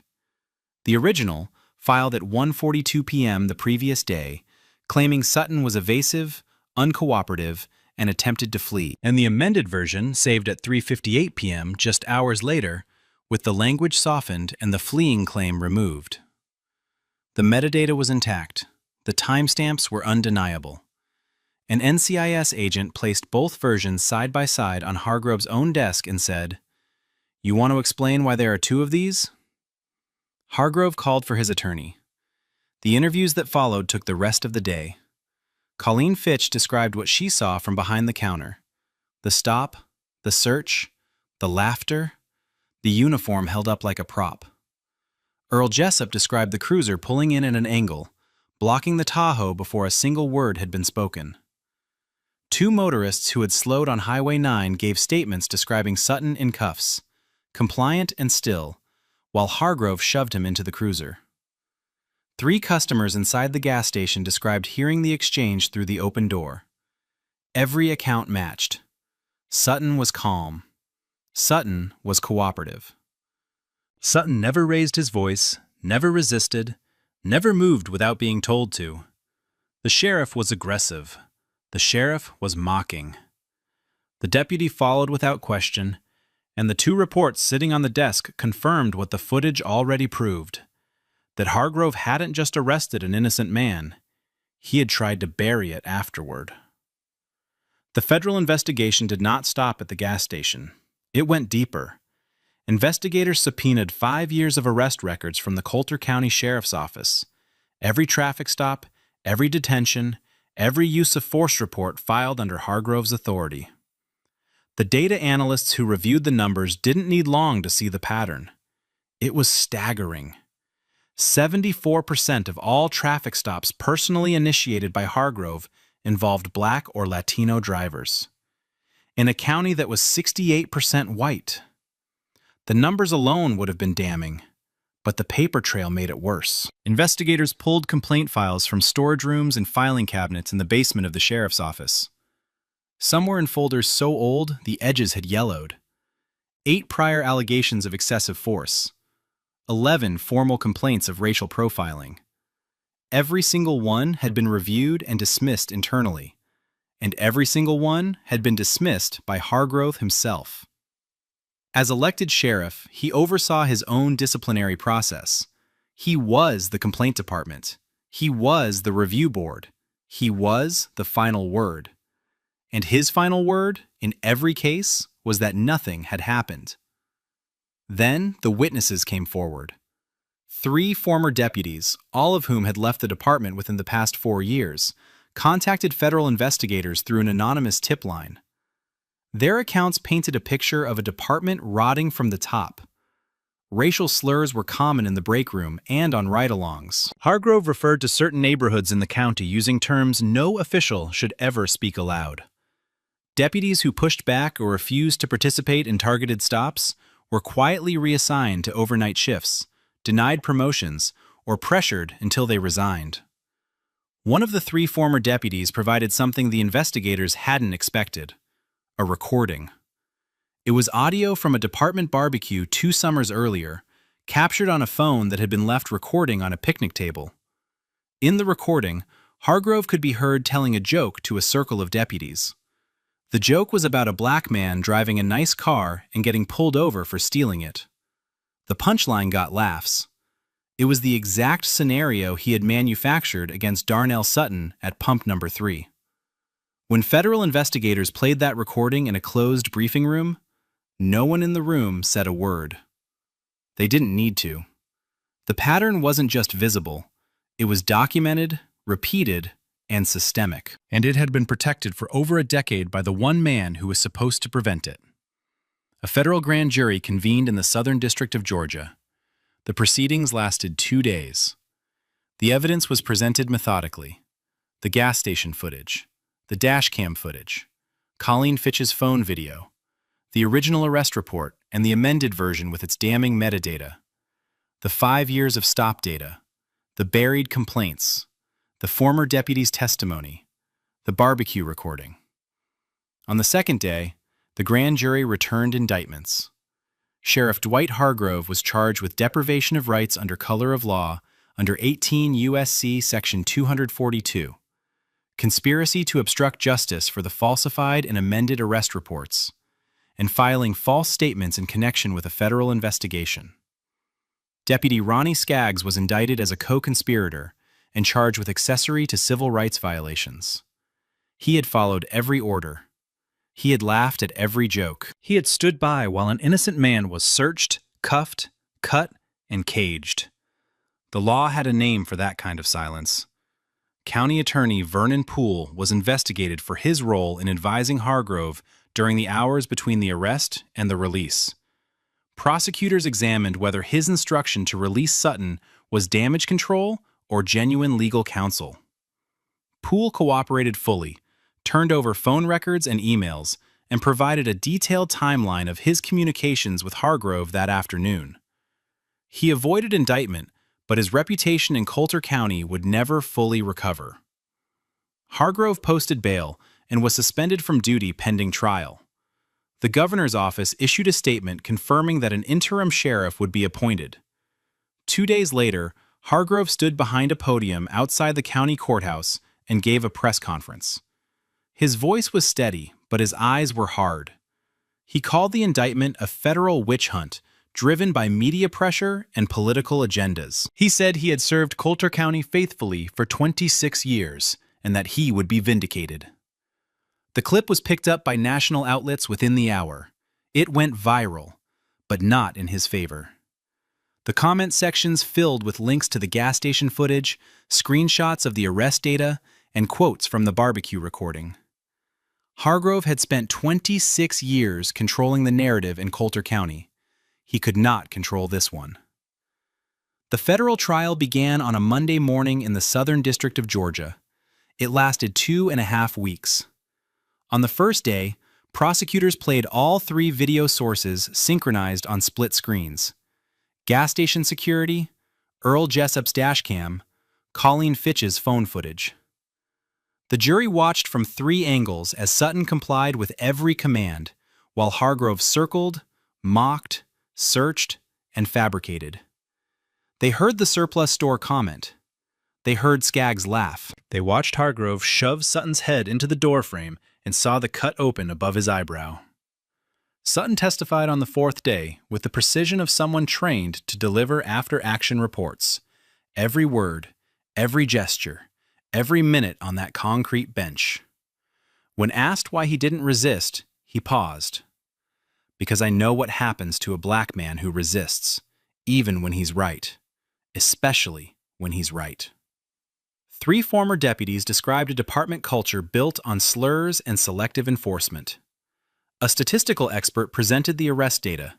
The original, filed at 1:42 p.m. the previous day, claiming Sutton was evasive, uncooperative, and attempted to flee, and the amended version, saved at 3:58 p.m. just hours later, with the language softened and the fleeing claim removed. The metadata was intact. The timestamps were undeniable. An NCIS agent placed both versions side by side on Hargrove's own desk and said, "You want to explain why there are 2 of these?" Hargrove called for his attorney. The interviews that followed took the rest of the day. Colleen Fitch described what she saw from behind the counter. The stop, the search, the laughter, the uniform held up like a prop. Earl Jessup described the cruiser pulling in at an angle, blocking the Tahoe before a single word had been spoken. 2 motorists who had slowed on Highway 9 gave statements describing Sutton in cuffs, compliant and still, while Hargrove shoved him into the cruiser. 3 customers inside the gas station described hearing the exchange through the open door. Every account matched. Sutton was calm. Sutton was cooperative. Sutton never raised his voice, never resisted, never moved without being told to. The sheriff was aggressive. The sheriff was mocking. The deputy followed without question, and the 2 reports sitting on the desk confirmed what the footage already proved, that Hargrove hadn't just arrested an innocent man, he had tried to bury it afterward. The federal investigation did not stop at the gas station. It went deeper. Investigators subpoenaed 5 years of arrest records from the Coulter County Sheriff's Office. Every traffic stop, every detention, every use of force report filed under Hargrove's authority. The data analysts who reviewed the numbers didn't need long to see the pattern. It was staggering. 74% of all traffic stops personally initiated by Hargrove involved Black or Latino drivers, in a county that was 68% white. The numbers alone would have been damning, but the paper trail made it worse. Investigators pulled complaint files from storage rooms and filing cabinets in the basement of the sheriff's office. Some were in folders so old the edges had yellowed. 8 prior allegations of excessive force. 11 formal complaints of racial profiling. Every single one had been reviewed and dismissed internally, and every single one had been dismissed by Hargrove himself. As elected sheriff, he oversaw his own disciplinary process. He was the complaint department. He was the review board. He was the final word. And his final word, in every case, was that nothing had happened. Then the witnesses came forward. 3 former deputies, all of whom had left the department within the past 4 years, contacted federal investigators through an anonymous tip line. Their accounts painted a picture of a department rotting from the top. Racial slurs were common in the break room and on ride-alongs. Hargrove referred to certain neighborhoods in the county using terms no official should ever speak aloud. Deputies who pushed back or refused to participate in targeted stops were quietly reassigned to overnight shifts, denied promotions, or pressured until they resigned. One of the 3 former deputies provided something the investigators hadn't expected: a recording. It was audio from a department barbecue 2 summers earlier, captured on a phone that had been left recording on a picnic table. In the recording, Hargrove could be heard telling a joke to a circle of deputies. The joke was about a black man driving a nice car and getting pulled over for stealing it. The punchline got laughs. It was the exact scenario he had manufactured against Darnell Sutton at pump number 3. When federal investigators played that recording in a closed briefing room, no one in the room said a word. They didn't need to. The pattern wasn't just visible. It was documented, repeated, and systemic. And it had been protected for over a decade by the one man who was supposed to prevent it. A federal grand jury convened in the Southern District of Georgia. The proceedings lasted 2 days. The evidence was presented methodically. The gas station footage, the dash cam footage, Colleen Fitch's phone video, the original arrest report and the amended version with its damning metadata, the 5 years of stop data, the buried complaints, the former deputy's testimony, the barbecue recording. On the second day, the grand jury returned indictments. Sheriff Dwight Hargrove was charged with deprivation of rights under color of law under 18 U.S.C. Section 242, conspiracy to obstruct justice for the falsified and amended arrest reports, and filing false statements in connection with a federal investigation. Deputy Ronnie Skaggs was indicted as a co-conspirator and charged with accessory to civil rights violations. He had followed every order. He had laughed at every joke. He had stood by while an innocent man was searched, cuffed, cut, and caged. The law had a name for that kind of silence. County Attorney Vernon Poole was investigated for his role in advising Hargrove during the hours between the arrest and the release. Prosecutors examined whether his instruction to release Sutton was damage control or genuine legal counsel. Poole cooperated fully, turned over phone records and emails, and provided a detailed timeline of his communications with Hargrove that afternoon. He avoided indictment, but his reputation in Coulter County would never fully recover. Hargrove posted bail and was suspended from duty pending trial. The governor's office issued a statement confirming that an interim sheriff would be appointed. 2 days later, Hargrove stood behind a podium outside the county courthouse and gave a press conference. His voice was steady, but his eyes were hard. He called the indictment a federal witch hunt driven by media pressure and political agendas. He said he had served Coulter County faithfully for 26 years and that he would be vindicated. The clip was picked up by national outlets within the hour. It went viral, but not in his favor. The comment sections filled with links to the gas station footage, screenshots of the arrest data, and quotes from the barbecue recording. Hargrove had spent 26 years controlling the narrative in Coulter County. He could not control this one. The federal trial began on a Monday morning in the Southern District of Georgia. It lasted 2.5 weeks. On the first day, prosecutors played all 3 video sources synchronized on split screens: gas station security, Earl Jessup's dashcam, Colleen Fitch's phone footage. The jury watched from 3 angles as Sutton complied with every command, while Hargrove circled, mocked, searched, and fabricated. They heard the surplus store comment. They heard Skaggs laugh. They watched Hargrove shove Sutton's head into the doorframe and saw the cut open above his eyebrow. Sutton testified on the 4th day with the precision of someone trained to deliver after-action reports. Every word, every gesture, every minute on that concrete bench. When asked why he didn't resist, he paused. Because I know what happens to a black man who resists, even when he's right, especially when he's right. 3 former deputies described a department culture built on slurs and selective enforcement. A statistical expert presented the arrest data.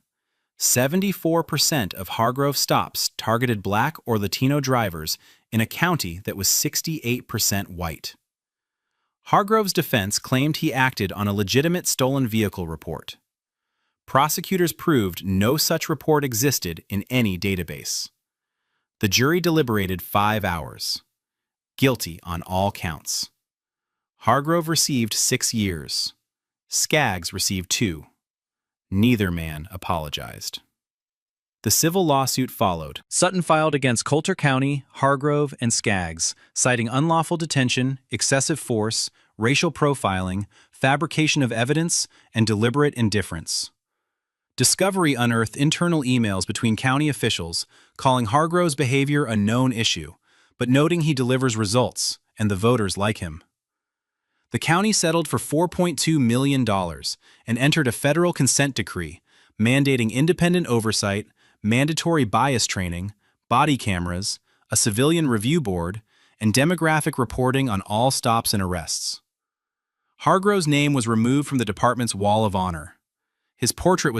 74% of Hargrove stops targeted black or Latino drivers in a county that was 68% white. Hargrove's defense claimed he acted on a legitimate stolen vehicle report. Prosecutors proved no such report existed in any database. The jury deliberated 5 hours. Guilty on all counts. Hargrove received 6 years. Skaggs received 2. Neither man apologized. The civil lawsuit followed. Sutton filed against Coulter County, Hargrove, and Skaggs, citing unlawful detention, excessive force, racial profiling, fabrication of evidence, and deliberate indifference. Discovery unearthed internal emails between county officials calling Hargrove's behavior a known issue, but noting he delivers results and the voters like him. The county settled for $4.2 million and entered a federal consent decree mandating independent oversight, mandatory bias training, body cameras, a civilian review board, and demographic reporting on all stops and arrests. Hargrove's name was removed from the department's wall of honor. His portrait was